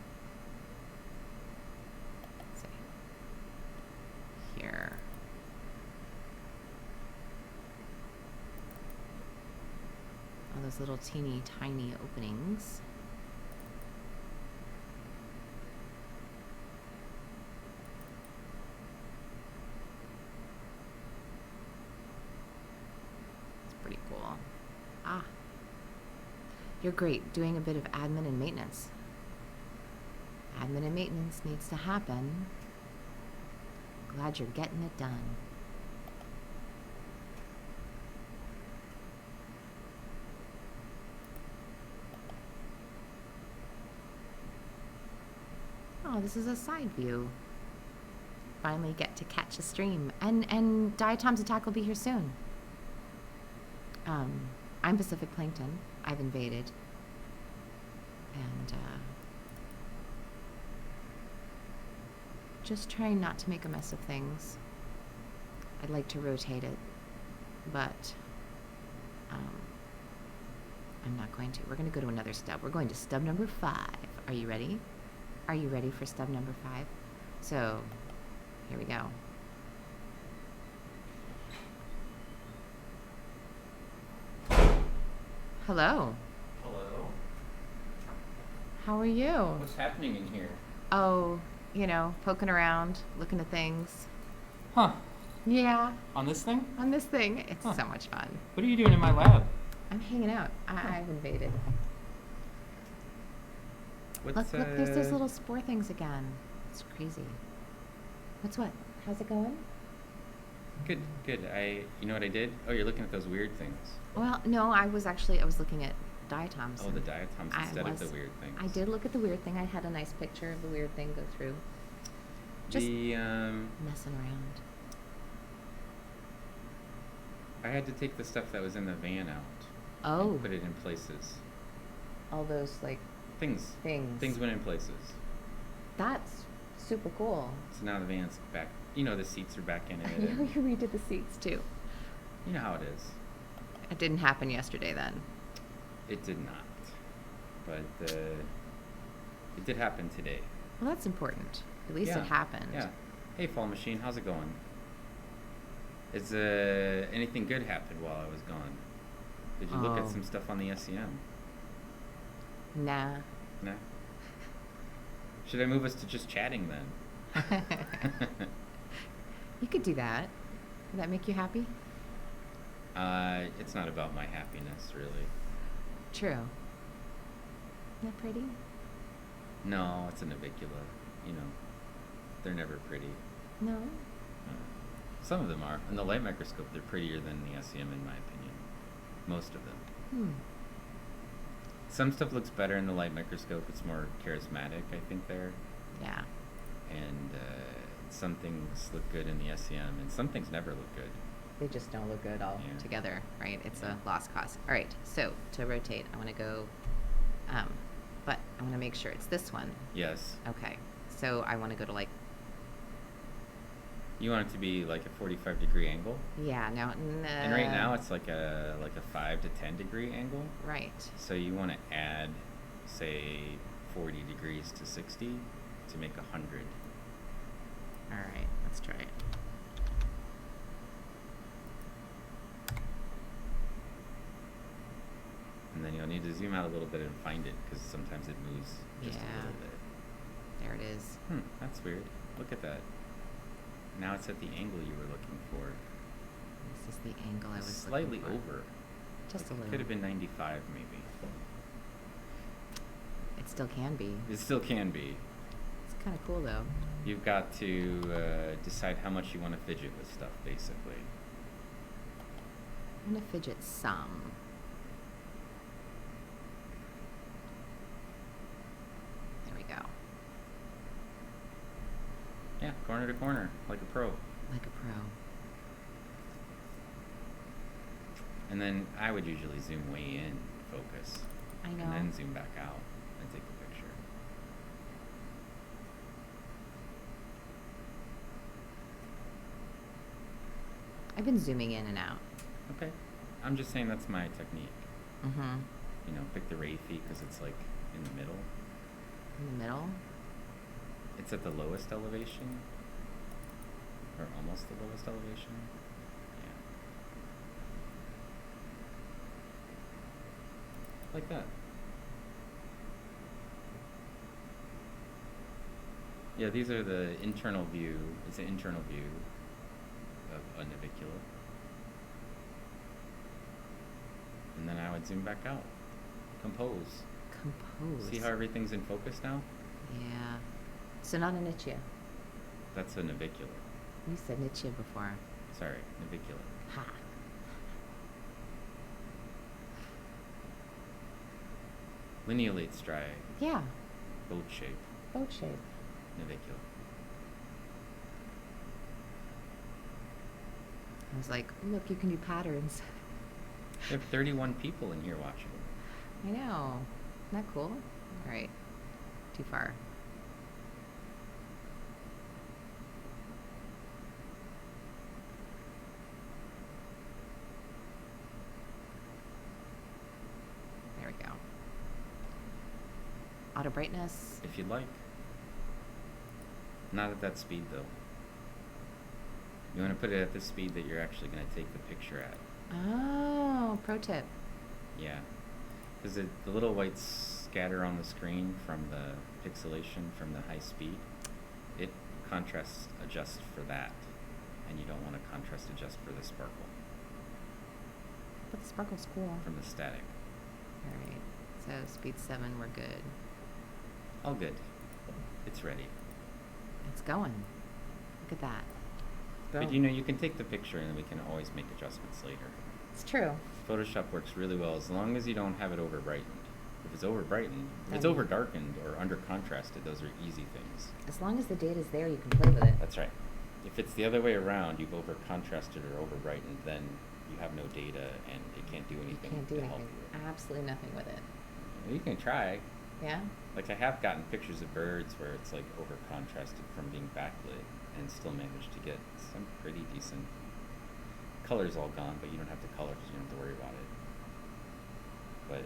let's see, here. All those little teeny tiny openings. It's pretty cool. Ah. You're great, doing a bit of admin and maintenance. Admin and maintenance needs to happen. Glad you're getting it done. Oh, this is a side view. Finally get to catch a stream. And Diatoms Attack will be here soon. I'm PacificPlankton. I've invaded. And just trying not to make a mess of things. I'd like to rotate it, but I'm not going to. We're going to go to another stub. We're going to stub number 5. Are you ready? Are you ready for stub number 5? So, here we go. Hello. Hello. How are you? What's happening in here? Oh, you know, poking around, looking at things. Huh. Yeah, On this thing? on this thing. It's Huh. so much fun. What are you doing in my lab? I'm hanging out. I've invaded. What's, Look, there's those little spore things again. It's crazy. What's what? How's it going? Good, good. You know what I did? Oh, you're looking at those weird things. Well, no, I was looking at diatoms. Oh, the diatoms instead of the weird things. I did look at the weird thing. I had a nice picture of the weird thing go through. Just messing around. I had to take the stuff that was in the van out. Oh. And put it in places. All those, like, Things. things. Things went in places. That's super cool. So now the van's back. You know, the seats are back in it. I know you redid the seats, too. You know how it is. It didn't happen yesterday, then. It did not. But it did happen today. Well, that's important. At least it happened. Yeah. Hey, Fall Machine, how's it going? Is anything good happened while I was gone? Did you look at some stuff on the SEM? Nah. Nah. Should I move us to just chatting then? You could do that. Would that make you happy? It's not about my happiness, really. True. Isn't that pretty? No, it's an avicula. You know, they're never pretty. No. Some of them are. In the light microscope, they're prettier than the SEM, in my opinion. Most of them. Some stuff looks better in the light microscope. It's more charismatic, I think, there. Yeah. And some things look good in the SEM, and some things never look good. They just don't look good all together, right? It's a lost cause. All right, so to rotate, I want to go, but I want to make sure it's this one. Yes. Okay, so I want to go to like... You want it to be like a 45-degree angle? Yeah, no. And right now it's like a 5 to 10 degree angle. Right. So you want to add, say, 40 degrees to 60 to make 100. All right, let's try it. And then you'll need to zoom out a little bit and find it, because sometimes it moves just a little bit. There it is. That's weird. Look at that. Now it's at the angle you were looking for. This is the angle I was slightly looking for. over. Just a little. Could have been 95, maybe. It still can be. It still can be. It's kind of cool, though. You've got to decide how much you want to fidget with stuff, basically. I'm going to fidget some. There we go. Yeah, corner to corner, like a pro. Like a pro. And then I would usually zoom way in, focus. I know. And then zoom back out and take a picture. I've been zooming in and out. Okay. I'm just saying that's my technique. Mm-hmm. You know, pick the ray feet because it's like in the middle. In the middle? It's at the lowest elevation. Or almost the lowest elevation. Yeah. Like that. Yeah, these are the internal view. It's an internal view of a navicula. And then I would zoom back out. Compose. Compose. See how everything's in focus now? Yeah. So not a nichia. That's a navicula. You said nichia before. Sorry, navicula. Ha. Lineolate striae. Yeah. Boat shape. Boat shape. Navicula. I was like, look, you can do patterns. We have 31 people in here watching. I know. Isn't that cool? All right. Too far. Auto brightness. If you'd like. Not at that speed, though. You want to put it at the speed that you're actually going to take the picture at. Oh, pro tip. Yeah. Because the little white scatter on the screen from the pixelation from the high speed, it contrast adjusts for that. And you don't want to contrast adjust for the sparkle. But the sparkle's cool. From the static. All right. So speed 7, we're good. All good. It's ready. It's going. Look at that. But you can take the picture and we can always make adjustments later. It's true. Photoshop works really well as long as you don't have it over brightened. If it's over brightened, if it's Then- over darkened or under contrasted, those are easy things. As long as the data's there, you can play with it. That's right. If it's the other way around, you've over contrasted or over brightened, then you have no data and it can't do You anything can't do to help anything. you. Absolutely nothing with it. You can try. Yeah? Like I have gotten pictures of birds where it's like over contrasted from being backlit and still managed to get some pretty decent colors all gone, but you don't have to color because you don't have to worry about it. But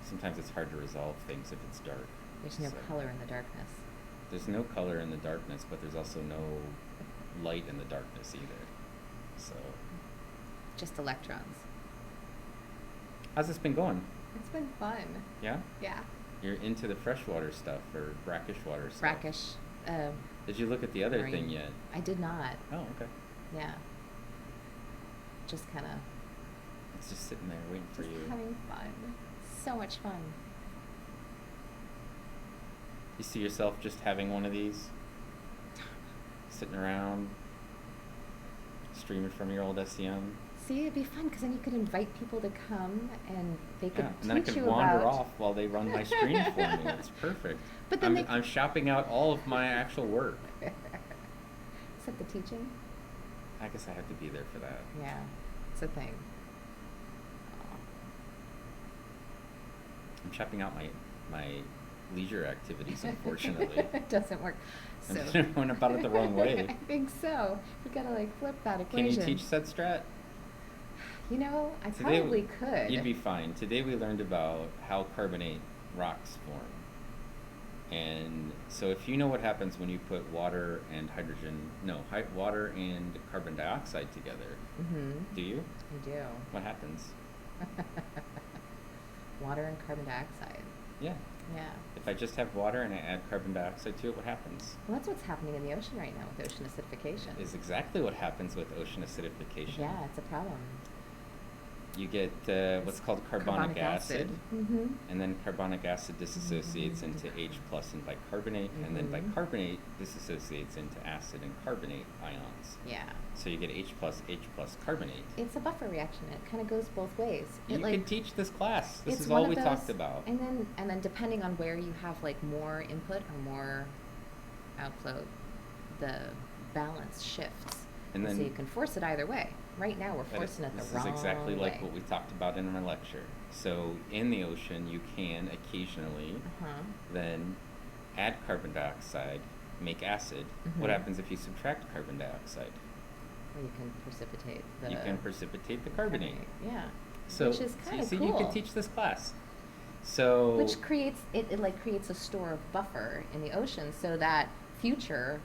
sometimes it's hard to resolve things if it's dark. There's no So color in the darkness. there's no color in the darkness, but there's also no light in the darkness either. So Just electrons. how's this been going? It's been fun. Yeah? Yeah. You're into the freshwater stuff or brackish water stuff? Brackish. Did you look at the other Marine. thing yet? I did not. Oh, okay. Yeah. Just kind of It's just sitting there waiting for you. having fun. So much fun. You see yourself just having one of these? Sitting around, streaming from your old SEM? See, it'd be fun because then you could invite people to come and they could Yeah, and teach then I could you wander about. off while they run my screen for me. It's perfect. But then I'm shopping out all of my actual work. Except the teaching. I guess I have to be there for that. Yeah, it's a thing. I'm shopping out my leisure activities, unfortunately. It doesn't work. So I'm going about it the wrong way. I think so. You gotta like flip that Can you equation. teach SetStrat? You know, I Today probably could. You'd be fine. Today we learned about how carbonate rocks form. And so if you know what happens when you put water and water and carbon dioxide together, Mm-hmm. do you? I do. What happens? Water and carbon dioxide. Yeah. Yeah. If I just have water and I add carbon dioxide to it, what happens? Well, that's what's happening in the ocean right now with ocean acidification. Is exactly what happens with ocean acidification. Yeah, it's a problem. You get what's called carbonic acid. Mm-hmm. And then carbonic acid disassociates into H plus and bicarbonate, and then Mhm. bicarbonate disassociates into acid and carbonate ions. Yeah. So you get H plus carbonate. It's a buffer reaction. It kind of goes both ways. You It can teach this class. This it's is one all of we those- talked about. And then depending on where you have like more input or more outflow, the balance shifts. And so then- you can force it either way. Right now we're But forcing it the this wrong is exactly way. like what we talked about in our lecture. So in the ocean, you can occasionally Uh-huh. then add carbon dioxide, make acid. What Mhm. happens if you subtract carbon dioxide? Or you can precipitate the You can precipitate the carbonate. Yeah. So Which is kind of see, cool. you can teach this class. So Which creates it like creates a store of buffer in the ocean so that future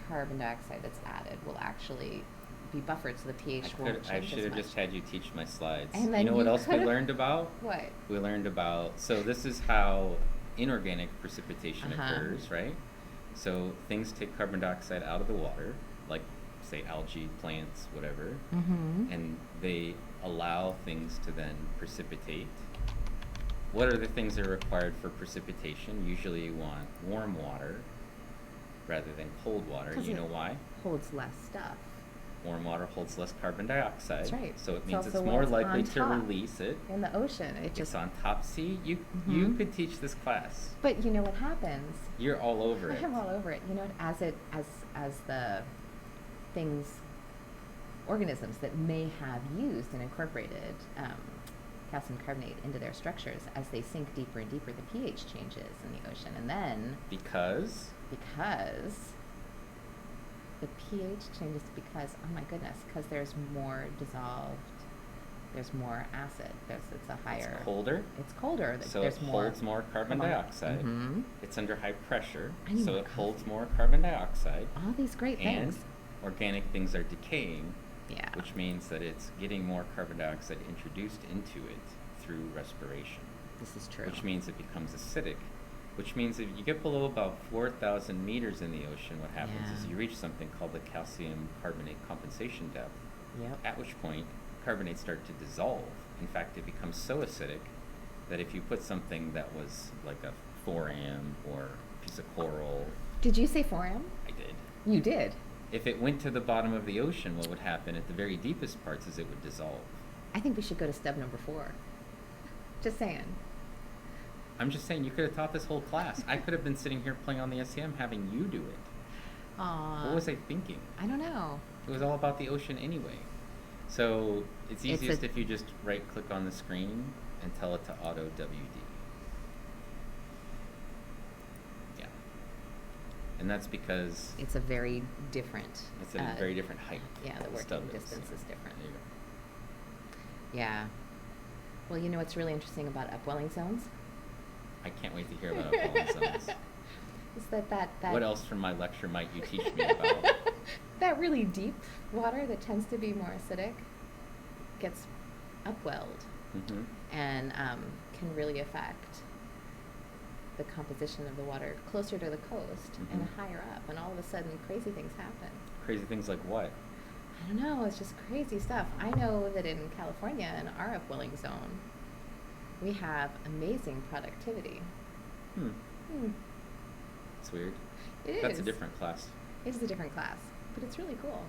carbon dioxide that's added will actually be buffered so the pH won't change I as should have much. just had you teach my slides. And You then know what you else we could've- learned about? What? We learned about, so this is how inorganic precipitation Uh-huh. occurs, right? So things take carbon dioxide out of the water, like say algae, plants, whatever, Mm-hmm. and they allow things to then precipitate. What are the things that are required for precipitation? Usually you want warm water rather than cold water. 'Cause You it know why? holds less stuff. Warm water holds less carbon dioxide. That's right. So it It's means it's also more what's likely on to top. release it. In the ocean, it It's just. on top. See, you Mhm. could teach this class. But you know what happens? You're all over it. I'm all over it. You know, as the things, organisms that may have used and incorporated calcium carbonate into their structures, as they sink deeper and deeper, the pH changes in the ocean, and then Because the pH changes because, oh my goodness, because there's more dissolved there's more acid. It's a higher. It's colder. It's colder. So there's it holds more carbon dioxide. Mm-hmm. It's under high pressure, I need so more it coffee. holds more carbon dioxide. All these great And things. organic things are decaying, Yeah. which means that it's getting more carbon dioxide introduced into it through respiration, This is true. which means it becomes acidic, which means if you get below about 4,000 meters in the ocean, what happens is Yeah. you reach something called the calcium carbonate compensation depth, Yep. at which point carbonates start to dissolve. In fact, it becomes so acidic that if you put something that was like a 4am or a piece of coral, Did you say 4M? I did. You did. If it went to the bottom of the ocean, what would happen at the very deepest parts is it would dissolve. I think we should go to step number 4. Just saying. I'm just saying, you could have taught this whole class. I could have been sitting here playing on the SEM having you do it. Aww. What was I thinking? I don't know. It was all about the ocean anyway. So it's It's easiest a- if you just right click on the screen and tell it to auto WD. Yeah. And that's because It's a very different. it's at a very different height. Yeah, the working stub distance is different. There you go. Yeah. Well, you know what's really interesting about upwelling zones? I can't wait to hear about upwelling zones. Is that What else from my lecture might you teach me about? that really deep water that tends to be more acidic gets upwelled Mm-hmm. and can really affect the composition of the water closer to the coast and Mhm. higher up, and all of a sudden crazy things happen. Crazy things like what? I don't know, it's just crazy stuff. I know that in California, in our upwelling zone, we have amazing productivity. Hmm. Hmm. It's weird. It is. That's a different class. It is a different class, but it's really cool.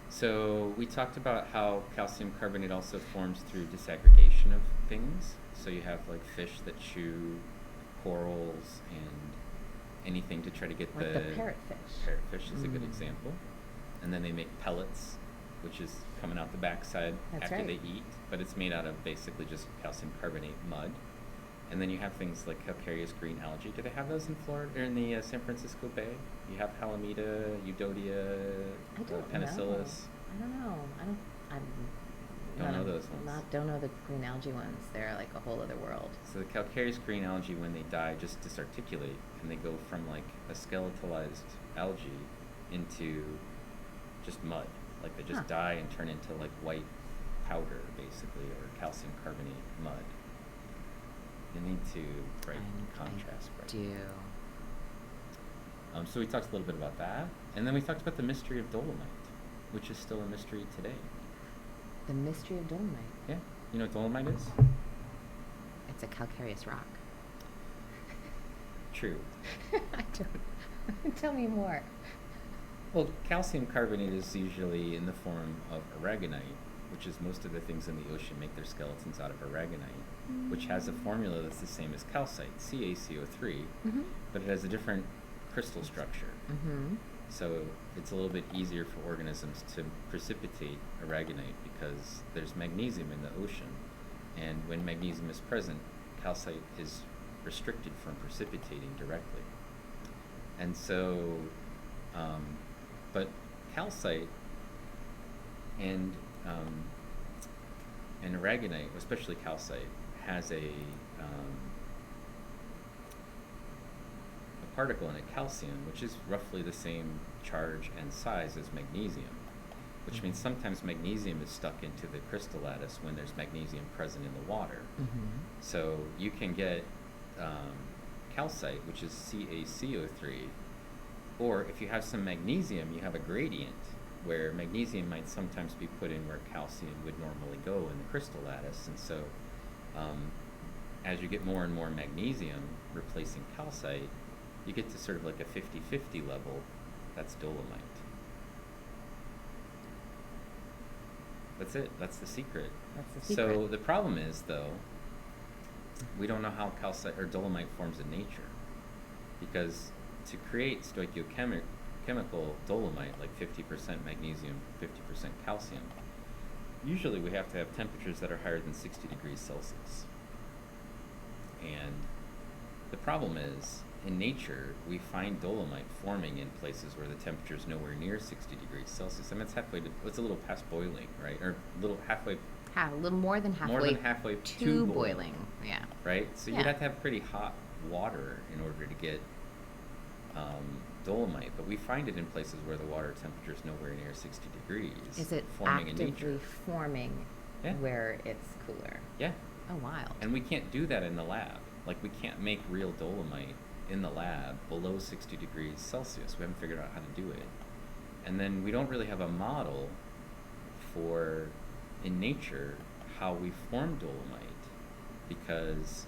So we talked about how calcium carbonate also forms through disaggregation of things. So you have like fish that chew corals and anything to try to get Like the parrotfish. Parrotfish is a good Mm. example. And then they make pellets, which is coming out the backside That's after right. they eat, but it's made out of basically just calcium carbonate mud. And then you have things like calcareous green algae. Do they have those in Florida or in the San Francisco Bay? You have Halimeda, Eudodia, I don't Penicillus. know. I don't know. Don't know those ones. Don't know the green algae ones. They're like a whole other world. So the calcareous green algae, when they die, just disarticulate, and they go from like a skeletalized algae into just mud. Like they just Huh. die and turn into like white powder, basically, or calcium carbonate mud. You need to write contrast I bright. do. So we talked a little bit about that, and then we talked about the mystery of Dolomite, which is still a mystery today. The mystery of Dolomite. Yeah, you know what Dolomite is? It's a calcareous rock. True. I don't. Tell me more. Well, calcium carbonate is usually in the form of aragonite, which is most of the things in the ocean make their skeletons out of aragonite, which has a formula that's the same as calcite, CaCO3, Mm-hmm. but it has a different crystal structure. Mm-hmm. So it's a little bit easier for organisms to precipitate aragonite because there's magnesium in the ocean. And when magnesium is present, calcite is restricted from precipitating directly. And so, but calcite and aragonite, especially calcite, has a particle in it, calcium, which is roughly the same charge and size as magnesium, which means sometimes magnesium is stuck into the crystal lattice when there's magnesium present in the water. Mm-hmm. So you can get calcite, which is CaCO3, or if you have some magnesium, you have a gradient where magnesium might sometimes be put in where calcium would normally go in the crystal lattice. And so as you get more and more magnesium replacing calcite, you get to sort of like a 50-50 level. That's dolomite. That's it. That's the secret. That's the secret. So the problem is, though, we don't know how calcite or dolomite forms in nature, because to create stoichiochemical dolomite, like 50% magnesium, 50% calcium, usually we have to have temperatures that are higher than 60 degrees Celsius. And the problem is, in nature, we find dolomite forming in places where the temperature is nowhere near 60 degrees Celsius. I mean, it's a little past boiling, right? Or a little halfway A little more than halfway. More than halfway to boiling. Yeah. Right? So Yeah. you'd have to have pretty hot water in order to get dolomite, but we find it in places where the water temperature is nowhere near 60 degrees. Is it forming in actively nature. forming Yeah. where it's cooler? Yeah. Oh, wild. And we can't do that in the lab. Like, we can't make real dolomite in the lab below 60 degrees Celsius. We haven't figured out how to do it. And then we don't really have a model for, in nature, how we form dolomite, because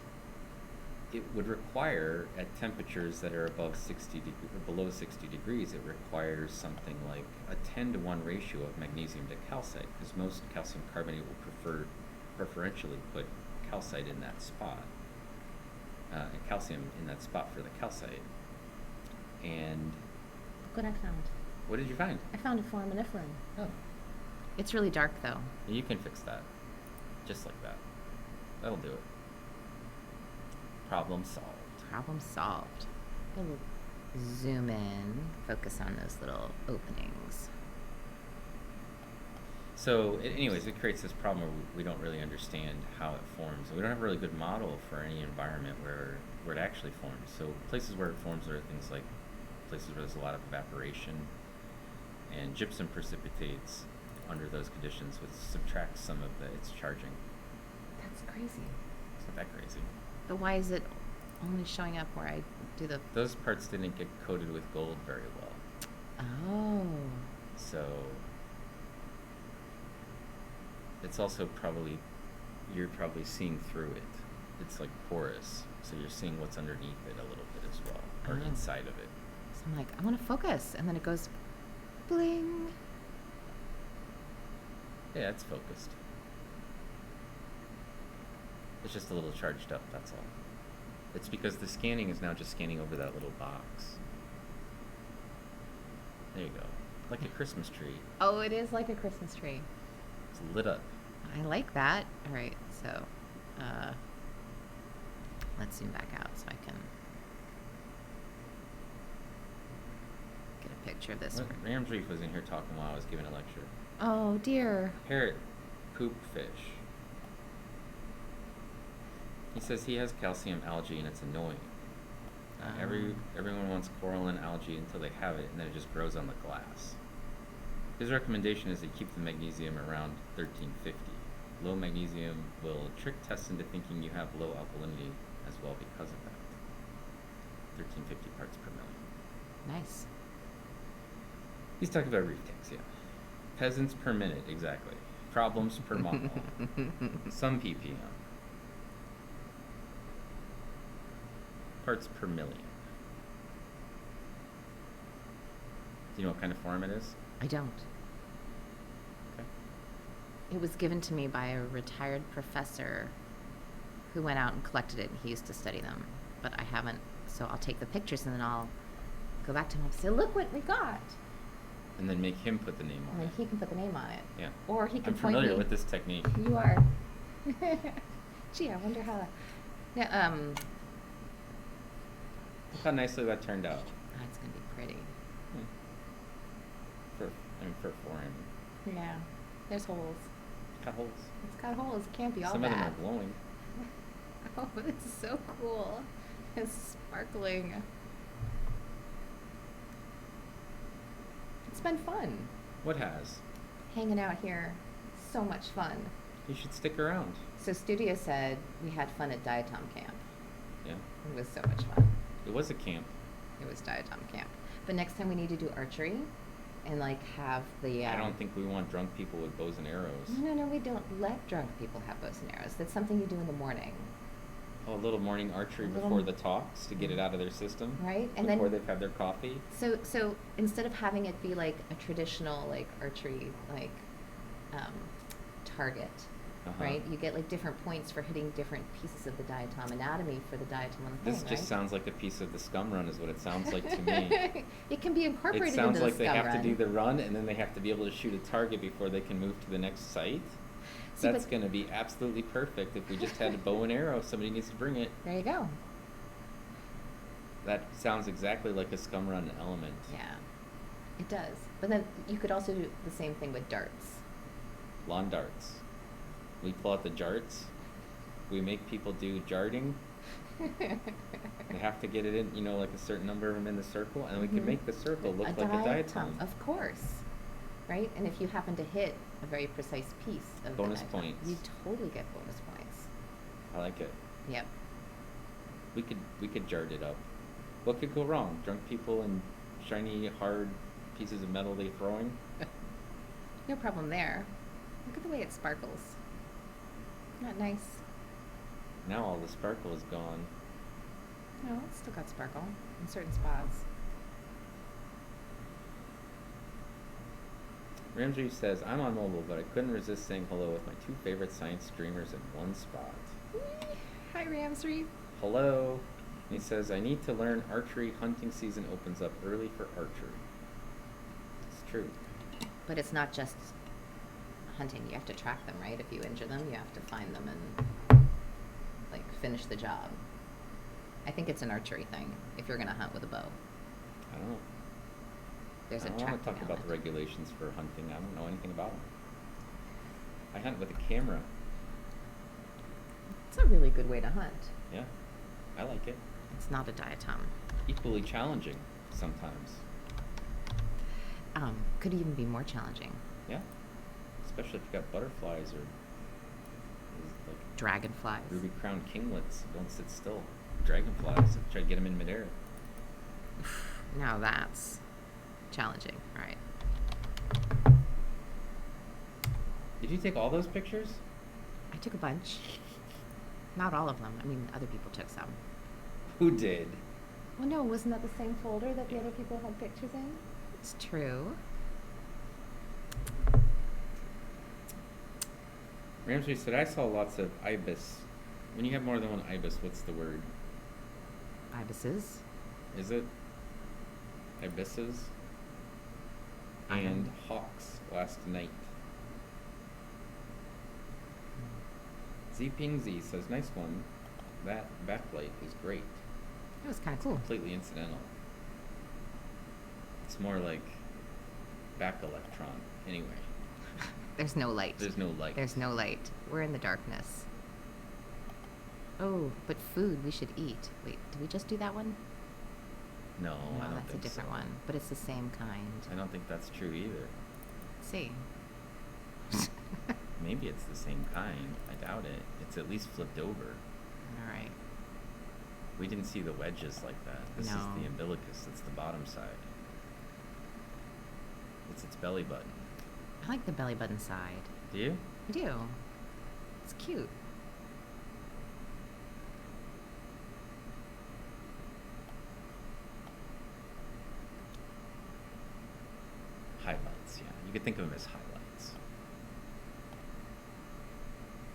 it would require, at temperatures that are above 60 or below 60 degrees, it requires something like a 10-to-1 ratio of magnesium to calcite, because most calcium carbonate will preferentially put calcite in that spot, calcium in that spot for the calcite. And Look what I found. what did you find? I found a foraminiferum. Oh, It's really dark, though. you can fix that, just like that. That'll do it. Problem solved. Problem solved. We'll zoom in, focus on those little openings. So, anyways, it creates this problem where we don't really understand how it forms. We don't have a really good model for any environment where it actually forms. So, places where it forms are things like places where there's a lot of evaporation, and gypsum precipitates under those conditions, which subtracts some of its charging. That's crazy. It's not that crazy. But why is it only showing up where I do the... Those parts didn't get coated with gold very well. Oh. So, it's also probably, you're probably seeing through it. It's like porous, so you're seeing what's underneath it a little bit as well, or Oh. inside of it. So I'm like, I want to focus. And then it goes bling. Yeah, it's focused. It's just a little charged up, that's all. It's because the scanning is now just scanning over that little box. There you go. Like a Christmas tree. Oh, it is like a Christmas tree. It's lit up. I like that. All right, so let's zoom back out so I can get a picture of this. Ram's Reef was in here talking while I was giving a lecture. Oh, dear. Parrot poop fish. He says he has calcium algae and it's annoying. Everyone wants coral and algae until they have it, and then it just grows on the glass. His recommendation is to keep the magnesium around 1350. Low magnesium will trick tests into thinking you have low alkalinity as well because of that. 1350 parts per million. Nice. He's talking about reef tanks, yeah. Peasants per minute, exactly. Problems per mile. Some ppm. Parts per million. Do you know what kind of form it is? I don't. Okay. It was given to me by a retired professor who went out and collected it, and he used to study them. But I haven't, so I'll take the pictures and then I'll go back to him and say, look what we got. And then make him put the name on And then it. he can put the name on it. Yeah. Or he can I'm point familiar me. with this technique. You are. Gee, I wonder how. Yeah. Look how nicely that turned out. That's gonna be pretty. For foreign. Yeah. There's holes. Got holes. It's got holes. It can't be all Some bad. of them are glowing. Oh, this is so cool. It's sparkling. It's been fun What has? hanging out here. So much fun. You should stick around. So Studio said we had fun at Diatom Camp. Yeah. It was so much fun. It was a camp. It was Diatom Camp. But next time we need to do archery and like have the... I don't think we want drunk people with bows and arrows. No, we don't let drunk people have bows and arrows. That's something you do in the morning. Oh, a little morning archery before the talks to get it out of their system. Right? And before then they've had their coffee. So instead of having it be like a traditional like archery like target, right? You get like different points for hitting different pieces of the diatom anatomy for the diatom on the This thing, just right? sounds like a piece of the scum run is what it sounds like to me. It can be incorporated It sounds into like the they scum have to run. do the run and then they have to be able to shoot a target before they can move to the next site. See, That's but- going to be absolutely perfect. If we just had a bow and arrow, somebody needs to bring it. There you go. That sounds exactly like a scum run element. Yeah, it does. But then you could also do the same thing with darts. Lawn darts. We pull out the jarts. We make people do jarting. They have to get it in, like a certain number of them in the circle, and we can make the circle look like a diatom. Of course. Right? And if you happen to hit a very precise piece of bonus the diatom, points. you totally get bonus points. I like it. Yep. We could jart it up. What could go wrong? Drunk people and shiny, hard pieces of metal they throwing? No problem there. Look at the way it sparkles. Not nice. Now all the sparkle is gone. No, it's still got sparkle in certain spots. Ramsey says, I'm on mobile, but I couldn't resist saying hello with my two favorite science streamers in one spot. Hi, Ramsey. Hello. And he says, I need to learn archery. Hunting season opens up early for archery. It's true. But it's not just hunting. You have to track them, right? If you injure them, you have to find them and, finish the job. I think it's an archery thing, if you're going to hunt with a bow. I don't know. There's I a don't want to talk about the regulations for hunting. I don't know anything about them. I hunt with a camera. It's a really good way to hunt. Yeah, I like it. It's not a diatom. Equally challenging sometimes. Could even be more challenging. Yeah, especially if you got butterflies or dragonflies. Ruby crowned kinglets don't sit still. Dragonflies, try to get them in midair. Now that's challenging, right? Did you take all those pictures? I took a bunch. Not all of them. I mean, other people took some. Who did? Well, no, wasn't that the same folder that the other people had pictures in? It's true. Ramsey said, I saw lots of ibis. When you have more than one ibis, what's the word? Ibises. Is it? Ibises? And hawks last night. Zping Z says, nice one. That backlight is great. It was kind of cool. Completely incidental. It's more like back electron. Anyway. There's no light. There's no light. There's no light. We're in the darkness. Oh, but food we should eat. Wait, did we just do that one? No, I don't that's think a different so. one. But it's the same kind. I don't think that's true either. Let's see. Maybe it's the same kind. I doubt it. It's at least flipped over. All right. We didn't see the wedges like that. This is the umbilicus. It's the bottom side. It's its belly button. I like the belly button side. Do you? I do. It's cute. Highlights, yeah. You could think of them as highlights.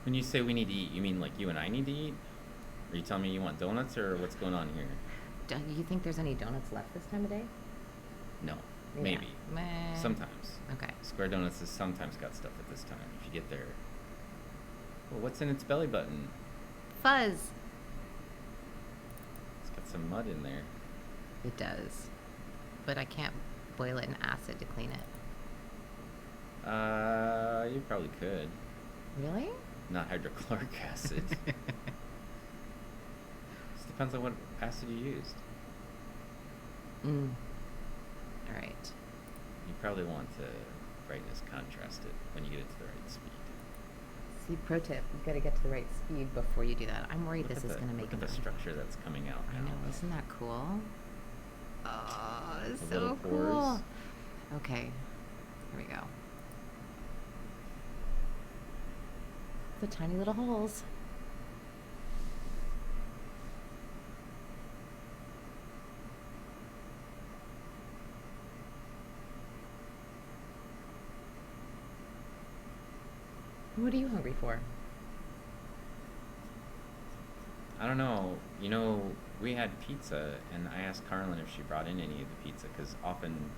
When you say we need to eat, you mean like you and I need to eat? Are you telling me you want donuts, or what's going on here? Do you think there's any donuts left this time of day? No. Yeah. Maybe. Meh. Sometimes. Okay. Square Donuts has sometimes got stuff at this time, if you get there. Well, what's in its belly button? Fuzz. It's got some mud in there. It does. But I can't boil it in acid to clean it. You probably could. Really? Not hydrochloric acid. Just depends on what acid you used. All right. You probably want to brightness contrast it when you get it to the right speed. See, pro tip, you've got to get to the right speed before you do that. I'm worried this is going to make Look at the structure that's coming out now. I know, isn't that cool? Oh, it's The little so pores. cool. Okay, here we go. The tiny little holes. What are you hungry for? I don't know. We had pizza, and I asked Carlin if she brought in any of the pizza, because often,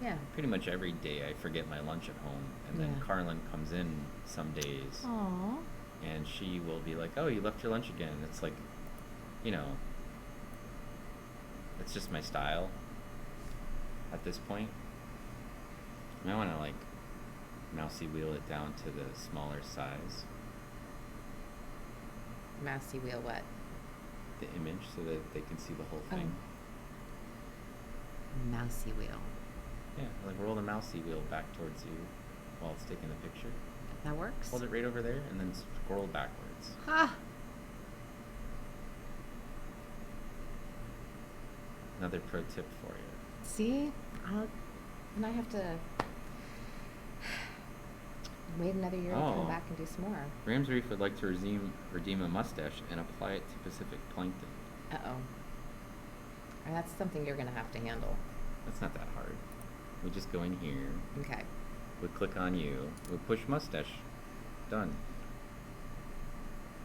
Yeah. pretty much every day, I forget my lunch at home, and then Yeah. Carlin comes in some days, Aww. and she will be like, oh, you left your lunch again. It's like, it's just my style at this point. I want to, mousy wheel it down to the smaller size. Mousy wheel what? The image so that they can see the whole Oh. thing. Mousy wheel. Yeah, like roll the mousy wheel back towards you while it's taking the picture. That works? Hold it right over there and then scroll backwards. Ha! Another pro tip for you. See? And I have to wait another year to come back and do some more. Rams Reef would like to redeem a mustache and apply it to PacificPlankton. Uh-oh. And that's something you're going to have to handle. That's not that hard. We just go in here. Okay. We click on you. We push mustache. Done.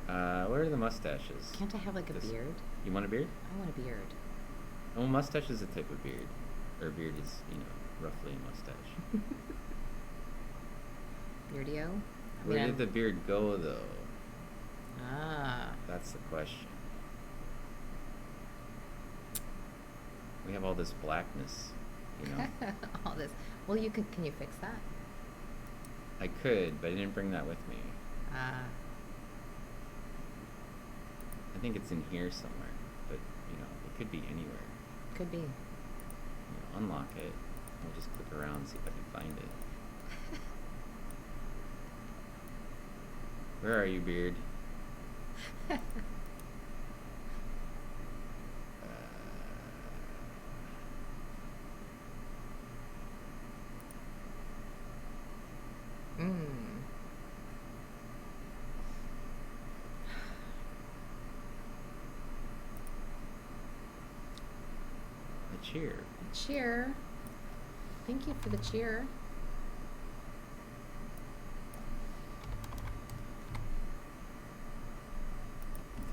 Where are the mustaches? Can't I have like a beard? You want a beard? I want a beard. Oh, mustache is a type of beard. Or beard is, roughly a mustache. Beardio? Where did the beard go, though? Ah. That's the question. We have all this blackness, All this. Well, can you fix that? I could, but I didn't bring that with me. Ah. I think it's in here somewhere, but, it could be anywhere. Could be. Unlock it. I'll just click around and see if I can find it. Where are you, beard? A cheer. A cheer. Thank you for the cheer.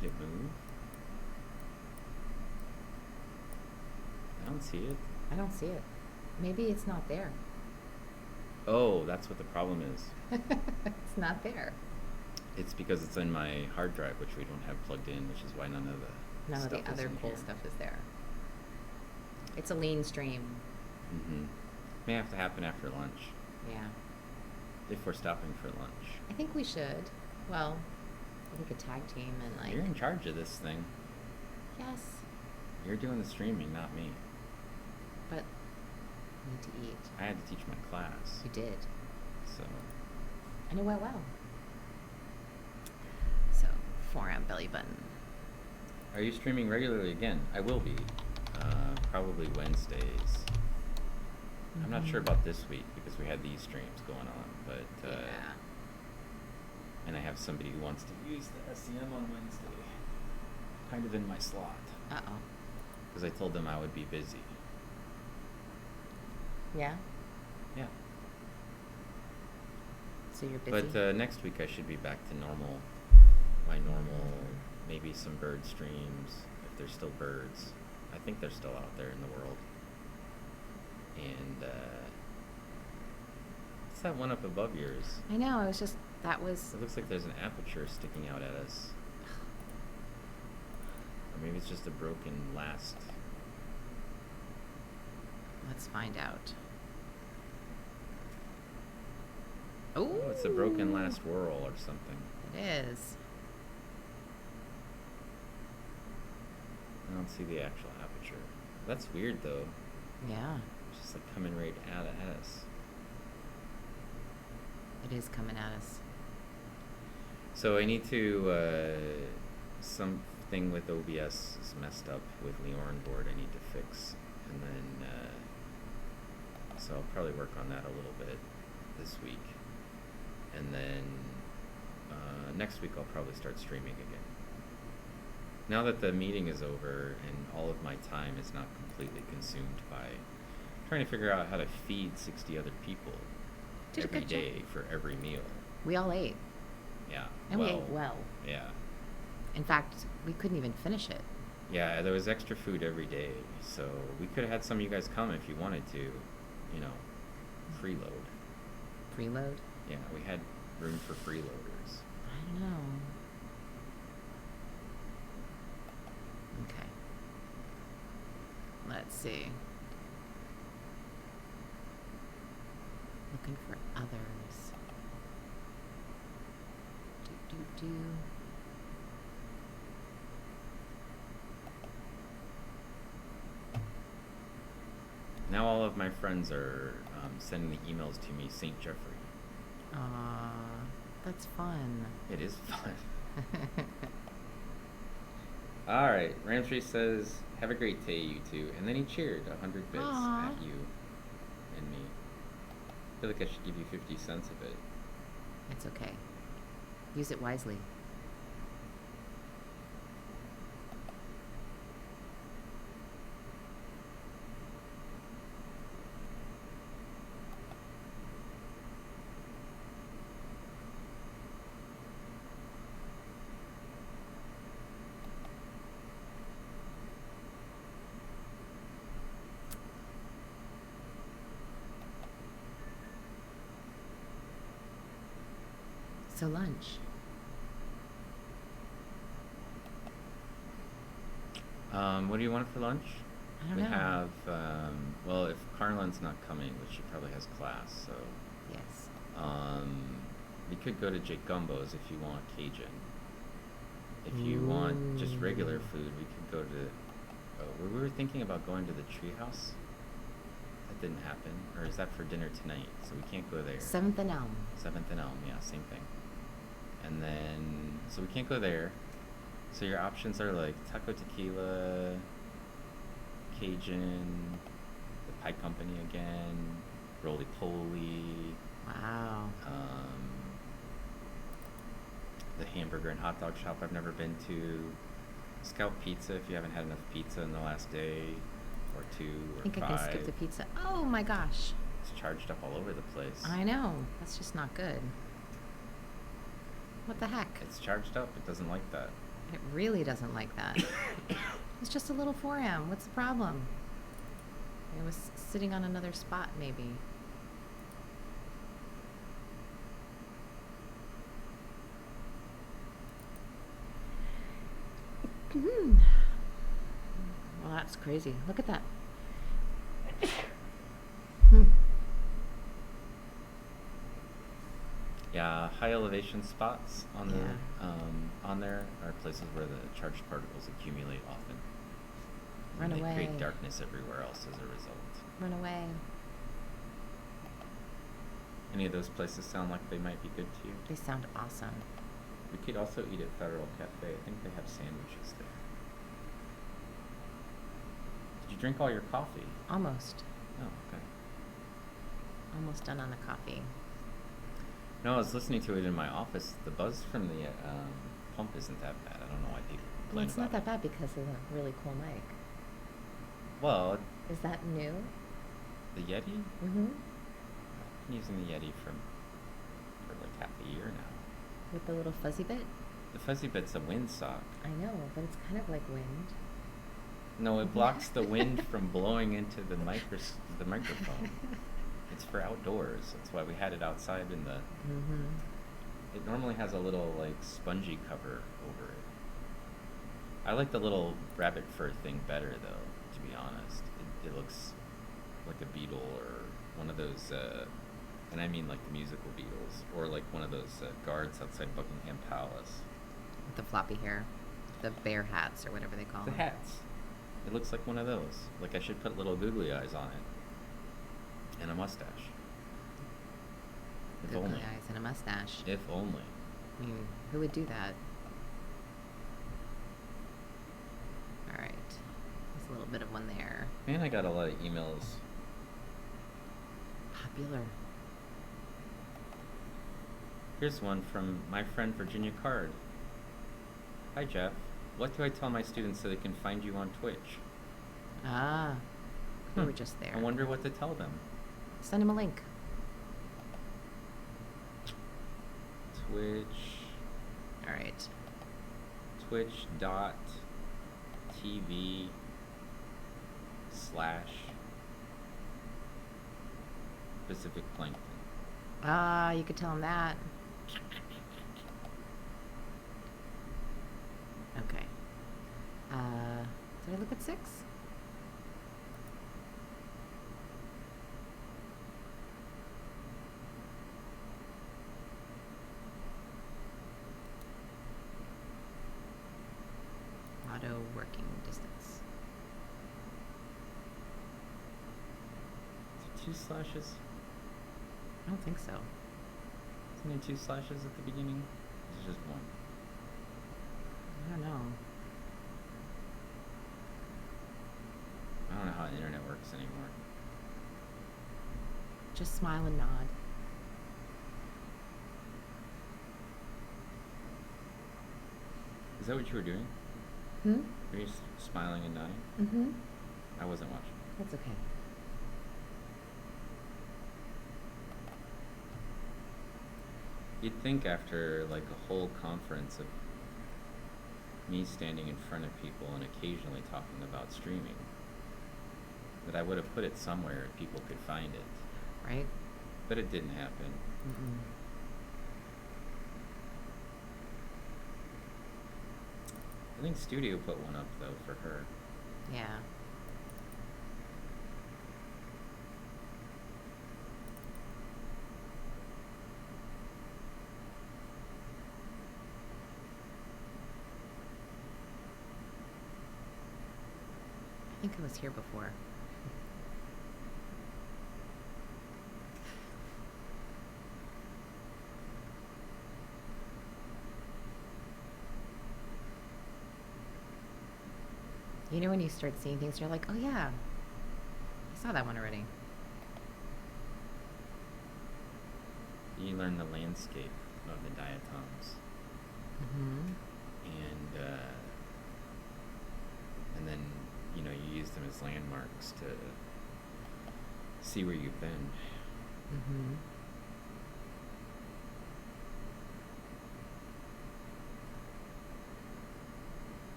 Did it move? I don't see it. I don't see it. Maybe it's not there. Oh, that's what the problem is. It's not there. It's because it's in my hard drive, which we don't have plugged in, which is why none of the other cool stuff is there. It's a lean stream. Mm-hmm. May have to happen after lunch. Yeah. If we're stopping for lunch. I think we should. Well, we could tag team and like... You're in charge of this thing. Yes. You're doing the streaming, not me. But I need to eat. I had to teach my class. You did. So. And it went well. So, forearm belly button. Are you streaming regularly again? I will be. Probably Wednesdays. Mm-hmm. I'm not sure about this week because we had these streams going on, but yeah. And I have somebody who wants to use the SEM on Wednesday, kind of in my slot. Uh-oh. Because I told them I would be busy. Yeah? Yeah. So you're busy? But next week I should be back to my normal, maybe some bird streams, if there's still birds. I think they're still out there in the world. And, what's that one up above yours? I know, that was... It looks like there's an aperture sticking out at us. Or maybe it's just a broken last. Let's find out. Oh, it's a broken last whirl or something. It is. I don't see the actual aperture. That's weird, though. Yeah. It's just like coming right at us. It is coming at us. So I need to, something with OBS is messed up with Leorn board I need to fix. And then, so I'll probably work on that a little bit this week. And then, next week I'll probably start streaming again. Now that the meeting is over and all of my time is not completely consumed by trying to figure out how to feed 60 other people every day for every meal. We all ate. Yeah. And we ate well. Yeah. In fact, we couldn't even finish it. Yeah, there was extra food every day, so we could have had some of you guys come if you wanted to, freeload. Freeload? Yeah, we had room for freeloaders. I don't know. Okay. Let's see. Looking for others. Do. of my friends are sending the emails to me, St. Jeffrey. Aw, that's fun. It is fun. All right, Ramsey says, "Have a great day, you two," and then he cheered 100 bits Aw. at you and me. I feel like I should give you 50 cents of it. It's okay. Use it wisely. So lunch. What do you want for lunch? I don't We know. have, well, if Carlin's not coming, which she probably has class, so Yes. we could go to Jake Gumbo's if you want Cajun. If you want just regular food, we could go to. Oh, we were thinking about going to the Treehouse. That didn't happen, or is that for dinner tonight? So we can't go there. 7th and Elm. 7th and Elm, yeah, same thing. And then, so we can't go there. So your options are like Taco Tequila, Cajun, the Pie Company again, Roly Poly, Wow. the hamburger and hot dog shop I've never been to, Scout Pizza if you haven't had enough pizza in the last day or two or I think 5. I can skip the pizza. Oh my gosh. It's charged up all over the place. I know. That's just not good. What the heck? It's charged up. It doesn't like that. It really doesn't like that. It's just a little 4am. What's the problem? It was sitting on another spot, maybe. Well, that's crazy. Look at that. Yeah, high elevation spots on the Yeah. on there are places where the charged particles accumulate often. Run And away. they create darkness everywhere else as a result. Run away. Any of those places sound like they might be good to you? They sound awesome. We could also eat at Federal Cafe. I think they have sandwiches there. Did you drink all your coffee? Almost. Oh, okay. Almost done on the coffee. No, I was listening to it in my office. The buzz from the pump isn't that bad. I don't know why people complain Well, it's not about that it. bad because of the really cool mic. Well, Is that new? the Yeti? Mm-hmm. I've been using the Yeti for like half a year now. With the little fuzzy bit? The fuzzy bit's a windsock. I know, but it's kind of like wind. No, it blocks the wind from blowing into the microphone. It's for outdoors. That's why we had it outside in the. Mm-hmm. It normally has a little like spongy cover over it. I like the little rabbit fur thing better though, to be honest. It looks like a beetle or one of those, and I mean like the musical Beatles, or like one of those guards outside Buckingham Palace. With the floppy hair. The bear hats or whatever they call The them. hats. It looks like one of those. Like I should put little googly eyes on it. And a mustache. If Googly only. eyes and a mustache. If only. I mean, who would do that? Alright. There's a little bit of one there. Man, I got a lot of emails. Popular. Here's one from my friend Virginia Card. Hi Jeff. What do I tell my students so they can find you on Twitch? Ah. We were just there. I wonder what to tell them. Send him a link. Twitch. Alright. Twitch.tv/ PacificPlankton. Ah, you could tell him that. Okay. Did I look at 6? Auto working distance. 2 slashes? I don't think so. Isn't there 2 slashes at the beginning? It's just 1. I don't know. I don't know how the internet works anymore. Just smile and nod. Is that what you were doing? Hmm? Were you smiling and nodding? Mm-hmm. I wasn't watching. That's okay. You'd think after like a whole conference of me standing in front of people and occasionally talking about streaming that I would have put it somewhere and people could find it. Right? But it didn't happen. Mm-mm. I think Studio put one up though for her. Yeah. I think I was here before. You know when you start seeing things, you're like, oh yeah, I saw that one already. You learn the landscape of the diatoms. Mm-hmm. And then, you know, you use them as landmarks to see where you've been. Mm-hmm.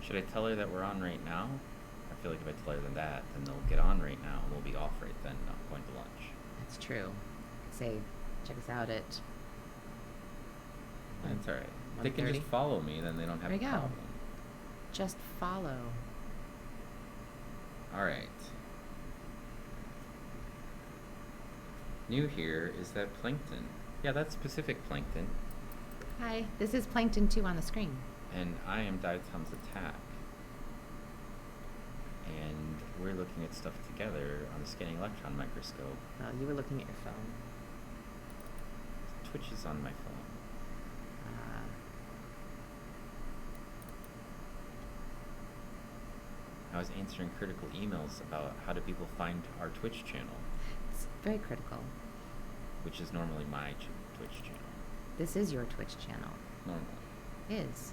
Should I tell her that we're on right now? I feel like if I tell her that, then they'll get on right now and we'll be off right then, not going to lunch. That's true. Say, check us out at. That's alright. They can 1:30? just follow me, then they don't have There a you go. problem. Just follow. Alright. New here is that Plankton. Yeah, that's PacificPlankton. Hi, this is Plankton 2 on the screen. And I am Diatoms Attack. And we're looking at stuff together on the scanning electron microscope. Well, you were looking at your phone. Twitch is on my phone. I was answering critical emails about how do people find our Twitch channel, It's very critical. which is normally my Twitch channel. This is your Twitch channel. Normally. Is.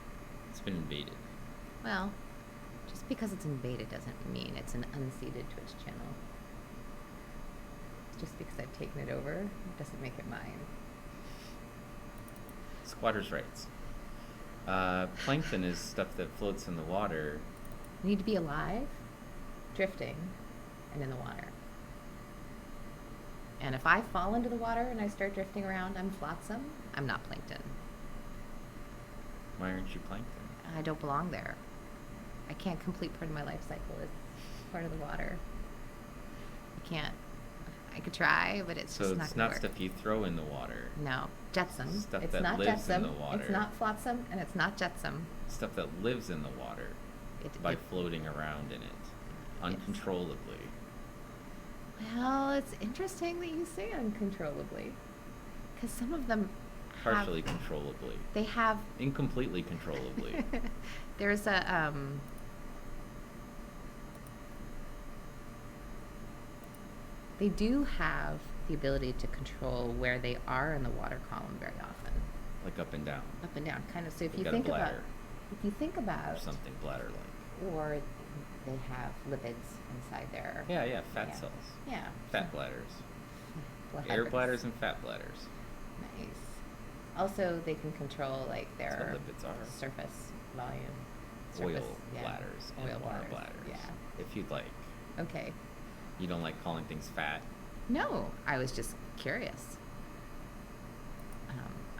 It's been invaded. Well, just because it's invaded doesn't mean it's an unseated Twitch channel. Just because I've taken it over doesn't make it mine. Squatters' rights. Plankton is stuff that floats in the water. You need to be alive, drifting, and in the water. And if I fall into the water and I start drifting around, I'm flotsam. I'm not plankton. Why aren't you Plankton? I don't belong there. I can't complete part of my life cycle as part of the water. I can't. I could try, but it's So just not it's gonna not work. stuff you throw in the water. No, jetsam. Stuff It's that not lives in jetsam. the water. It's not flotsam, and it's not jetsam. Stuff that lives in the water by floating around in it uncontrollably. Well, it's interesting that you say uncontrollably, because some of them Partially controllably. They have Incompletely controllably. There's a they do have the ability to control where they are in the water column very often. Like up and down. Up and down, kind of. So if They've you got a think about, bladder. if you think about, Or something bladder-like. or they have lipids inside there. Yeah, fat Yeah. cells. Yeah. Fat bladders. Bladders. Air bladders and fat bladders. Nice. Also, they can control like That's their what lipids are. surface volume. Oil Surface, yeah. bladders and Oil water bladders, bladders. yeah. If you'd like. Okay. You don't like calling things fat? No, I was just curious.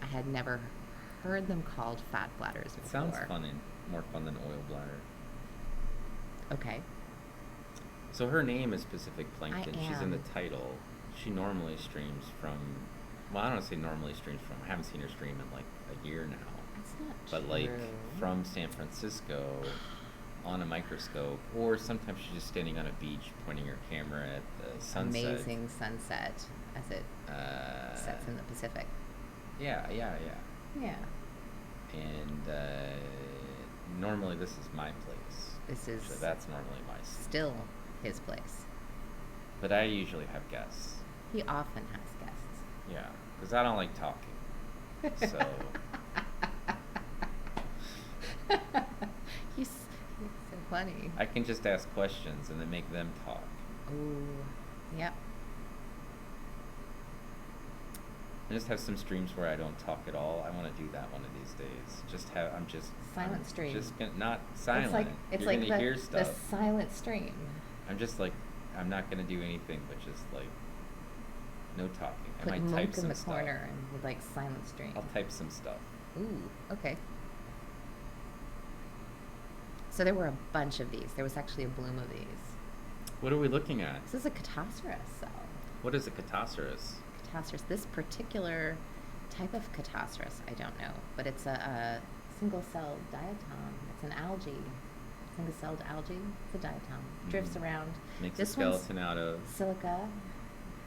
I had never heard them called fat bladders It before. sounds fun and more fun than oil bladder. Okay. So her name is PacificPlankton. I She's in the am. title. She normally streams from. Well, I don't say normally streams from. I haven't seen her stream in like a year now. That's not But true. like from San Francisco on a microscope, or sometimes she's just standing on a beach pointing her camera at the sunset. Amazing sunset as it sets in the Pacific. Yeah. Yeah. And normally this is my place. This is So that's normally my seat. still his place. But I usually have guests. He often has guests. Yeah, because I don't like talking. So He's so funny. I can just ask questions and then make them talk. Ooh, yep. I just have some streams where I don't talk at all. I want to do that one of these days. I'm just Silent I'm stream. Just gonna, not silent. It's You're like gonna hear the stuff. silent stream. I'm just like, I'm not gonna do anything but just like no talking. I Put might type Monk in some the stuff. corner and with like silent stream. I'll type some stuff. Ooh, okay. So there were a bunch of these. There was actually a bloom of these. What are we looking at? This is a Catastrophe cell. What is a catastrophe? Catastrophe. This particular type of Catastrophe, I don't know, but it's a single-celled diatom. It's an algae, single-celled algae. It's a diatom. Drifts around. Makes This a skeleton out of. Silica,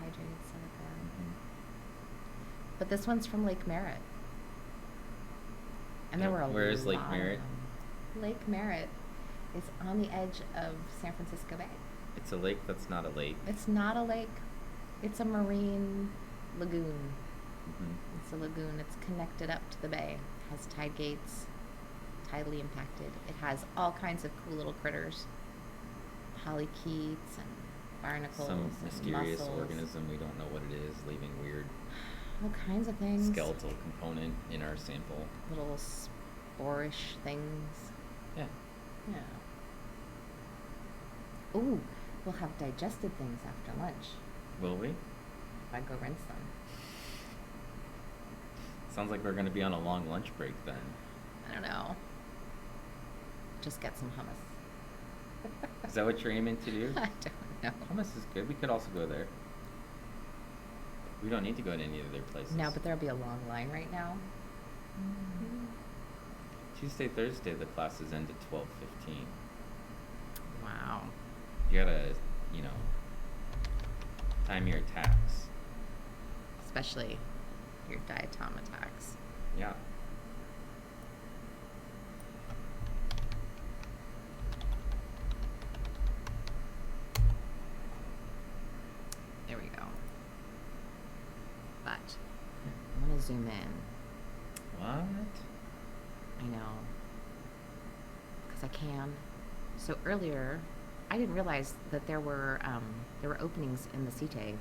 hydrated silica. But this one's from Lake Merritt. And there were a lot. Where is Lake of Merritt? them. Lake Merritt is on the edge of San Francisco Bay. It's a lake that's not a lake. It's not a lake. It's a marine lagoon. Mm-hmm. It's a lagoon. It's connected up to the bay. It has tide gates, tidally impacted. It has all kinds of cool little critters. Polychaetes and barnacles Some and mysterious mussels. organism, we don't know what it is, leaving weird All kinds of things. skeletal component in our sample. Little sporish things. Yeah. Yeah. Ooh, we'll have digested things after lunch Will we? if I go rinse them. Sounds like we're going to be on a long lunch break then. I don't know. Just get some hummus. Is that what you're aiming to do? I don't know. Hummus is good. We could also go there. We don't need to go to any other places. No, but there'll be a long line right now. Tuesday, Thursday, the classes end at 12:15. Wow. You gotta, time your attacks. Especially your diatom attacks. Yeah. There we go. But I want to zoom in. What? I know. Because I can. So earlier, I didn't realize that there were openings in the CTA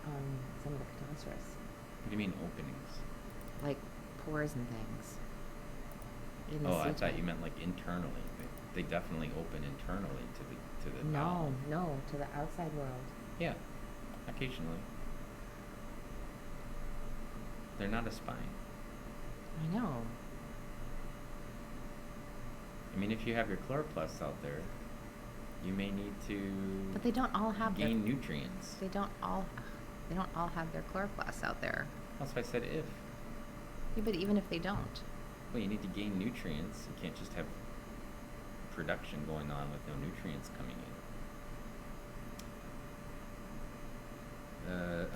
on some of the catastrophes, What do you mean openings? like pores and things. In the Oh, I CTA. thought you meant like internally. They definitely open internally to the No, bowel. no, to the outside world. Yeah, occasionally. They're not a spine. I know. I mean, if you have your chloroplasts out there, you may need to But they don't all have gain nutrients. They don't all have their chloroplasts out there. That's why I said if. Yeah, but even if they don't, Well, you need to gain nutrients. You can't just have production going on with no nutrients coming in.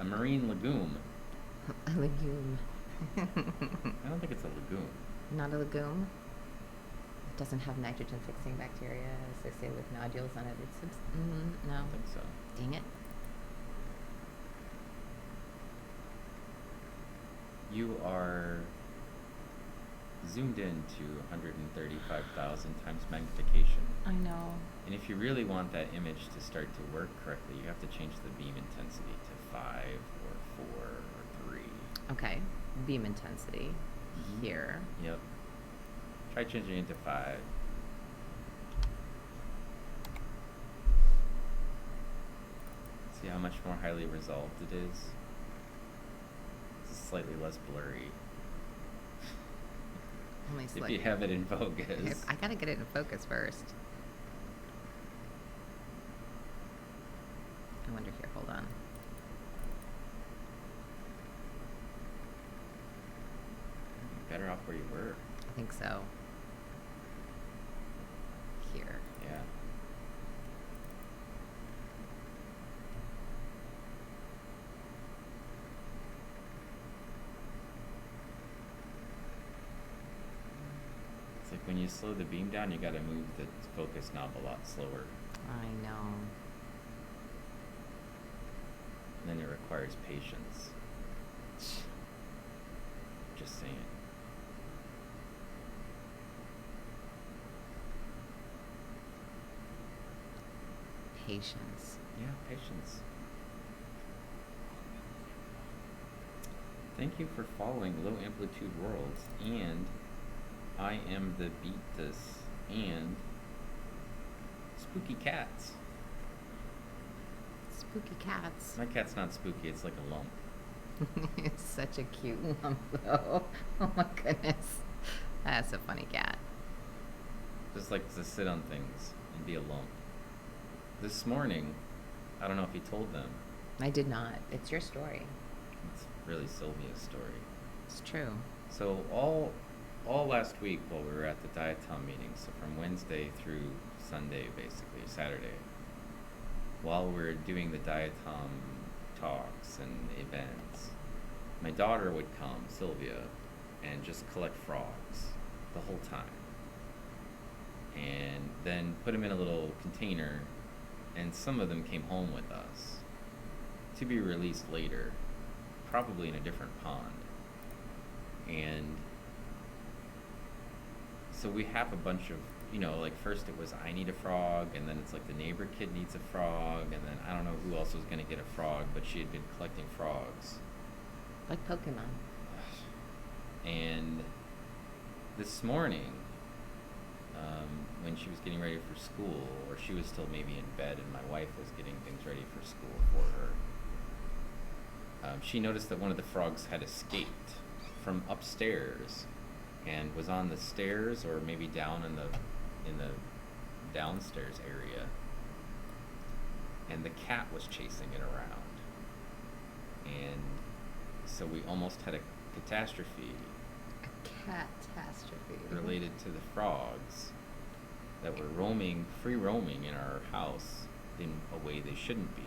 A marine legume. a legume. I don't think it's a legume. Not a legume. It doesn't have nitrogen fixing bacteria associated with nodules on it. It's I no. don't think so. Dang it. You are zoomed in to 135,000 times magnification. I know. And if you really want that image to start to work correctly, you have to change the beam intensity to 5 or 4 or 3. Okay. Beam intensity Mhm. here. Yep. Try changing it to 5. See how much more highly resolved it is? It's slightly less blurry. Only If slightly. you have it in focus. Okay, I gotta get it in focus first. I wonder here. Hold on. better off where you were. I think so. Here. Yeah. It's like when you slow the beam down, you gotta move the focus knob a lot slower. I know. And then it requires patience. Just saying. Patience. Yeah, patience. Thank you for following Low Amplitude Worlds and I Am the Beatus and Spooky Cats. Spooky cats. My cat's not spooky, it's like a lump. It's such a cute lump, though. Oh my goodness. That's a funny cat. Just like to sit on things and be a lump. This morning, I don't know if you told them. I did not. It's your story. It's really Sylvia's story. It's true. So all last week while we were at the Diatom meeting, so from Wednesday through Sunday, basically, Saturday, while we were doing the Diatom talks and events, my daughter would come, Sylvia, and just collect frogs the whole time. And then put them in a little container, and some of them came home with us to be released later, probably in a different pond. And so we have a bunch of, like first it was I need a frog, and then it's like the neighbor kid needs a frog, and then I don't know who else was going to get a frog, but she had been collecting frogs. Like Pokemon. And this morning, when she was getting ready for school, or she was still maybe in bed and my wife was getting things ready for school for her, she noticed that one of the frogs had escaped from upstairs and was on the stairs or maybe down in the downstairs area, and the cat was chasing it around, and so we almost had a catastrophe. A catastrophe. Related to the frogs that were free roaming in our house in a way they shouldn't be.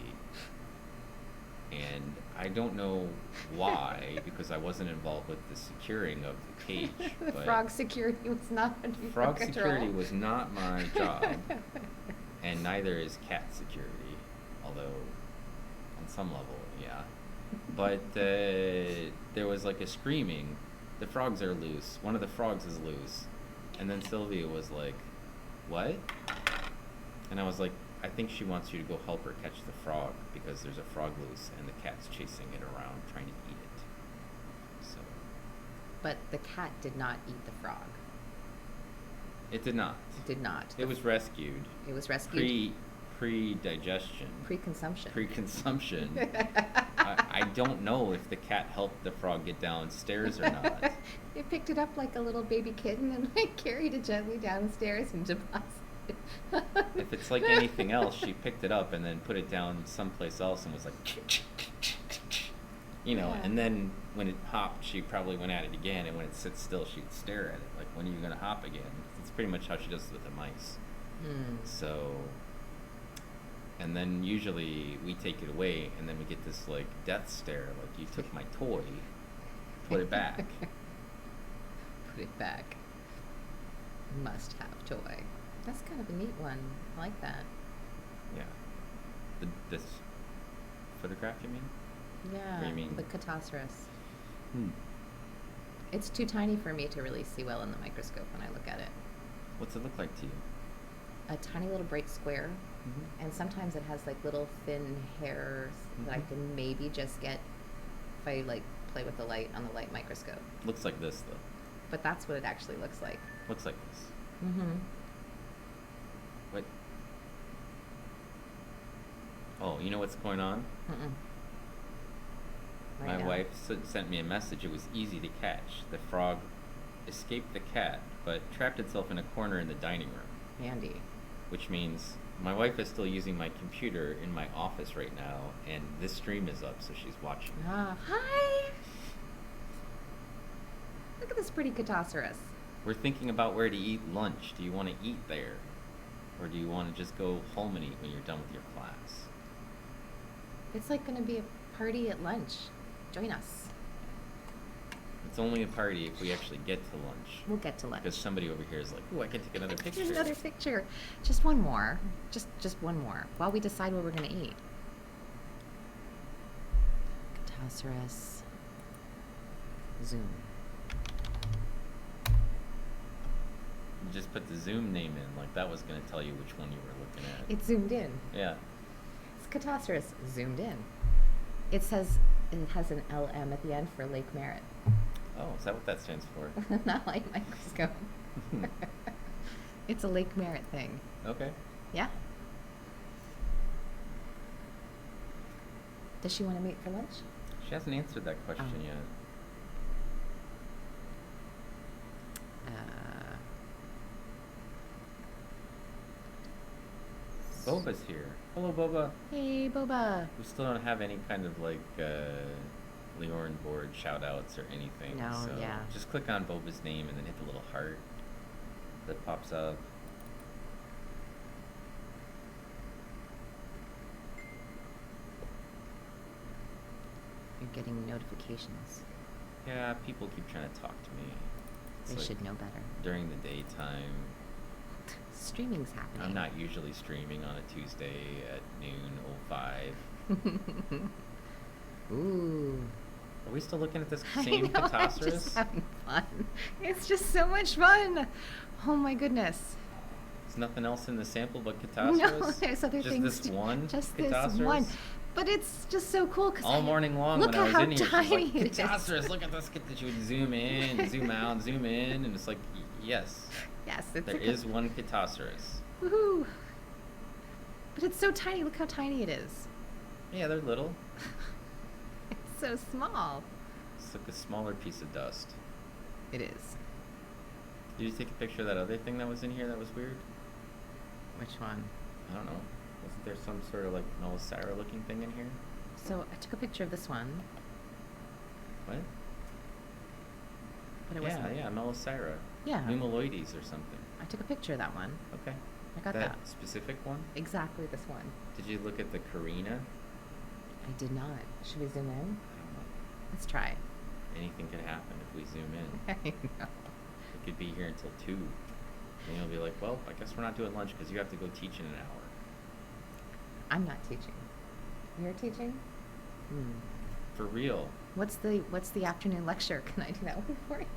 And I don't know why, because I wasn't involved with the securing of the cage. The but frog security was not under your frog control. security was not my job, and neither is cat security, although on some level, yeah. But there was like a screaming, the frogs are loose, one of the frogs is loose. And then Sylvia was like, what? And I was like, I think she wants you to go help her catch the frog, because there's a frog loose and the cat's chasing it around trying to eat it. So. But the cat did not eat the frog. It did not. It did not. It was rescued. It was rescued. Pre-digestion. Pre-consumption. Pre-consumption. I don't know if the cat helped the frog get downstairs or not. It picked it up like a little baby kitten and like carried it gently downstairs and deposited. If it's like anything else, she picked it up and then put it down someplace else and was like, Yeah. and then when it hopped, she probably went at it again, and when it sits still, she'd stare at it, like, when are you going to hop again? It's pretty much how she does it with the mice. So, and then usually we take it away, and then we get this, like, death stare, like, you took my toy, put it back. Put it back. Must have toy. That's kind of a neat one. I like that. Yeah. This photograph, you mean? Yeah. What do you mean? The Catossaurus. It's too tiny for me to really see well in the microscope when I look at it. What's it look like to you? A tiny little bright square, and sometimes it has like little thin hairs that I can maybe just get if I like play with the light on the light microscope. Looks like this, though. But that's what it actually looks like. Looks like this. What? Oh, you know what's going on? Right My now. wife sent me a message. It was easy to catch. The frog escaped the cat, but trapped itself in a corner in the dining room. Handy. Which means my wife is still using my computer in my office right now, and this stream is up, so she's watching. Ah, hi. Look at this pretty Catosaurus. We're thinking about where to eat lunch. Do you want to eat there? Or do you want to just go home and eat when you're done with your class? It's like going to be a party at lunch. Join us. It's only a party if we actually get to lunch. We'll get to lunch. Because somebody over here is like, ooh, I can take another picture. Another picture. Just one more. Just one more. While we decide what we're going to eat. Catosaurus. Zoom. You just put the Zoom name in, like that was going to tell you which one you were looking at. It's zoomed in. Yeah. It's Catosaurus zoomed in. It says it has an LM at the end for Lake Merritt. Oh, is that what that stands for? Not light microscope. It's a Lake Merritt thing. Okay. Yeah. Does she want to meet for lunch? She hasn't answered that question yet. Boba's here. Hello, Boba. Hey, Boba. We still don't have any kind of like Leorn board shout outs or anything. No, so yeah. just click on Boba's name and then hit the little heart that pops up. You're getting notifications. Yeah, people keep trying to talk to me. It's They like should know better. during the daytime. Streaming's happening. I'm not usually streaming on a Tuesday at noon 05. Ooh. Are we still looking at this I same know, I'm Catosaurus? just having fun. It's just so much fun. Oh my goodness. There's nothing else in the sample but Catosaurus? No, there's other just things. This one just Catosaurus? this one. But it's just so cool because all morning long look when I at was how in here, she's like, tiny it is. Catosaurus, look at this. She would zoom in, zoom out, zoom in, and it's like, yes, Yes, it's there is one Catosaurus. Woohoo! But it's so tiny. Look how tiny it is. Yeah, they're little. It's so small. It's like a smaller piece of dust. It is. Did you take a picture of that other thing that was in here that was weird? Which one? I don't know. Wasn't there some sort of like Melisara looking thing in here? So I took a picture of this one. What? But it Yeah, wasn't. yeah, Melisara. Yeah. Numaloides or something. I took a picture of that one. Okay. I got that. Specific one? Exactly this one. Did you look at the Karina? I did not. Should we zoom in? I don't know. Let's try. Anything could happen if we zoom in. I know. We could be here until 2. And you'll be like, well, I guess we're not doing lunch because you have to go teach in an hour. I'm not teaching. You're teaching? Hmm. For real. What's the afternoon lecture? Can I do that one for you?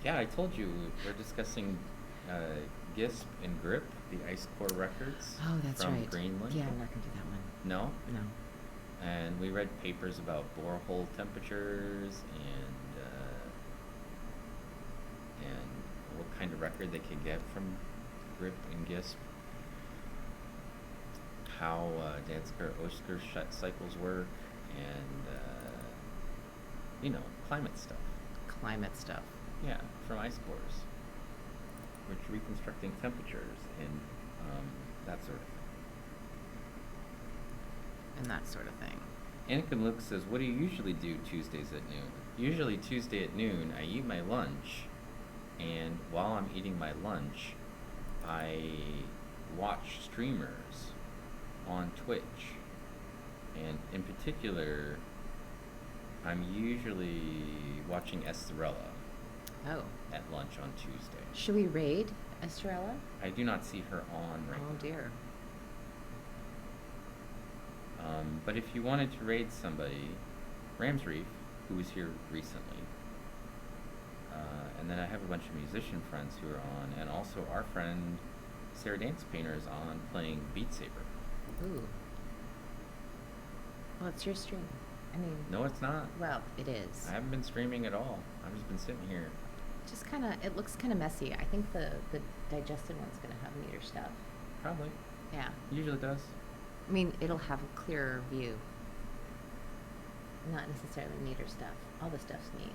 Yeah, I told you we're discussing GISP and GRIP, the ice core records Oh, that's from right. Greenland. Yeah, I'm not gonna do that one. No? No. And we read papers about borehole temperatures and what kind of record they could get from GRIP and GISP. How Dansker-Oesker cycles work, and climate stuff. Climate stuff. Yeah, from ice cores, which reconstructing temperatures and that sort of thing. And that sort of thing. Anakin Luke says, what do you usually do Tuesdays at noon? Usually Tuesday at noon, I eat my lunch, and while I'm eating my lunch, I watch streamers on Twitch. And in particular, I'm usually watching Estrella Oh. at lunch on Tuesday. Should we raid Estrella? I do not see her on right Oh now. dear. But if you wanted to raid somebody, Rams Reef, who was here recently, and then I have a bunch of musician friends who are on, and also our friend Sarah Dance Painter is on playing Beat Saber. Ooh. Well, it's your stream. I mean. No, it's not. Well, it is. I haven't been streaming at all. I've just been sitting here. Just kind of. It looks kind of messy. I think the digested one's gonna have neater stuff. Probably. Yeah. Usually does. I mean, it'll have a clearer view. Not necessarily neater stuff. All the stuff's neat.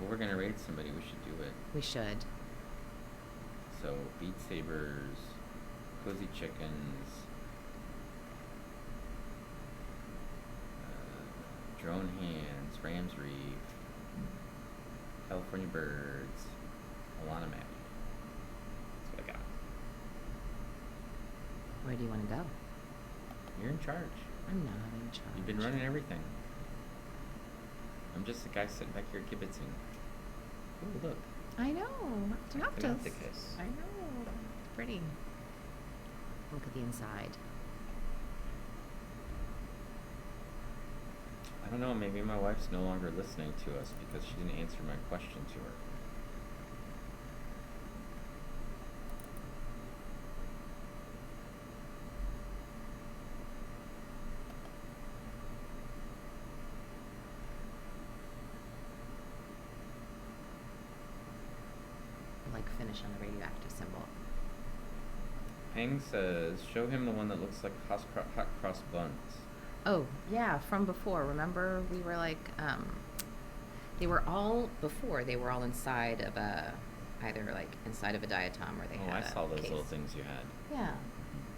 If we're gonna raid somebody, we should do it. We should. So Beat Sabers, Cozy Chickens, Drone Hands, Rams Reef, California Birds, Alana Mac. That's what I got. Where do you want to go? You're in charge. I'm not in charge. You've been running everything. I'm just the guy sitting back here kibitzing. Oh, look. I know. Diatoms. Galacticus. I know. It's pretty. Look at the inside. I don't know, maybe my wife's no longer listening to us because she didn't answer my question to her. Like finish on the radioactive symbol. Hang says, show him the one that looks like hot cross buns. Oh, yeah, from before. Remember we were like, they were all inside of either like inside of a diatom or they had I a saw those case. little things you had. Yeah.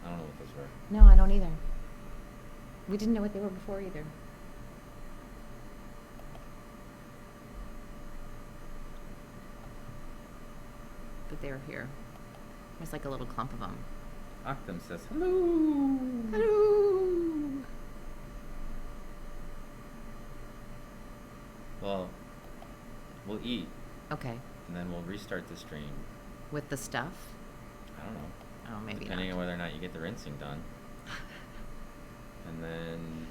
I don't know what those were. No, I don't either. We didn't know what they were before either. But they were here. There's like a little clump of them. Octum says, hello. Hello. Well, we'll eat, Okay. and then we'll restart the stream. With the stuff? I don't know. Oh, maybe Depending not. on whether or not you get the rinsing done. And then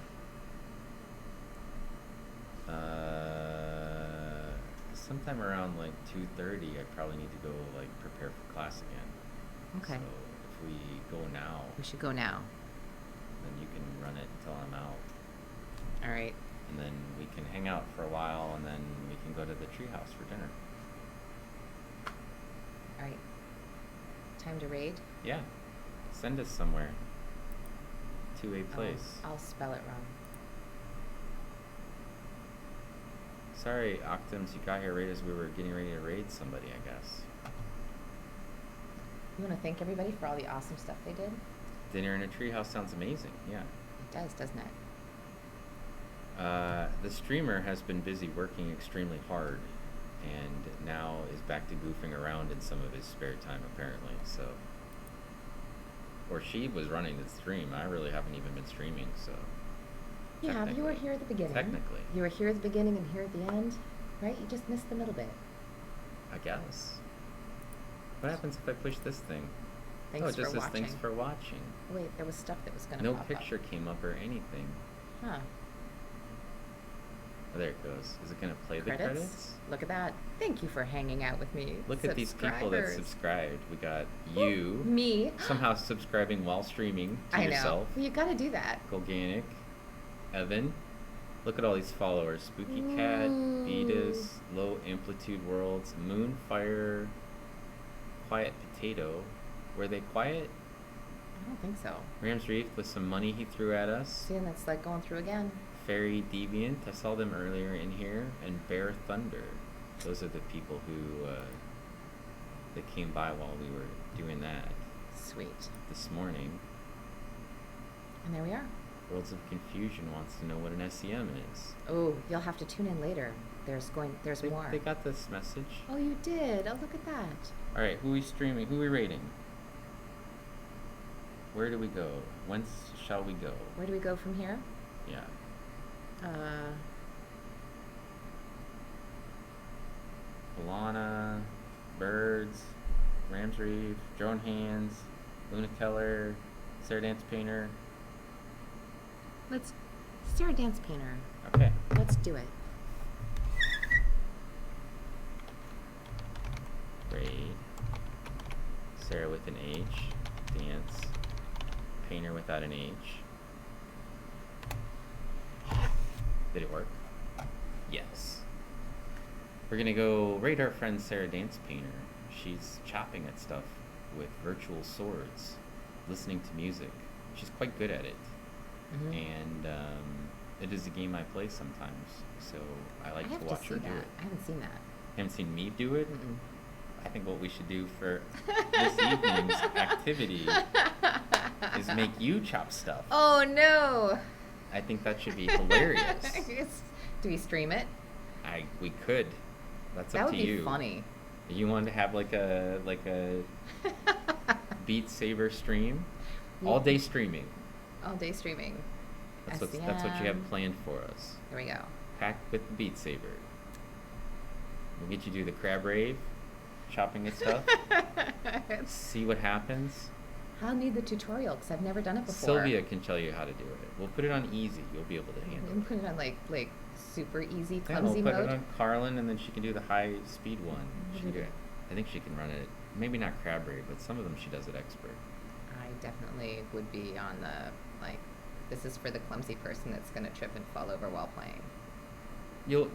sometime around like 2:30, I probably need to go like prepare for class again. Okay. So if we go now, We should go now. then you can run it until I'm out, All right. and then we can hang out for a while, and then we can go to the treehouse for dinner. All right. Time to raid? Yeah, send us somewhere to a place. I'll spell it wrong. Sorry, Octums, you got here right as we were getting ready to raid somebody, I guess. You want to thank everybody for all the awesome stuff they did? Dinner in a treehouse sounds amazing, yeah. It does, doesn't it? The streamer has been busy working extremely hard, and now is back to goofing around in some of his spare time, apparently, so. Or she was running the stream. I really haven't even been streaming, so. Yeah, you were here at the beginning. Technically. You were here at the beginning and here at the end, right? You just missed the middle bit. I guess. What happens if I push this thing? Thanks oh, it just for says watching. thanks for watching. Wait, there was stuff that was going to No pop picture up. came up or anything. Huh. Oh, there it goes. Is it going to play the credits? Look at that. Thank you for hanging out with me. Look at these people that subscribed. We got you. Me. Somehow subscribing while streaming to I yourself. know. Well, you got to do that. Golganic. Evan. Look at all these followers. Spooky Cat, Beatus, Low Amplitude Worlds, Moonfire, Quiet Potato. Were they quiet? I don't think so. Rams Reef with some money he threw at us. See, and that's like going through again. Fairy Deviant. I saw them earlier in here. And Bear Thunder. Those are the people who that came by while we were doing that. Sweet. This morning. And there we are. Worlds of Confusion wants to know what an SEM is. Oh, you'll have to tune in later. There's more. They got this message. Oh, you did. Oh, look at that. All right, who are we streaming? Who are we rating? Where do we go? Whence shall we go? Where do we go from here? Yeah. Alana, Birds, Rams Reef, Drone Hands, Luna Keller, Sarah Dance Painter. Let's Sarah Dance Painter. Okay. Let's do it. Raid. Sarah with an H. Dance. Painter without an H. Did it work? Yes. We're gonna go raid our friend Sarah Dance Painter. She's chopping at stuff with virtual swords, listening to music. She's quite good at it. Mm-hmm. And it is a game I play sometimes, so I like to watch her do it. I haven't seen that. Haven't seen me do it? Mm-mm. I think what we should do for this evening's activity is make you chop stuff. Oh no! I think that should be hilarious. Do we stream it? We could. That's That up would to be you. funny. You want to have like a Beat Saber stream? All day streaming. All day streaming. That's what you have planned for us. There we go. Packed with the Beat Saber. We'll get you do the crab rave, chopping at stuff. See what happens. I'll need the tutorial because I've never done it before. Sylvia can tell you how to do it. We'll put it on easy. You'll be able to handle We it. put it on like super easy, Yeah, clumsy we'll put mode. it on Carlin, and then she can do the high speed one. She can do it. I think she can run it. Maybe not crab rave, but some of them she does it expert. I definitely would be on the this is for the clumsy person that's gonna trip and fall over while playing. It'll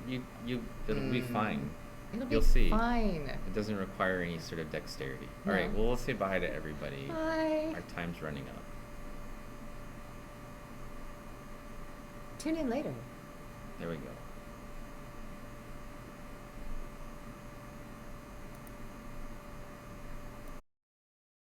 be fine. It'll You'll be see. fine. It doesn't require any sort of dexterity. No. All right, well, we'll say bye to everybody. Bye. Our time's running up. Tune in later. There we go.